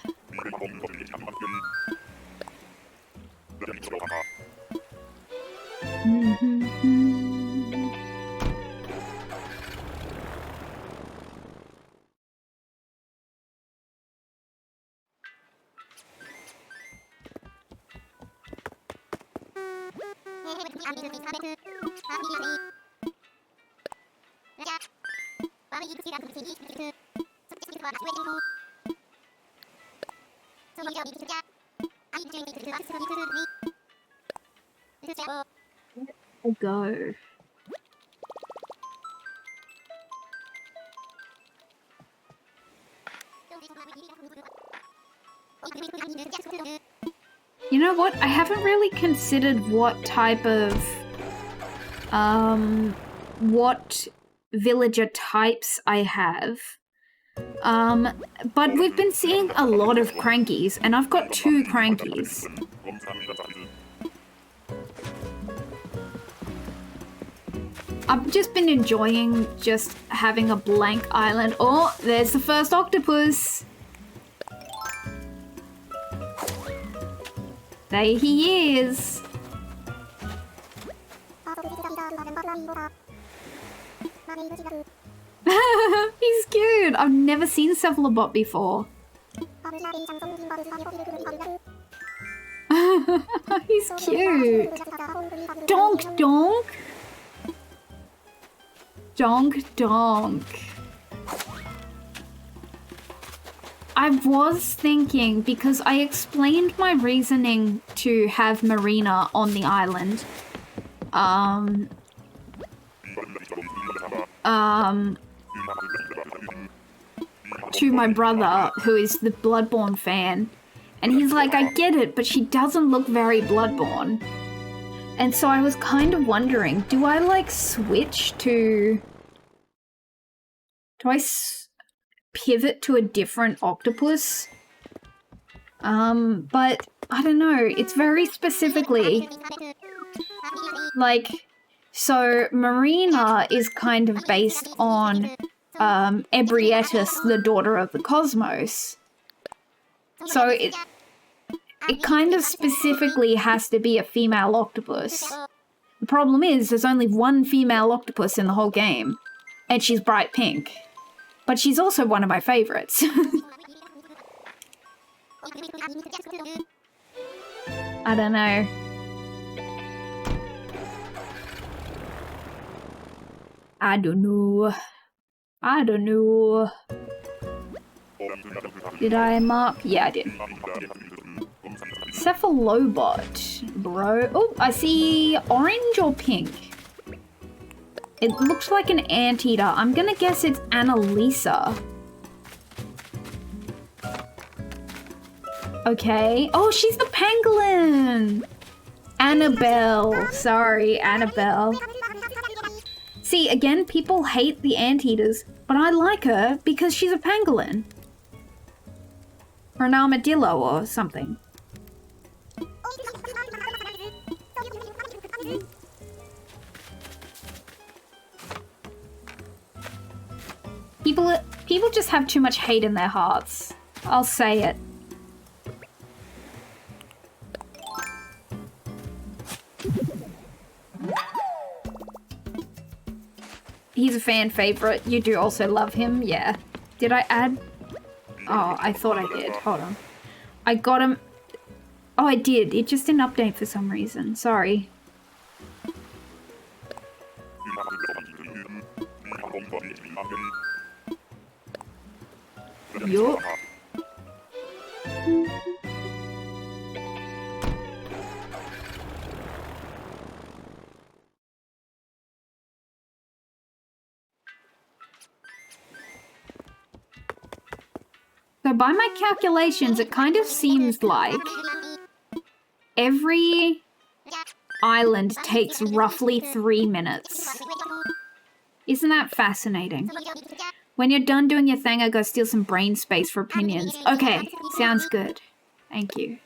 I'll go. You know what? I haven't really considered what type of, what villager types I have. But we've been seeing a lot of crankies, and I've got 2 crankies. I've just been enjoying just having a blank island. Oh, there's the first octopus. There he is. He's cute. I've never seen Cephalobot before. He's cute. Donk donk. Donk donk. I was thinking, because I explained my reasoning to have Marina on the island. To my brother, who is the Bloodborne fan. And he's like, I get it, but she doesn't look very Bloodborne. And so I was kind of wondering, do I like switch to... Do I pivot to a different octopus? But I don't know, it's very specifically... Like, so Marina is kind of based on Ebrietis, the daughter of the cosmos. So it kind of specifically has to be a female octopus. The problem is there's only one female octopus in the whole game, and she's bright pink. But she's also one of my favorites. I don't know. I don't know. I don't know. Did I mark? Yeah, I did. Cephalobot, bro. Oh, I see orange or pink. It looks like an anteater. I'm gonna guess it's Annalisa. Okay. Oh, she's the pangolin. Annabelle. Sorry, Annabelle. See, again, people hate the anteaters, but I like her because she's a pangolin. Or an armadillo or something. People just have too much hate in their hearts. I'll say it. He's a fan favorite. You do also love him, yeah. Did I add? Oh, I thought I did. Hold on. I got him. Oh, I did. It just didn't update for some reason. Sorry. Yup. So by my calculations, it kind of seems like every island takes roughly 3 minutes. Isn't that fascinating? When you're done doing your thing, I go steal some brain space for opinions. Okay, sounds good. Thank you.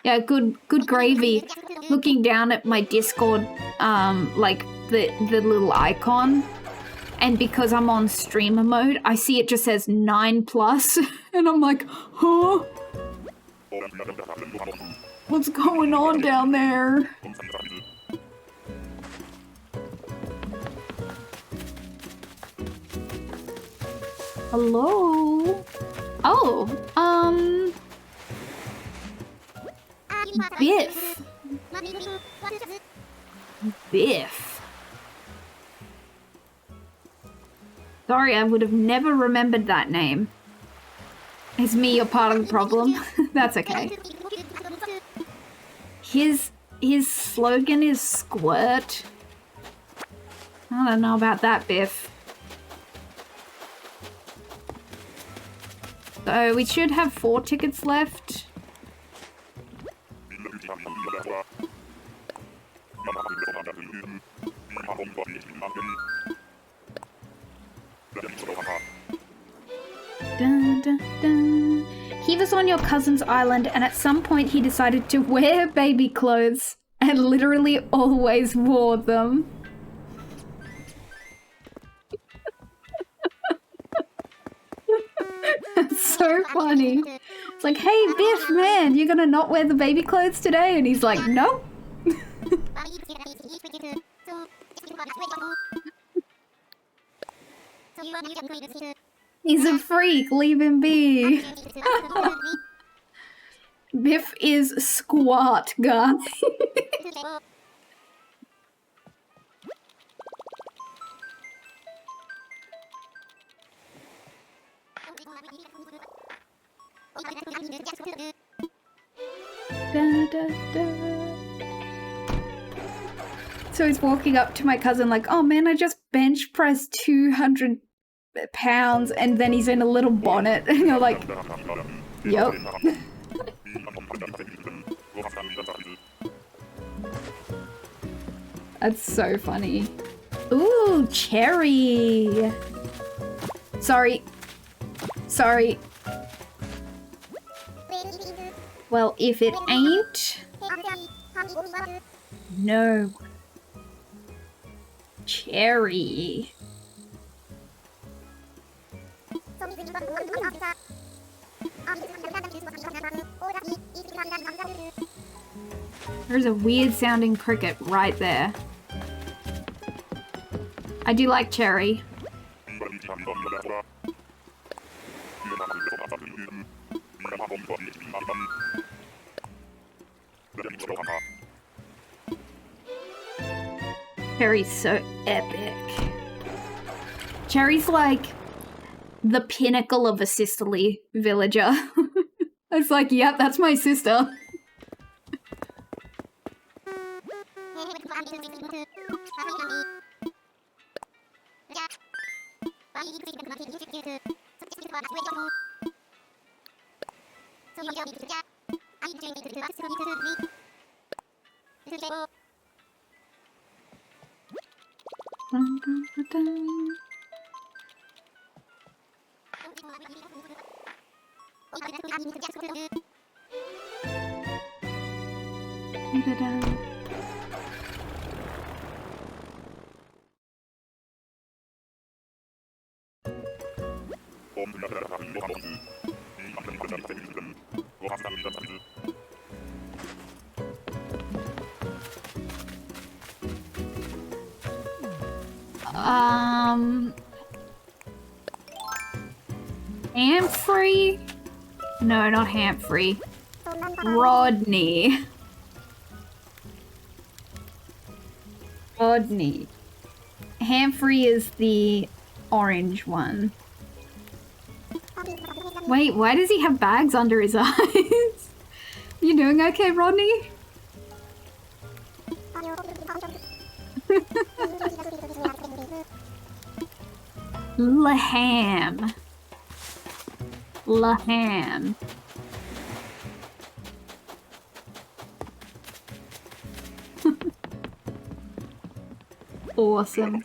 Yeah, good gravy. Looking down at my Discord, like the little icon, and because I'm on streamer mode, I see it just says 9+, and I'm like, huh? What's going on down there? Hello? Oh, Biff. Biff. Sorry, I would have never remembered that name. Is me you're part of the problem? That's okay. His slogan is squirt. I don't know about that, Biff. So we should have 4 tickets left. Dun, dun, dun. He was on your cousin's island, and at some point he decided to wear baby clothes and literally always wore them. That's so funny. It's like, hey Biff, man, you're gonna not wear the baby clothes today? And he's like, no. He's a freak, leave him be. Biff is squat, guy. Da, da, da. So he's walking up to my cousin like, oh man, I just bench pressed 200 pounds, and then he's in a little bonnet, and you're like, yup. That's so funny. Ooh, cherry. Sorry. Well, if it ain't... No. Cherry. There's a weird sounding cricket right there. I do like Cherry. Cherry's so epic. Cherry's like the pinnacle of a sisterly villager. It's like, yep, that's my sister. Hamfrey? No, not Hamfrey. Rodney. Rodney. Hamfrey is the orange one. Wait, why does he have bags under his eyes? You doing okay, Rodney? Laham. Laham. Awesome.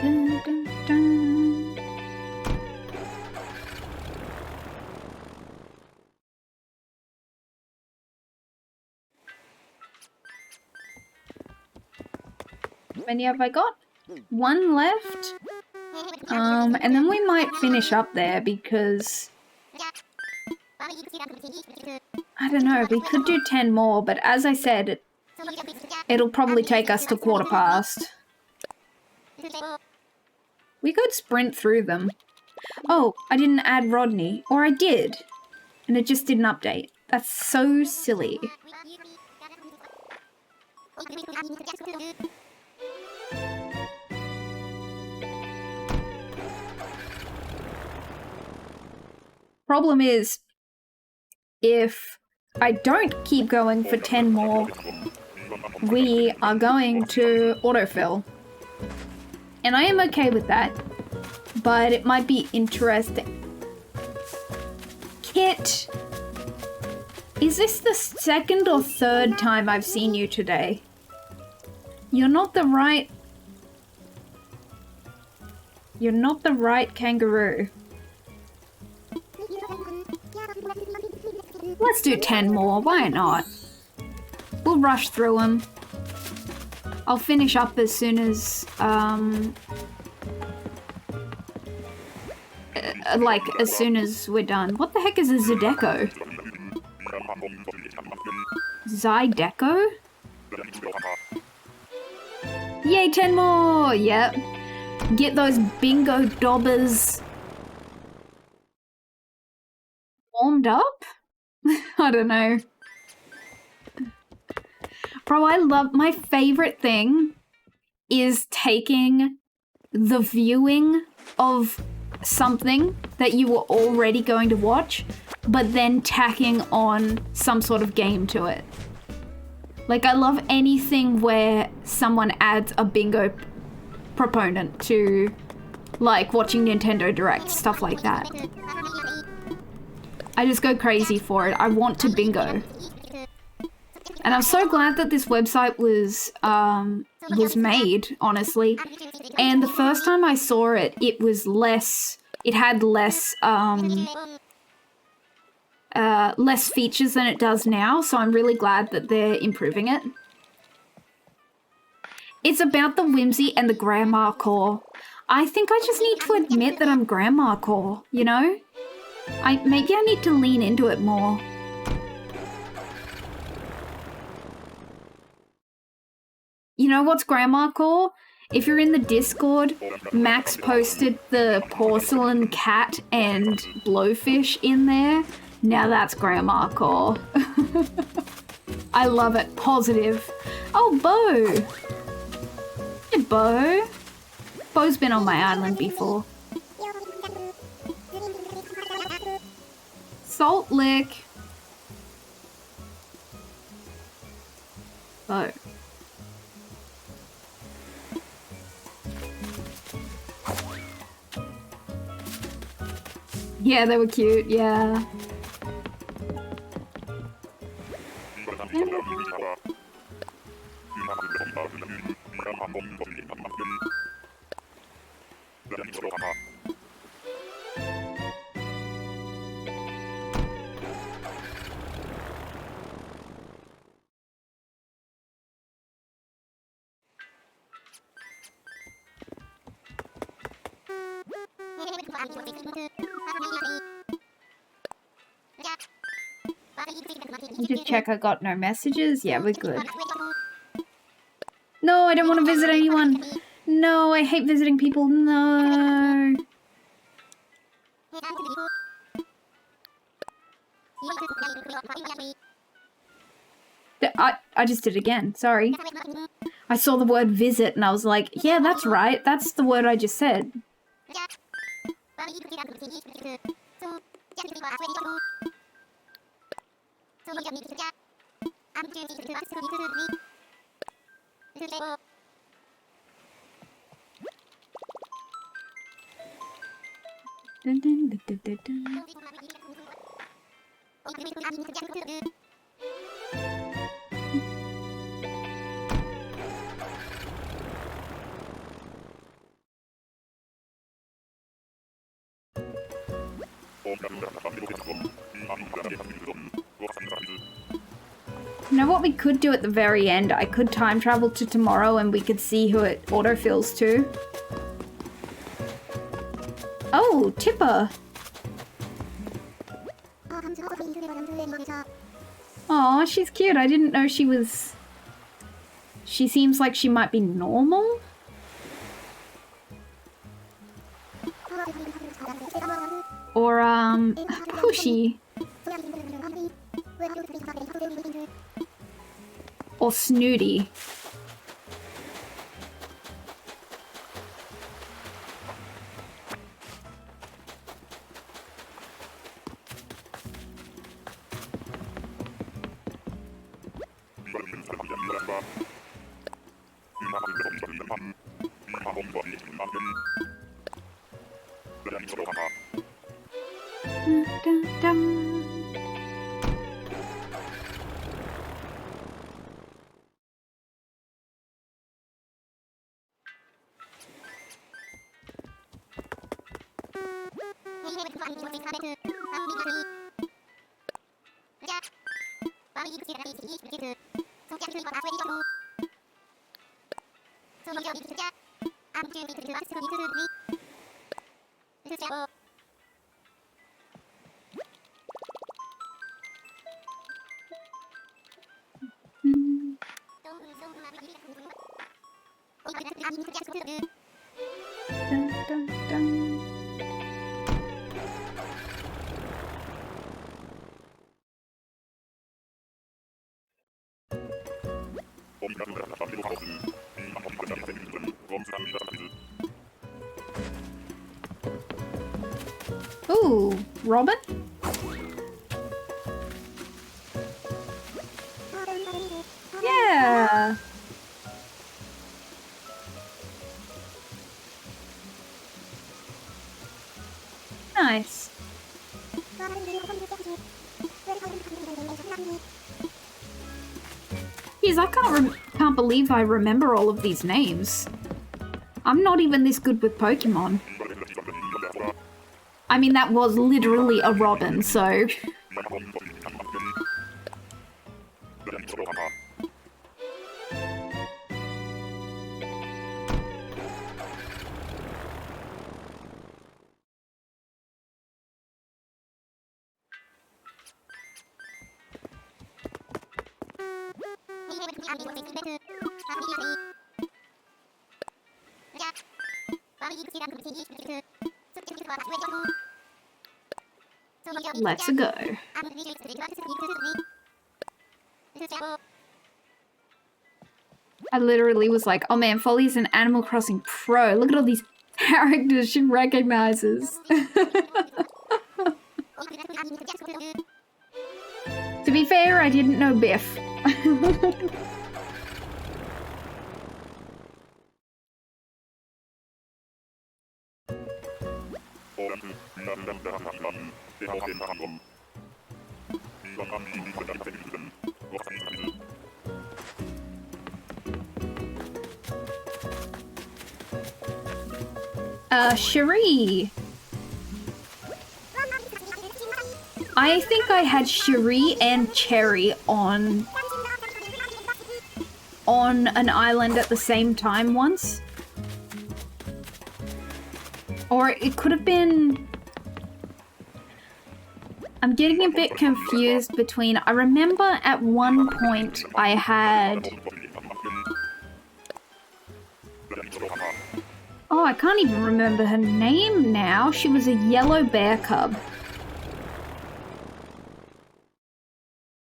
Dun, dun, dun. How many have I got? One left. And then we might finish up there because I don't know, we could do 10 more, but as I said, it'll probably take us to 1:15. We could sprint through them. Oh, I didn't add Rodney. Or I did. And it just didn't update. That's so silly. Problem is, if I don't keep going for 10 more, we are going to autofill. And I am okay with that, but it might be interesting. Kit, is this the second or third time I've seen you today? You're not the right kangaroo. Let's do 10 more, why not? We'll rush through them. I'll finish up as soon as, as soon as we're done. What the heck is a Zydeco? Zydeco? Yay, 10 more! Yep. Get those bingo dobbers warmed up? I don't know. Bro, I love, my favorite thing is taking the viewing of something that you were already going to watch, but then tacking on some sort of game to it. Like, I love anything where someone adds a bingo proponent to, like, watching Nintendo Direct, stuff like that. I just go crazy for it. I want to bingo. And I'm so glad that this website was made, honestly. And the first time I saw it, it was less, it had less less features than it does now, so I'm really glad that they're improving it. It's about the whimsy and the grandma core. I think I just need to admit that I'm grandma core, you know? Maybe I need to lean into it more. You know what's grandma core? If you're in the Discord, Max posted the porcelain cat and blowfish in there. Now that's grandma core. I love it. Positive. Oh, Bo. Hey, Bo. Bo's been on my island before. Salt lick. Bo. Yeah, they were cute, yeah. Just check I got no messages. Yeah, we're good. No, I don't want to visit anyone. No, I hate visiting people. No. I just did it again. Sorry. I saw the word visit and I was like, yeah, that's right. That's the word I just said. Dun, dun, dun, dun, dun, dun. You know what we could do at the very end? I could time travel to tomorrow and we could see who it autofills to. Oh, Tipper. Aw, she's cute. I didn't know she was... She seems like she might be normal? Or, pushy. Or snooty. Dun, dun, dun. Ooh, Robin? Yeah. Nice. Jeez, I can't believe I remember all of these names. I'm not even this good with Pokemon. I mean, that was literally a Robin, so... Let's go. I literally was like, oh man, Folly's an Animal Crossing pro. Look at all these characters she recognizes. To be fair, I didn't know Biff. Cherie. I think I had Cherie and Cherry on an island at the same time once. Or it could have been... I'm getting a bit confused between... I remember at one point I had... Oh, I can't even remember her name now. She was a yellow bear cub.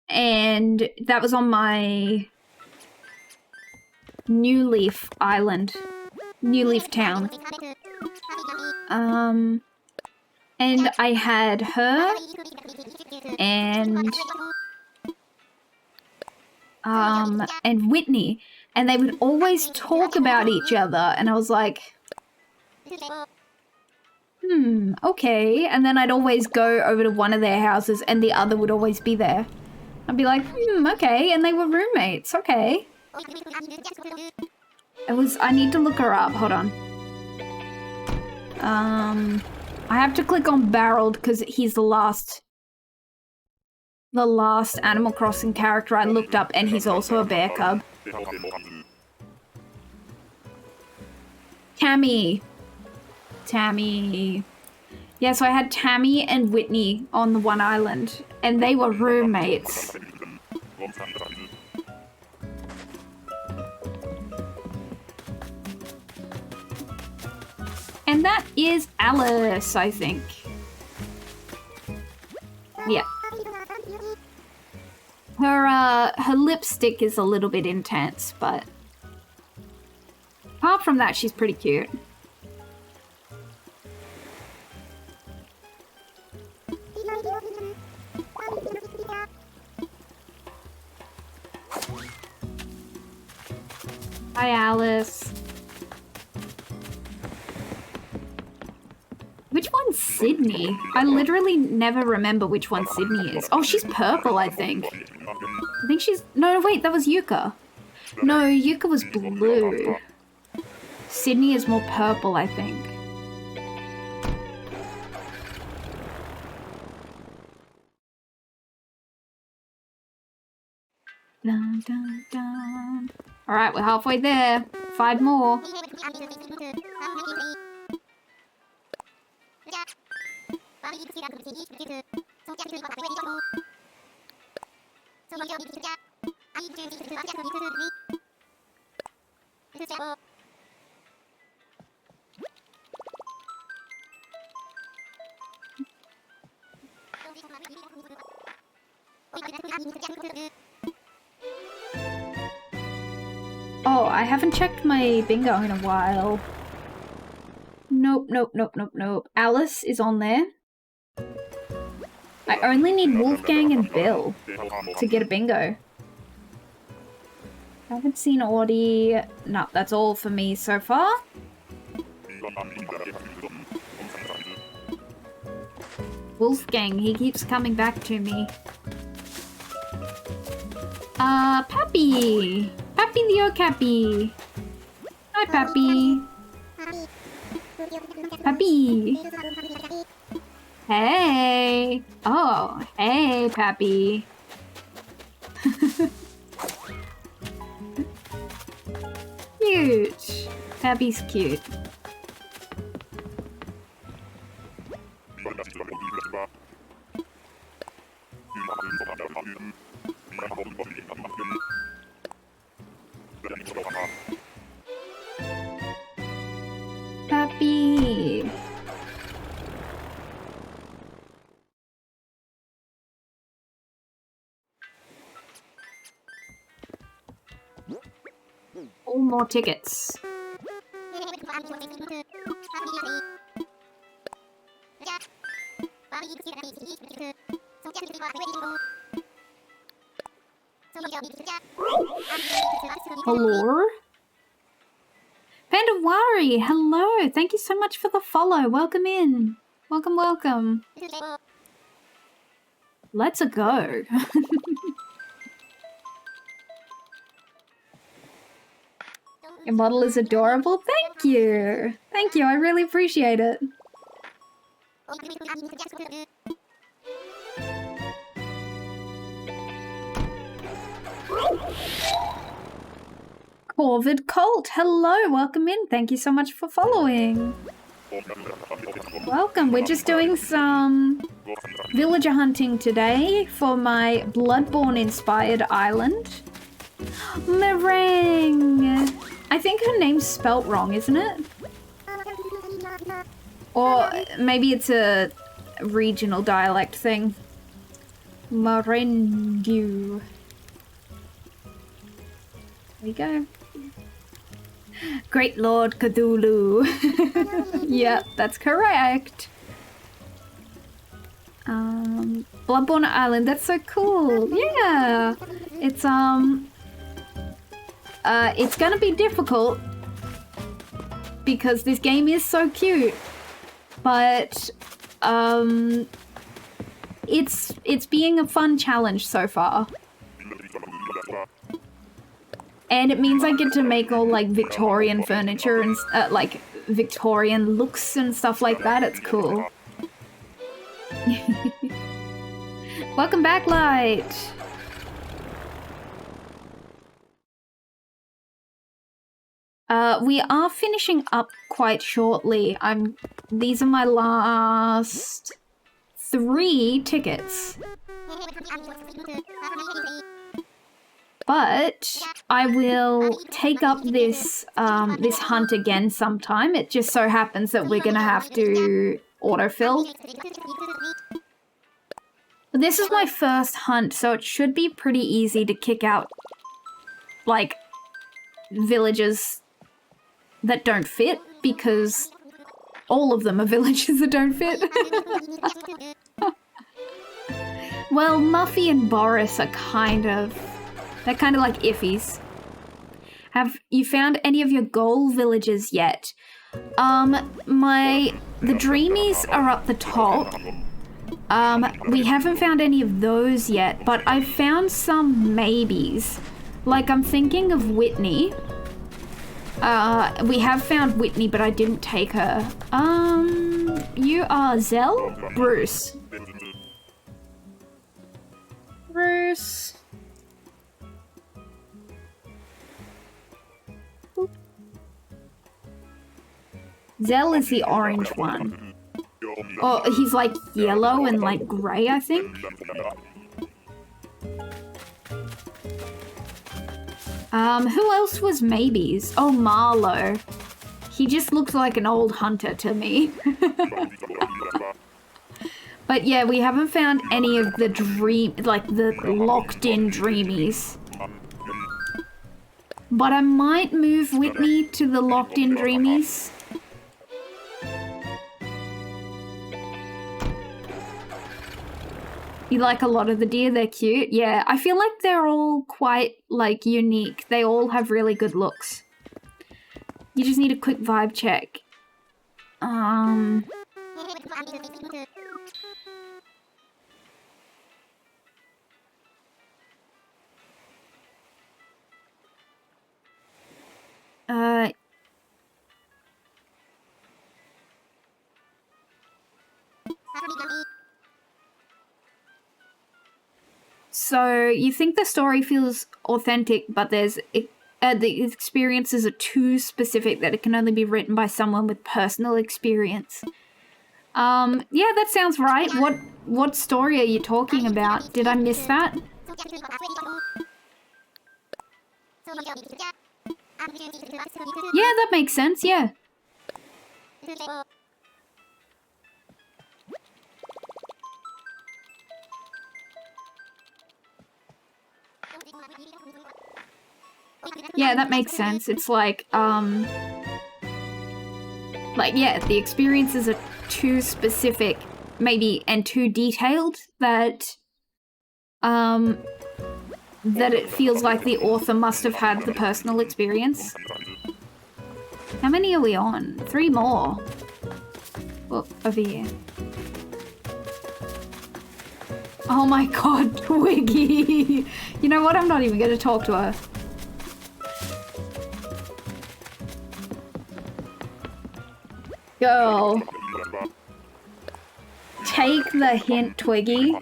And that was on my New Leaf Island. New Leaf Town. And I had her and Whitney, and they would always talk about each other, and I was like, okay. And then I'd always go over to one of their houses and the other would always be there. I'd be like, okay, and they were roommates, okay. I need to look her up, hold on. I have to click on Barreled because he's the last Animal Crossing character I looked up, and he's also a bear cub. Tammy. Yeah, so I had Tammy and Whitney on the one island, and they were roommates. And that is Alice, I think. Yeah. Her lipstick is a little bit intense, but apart from that, she's pretty cute. Hi, Alice. Which one's Sydney? I literally never remember which one Sydney is. Oh, she's purple, I think. I think she's... No, wait, that was Yuka. No, Yuka was blue. Sydney is more purple, I think. Dun, dun, dun. All right, we're halfway there. 5 more. Oh, I haven't checked my bingo in a while. Nope. Alice is on there. I only need Wolfgang and Bill to get a bingo. Haven't seen Audie. No, that's all for me so far. Wolfgang, he keeps coming back to me. Pappy! Pappy the Okappy! Hi, Pappy! Pappy! Hey! Oh, hey, Pappy! Cute! Pappy's cute. Happy. All more tickets. Hello? Pandawari, hello. Thank you so much for the follow. Welcome in. Welcome, welcome. Let's go. Your model is adorable. Thank you. Thank you. I really appreciate it. Corvid Colt, hello. Welcome in. Thank you so much for following. Welcome. We're just doing some villager hunting today for my Bloodborne-inspired island. Meringue! I think her name's spelt wrong, isn't it? Or maybe it's a regional dialect thing. Meringue. There we go. Great Lord Cthulhu. Yep, that's correct. Bloodborne Island, that's so cool. Yeah. It's gonna be difficult because this game is so cute, but it's being a fun challenge so far. And it means I get to make all like Victorian furniture and like Victorian looks and stuff like that. It's cool. Welcome back, Light. We are finishing up quite shortly. These are my last 3 tickets. But I will take up this this hunt again sometime. It just so happens that we're gonna have to autofill. This is my first hunt, so it should be pretty easy to kick out like villages that don't fit, because all of them are villages that don't fit. Well, Muffy and Boris are they're kind of like iffies. Have you found any of your goal villages yet? The Dreamies are up the top. We haven't found any of those yet, but I've found some maybes. Like, I'm thinking of Whitney. We have found Whitney, but I didn't take her. You are Zell? Bruce. Bruce. Oop. Zell is the orange one. Oh, he's like yellow and like grey, I think. Who else was maybes? Oh, Marlowe. He just looks like an old hunter to me. But yeah, we haven't found any of the the locked-in dreamies. But I might move Whitney to the locked-in dreamies. You like a lot of the deer, they're cute. Yeah, I feel like they're all quite, like, unique. They all have really good looks. You just need a quick vibe check. So you think the story feels authentic, but the experiences are too specific that it can only be written by someone with personal experience. Yeah, that sounds right. What story are you talking about? Did I miss that? Yeah, that makes sense, yeah. Yeah, that makes sense. It's like, yeah, the experiences are too specific, maybe, and too detailed that it feels like the author must have had the personal experience. How many are we on? 3 more. Oh, over here. Oh my god, Twiggy! You know what? I'm not even going to talk to her. Girl. Take the hint, Twiggy.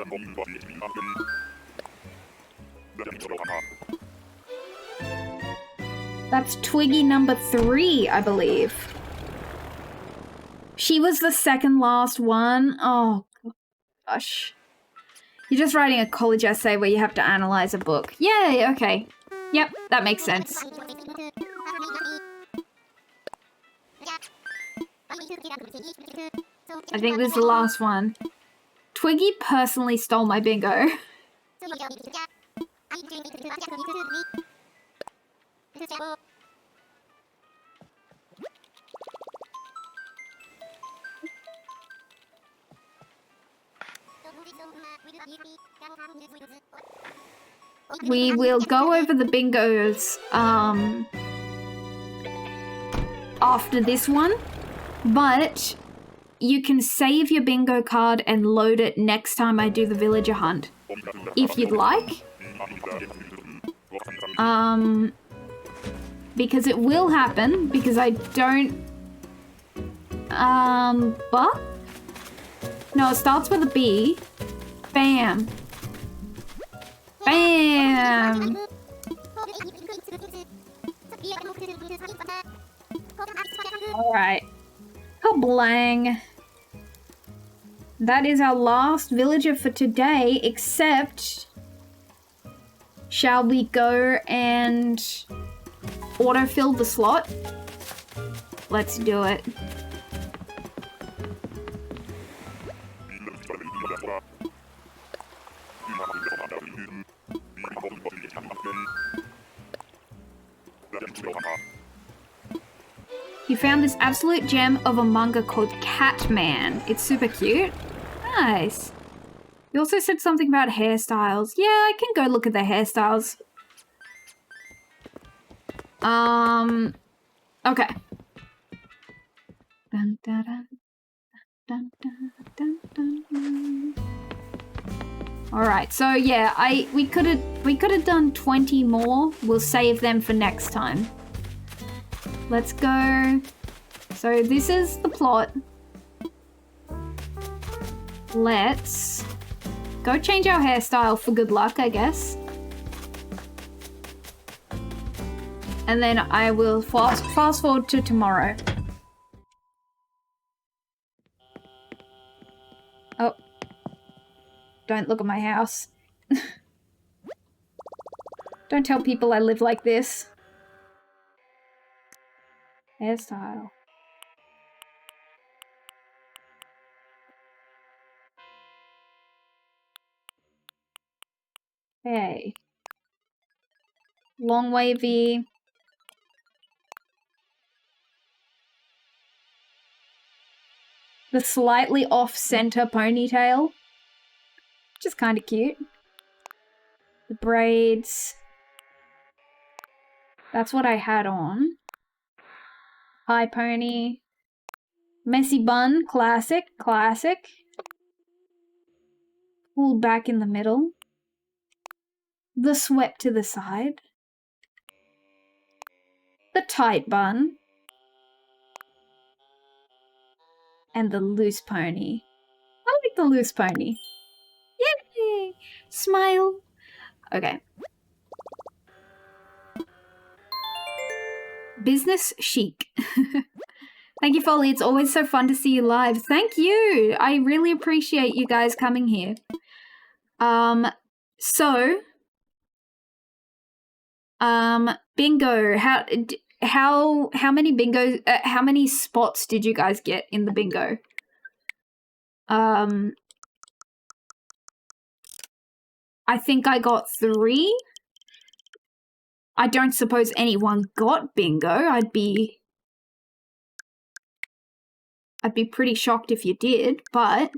That's Twiggy number 3, I believe. She was the second last one. Oh, gosh. You're just writing a college essay where you have to analyze a book. Yay, okay. Yep, that makes sense. I think this is the last one. Twiggy personally stole my bingo. We will go over the bingos after this one, but you can save your bingo card and load it next time I do the villager hunt, if you'd like. Because it will happen, because I don't... But? No, it starts with a B. Bam. Bam! Alright. Kablang. That is our last villager for today, except... Shall we go and autofill the slot? Let's do it. You found this absolute gem of a manga called Catman. It's super cute. Nice. You also said something about hairstyles. Yeah, I can go look at the hairstyles. Okay. Dun, dun, dun, dun, dun, dun, dun, dun. All right, so yeah, we could have done 20 more. We'll save them for next time. Let's go. So this is the plot. Let's go change our hairstyle for good luck, I guess. And then I will fast forward to tomorrow. Oh. Don't look at my house. Don't tell people I live like this. Hairstyle. Hey. Long wavy. The slightly off-center ponytail. Which is kind of cute. The braids. That's what I had on. High pony. Messy bun. Classic. Classic. Pulled back in the middle. The swept to the side. The tight bun. And the loose pony. I like the loose pony. Yay! Smile. Okay. Business chic. Thank you, Folly. It's always so fun to see you live. Thank you. I really appreciate you guys coming here. Bingo. how many bingo? How many spots did you guys get in the bingo? I think I got 3. I don't suppose anyone got bingo. I'd be pretty shocked if you did, but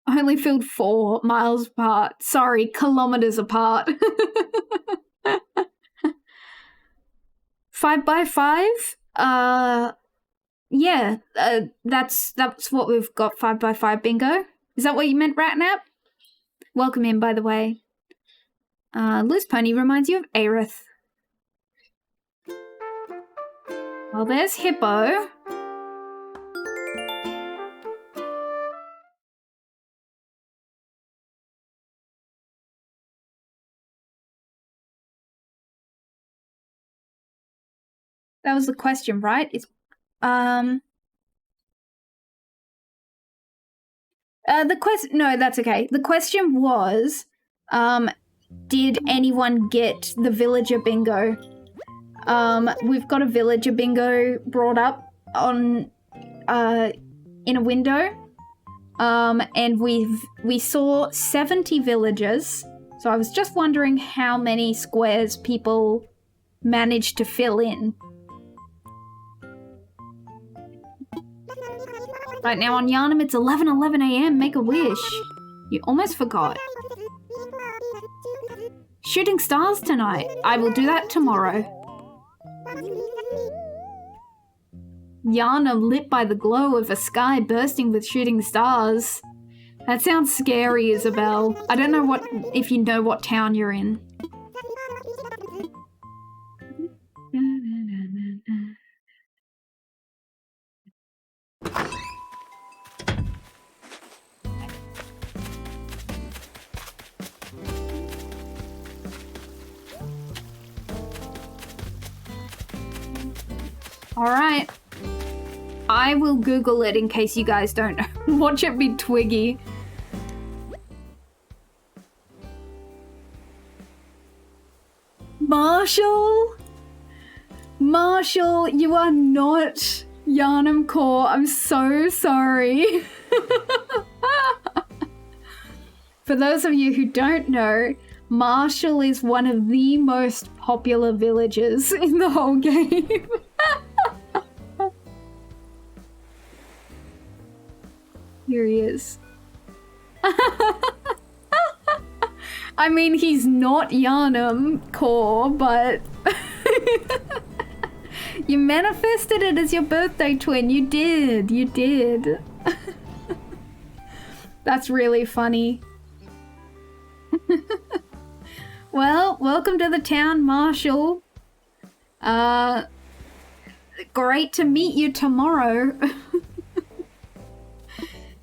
only filled 4 miles apart. Sorry, kilometers apart. 5 by 5? Yeah, that's what we've got. 5 by 5 bingo. Is that what you meant, Ratnap? Welcome in, by the way. Loose Pony reminds you of Aerith. Well, there's Hippo. That was the question, right? It's the question. No, that's okay. The question was, did anyone get the villager bingo? We've got a villager bingo brought up on in a window. And we saw 70 villagers. So I was just wondering how many squares people managed to fill in. Right now on Yarnum, it's 11:11 a.m. Make a wish. You almost forgot. Shooting stars tonight. I will do that tomorrow. Yarnum lit by the glow of a sky bursting with shooting stars. That sounds scary, Isabel. I don't know if you know what town you're in. Alright. I will Google it in case you guys don't know. Watch it be Twiggy. Marshall? Marshall, you are not Yarnum Core. I'm so sorry. For those of you who don't know, Marshall is one of the most popular villagers in the whole game. Here he is. I mean, he's not Yarnum Core, but you manifested it as your birthday twin. You did. You did. That's really funny. Well, welcome to the town, Marshall. Great to meet you tomorrow.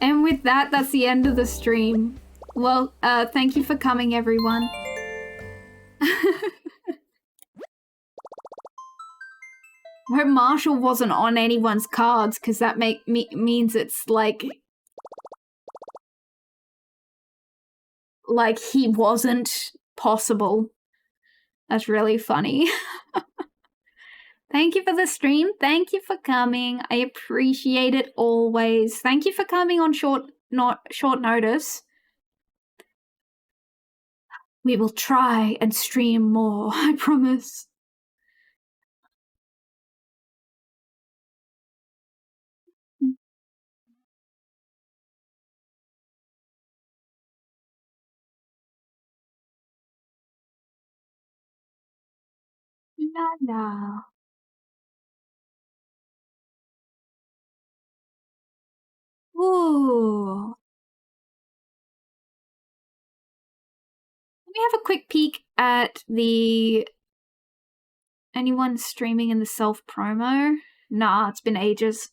And with that, that's the end of the stream. Well, thank you for coming, everyone. I hope Marshall wasn't on anyone's cards, because that means it's like he wasn't possible. That's really funny. Thank you for the stream. Thank you for coming. I appreciate it always. Thank you for coming on short notice. We will try and stream more, I promise. La la. Ooh. Let me have a quick peek at anyone streaming in the self-promo. Nah, it's been ages.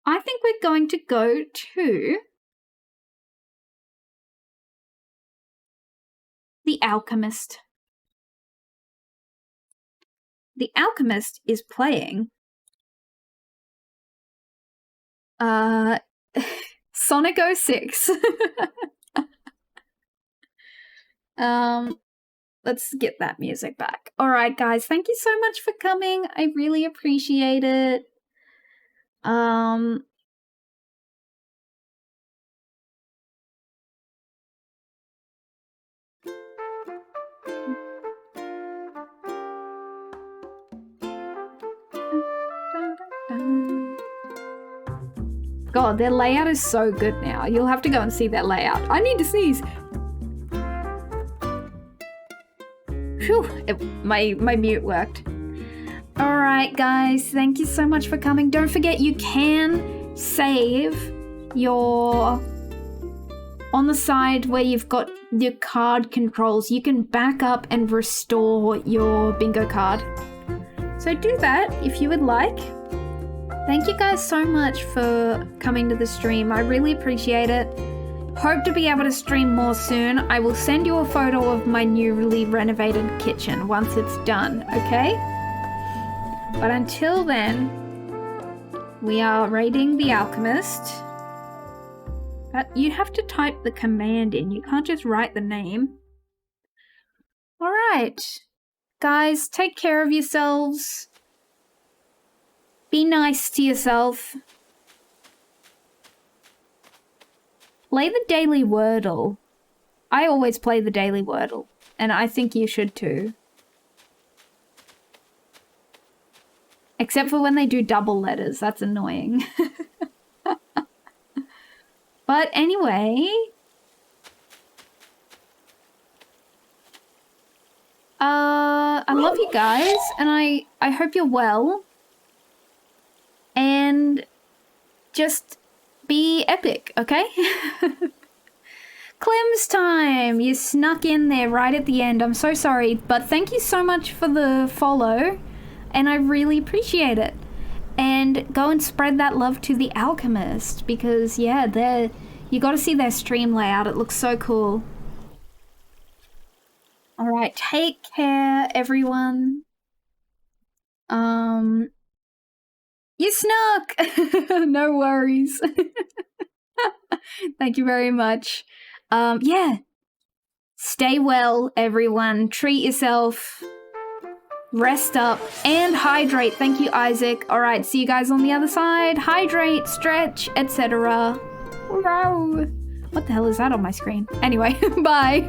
I think we're going to go to The Alchemist. The Alchemist is playing Sonic 06. Let's get that music back. All right, guys, thank you so much for coming. I really appreciate it. God, their layout is so good now. You'll have to go and see their layout. I need to sneeze. Phew, my mute worked. All right, guys, thank you so much for coming. Don't forget, you can save your... On the side where you've got your card controls, you can back up and restore your bingo card. So do that if you would like. Thank you guys so much for coming to the stream. I really appreciate it. Hope to be able to stream more soon. I will send you a photo of my newly renovated kitchen once it's done, okay? But until then, we are raiding the Alchemist. You have to type the command in. You can't just write the name. All right. Guys, take care of yourselves. Be nice to yourself. Play the daily Wordle. I always play the daily Wordle, and I think you should too. Except for when they do double letters. That's annoying. But anyway... I love you guys, and I hope you're well. And just be epic, okay? Clem's time! You snuck in there right at the end. I'm so sorry, but thank you so much for the follow, and I really appreciate it. And go and spread that love to the Alchemist, because, yeah, you gotta see their stream layout. It looks so cool. Alright, take care, everyone. You snuck! No worries. Thank you very much. Yeah. Stay well, everyone. Treat yourself. Rest up and hydrate. Thank you, Isaac. All right, see you guys on the other side. Hydrate, stretch, etc. What the hell is that on my screen? Anyway, bye.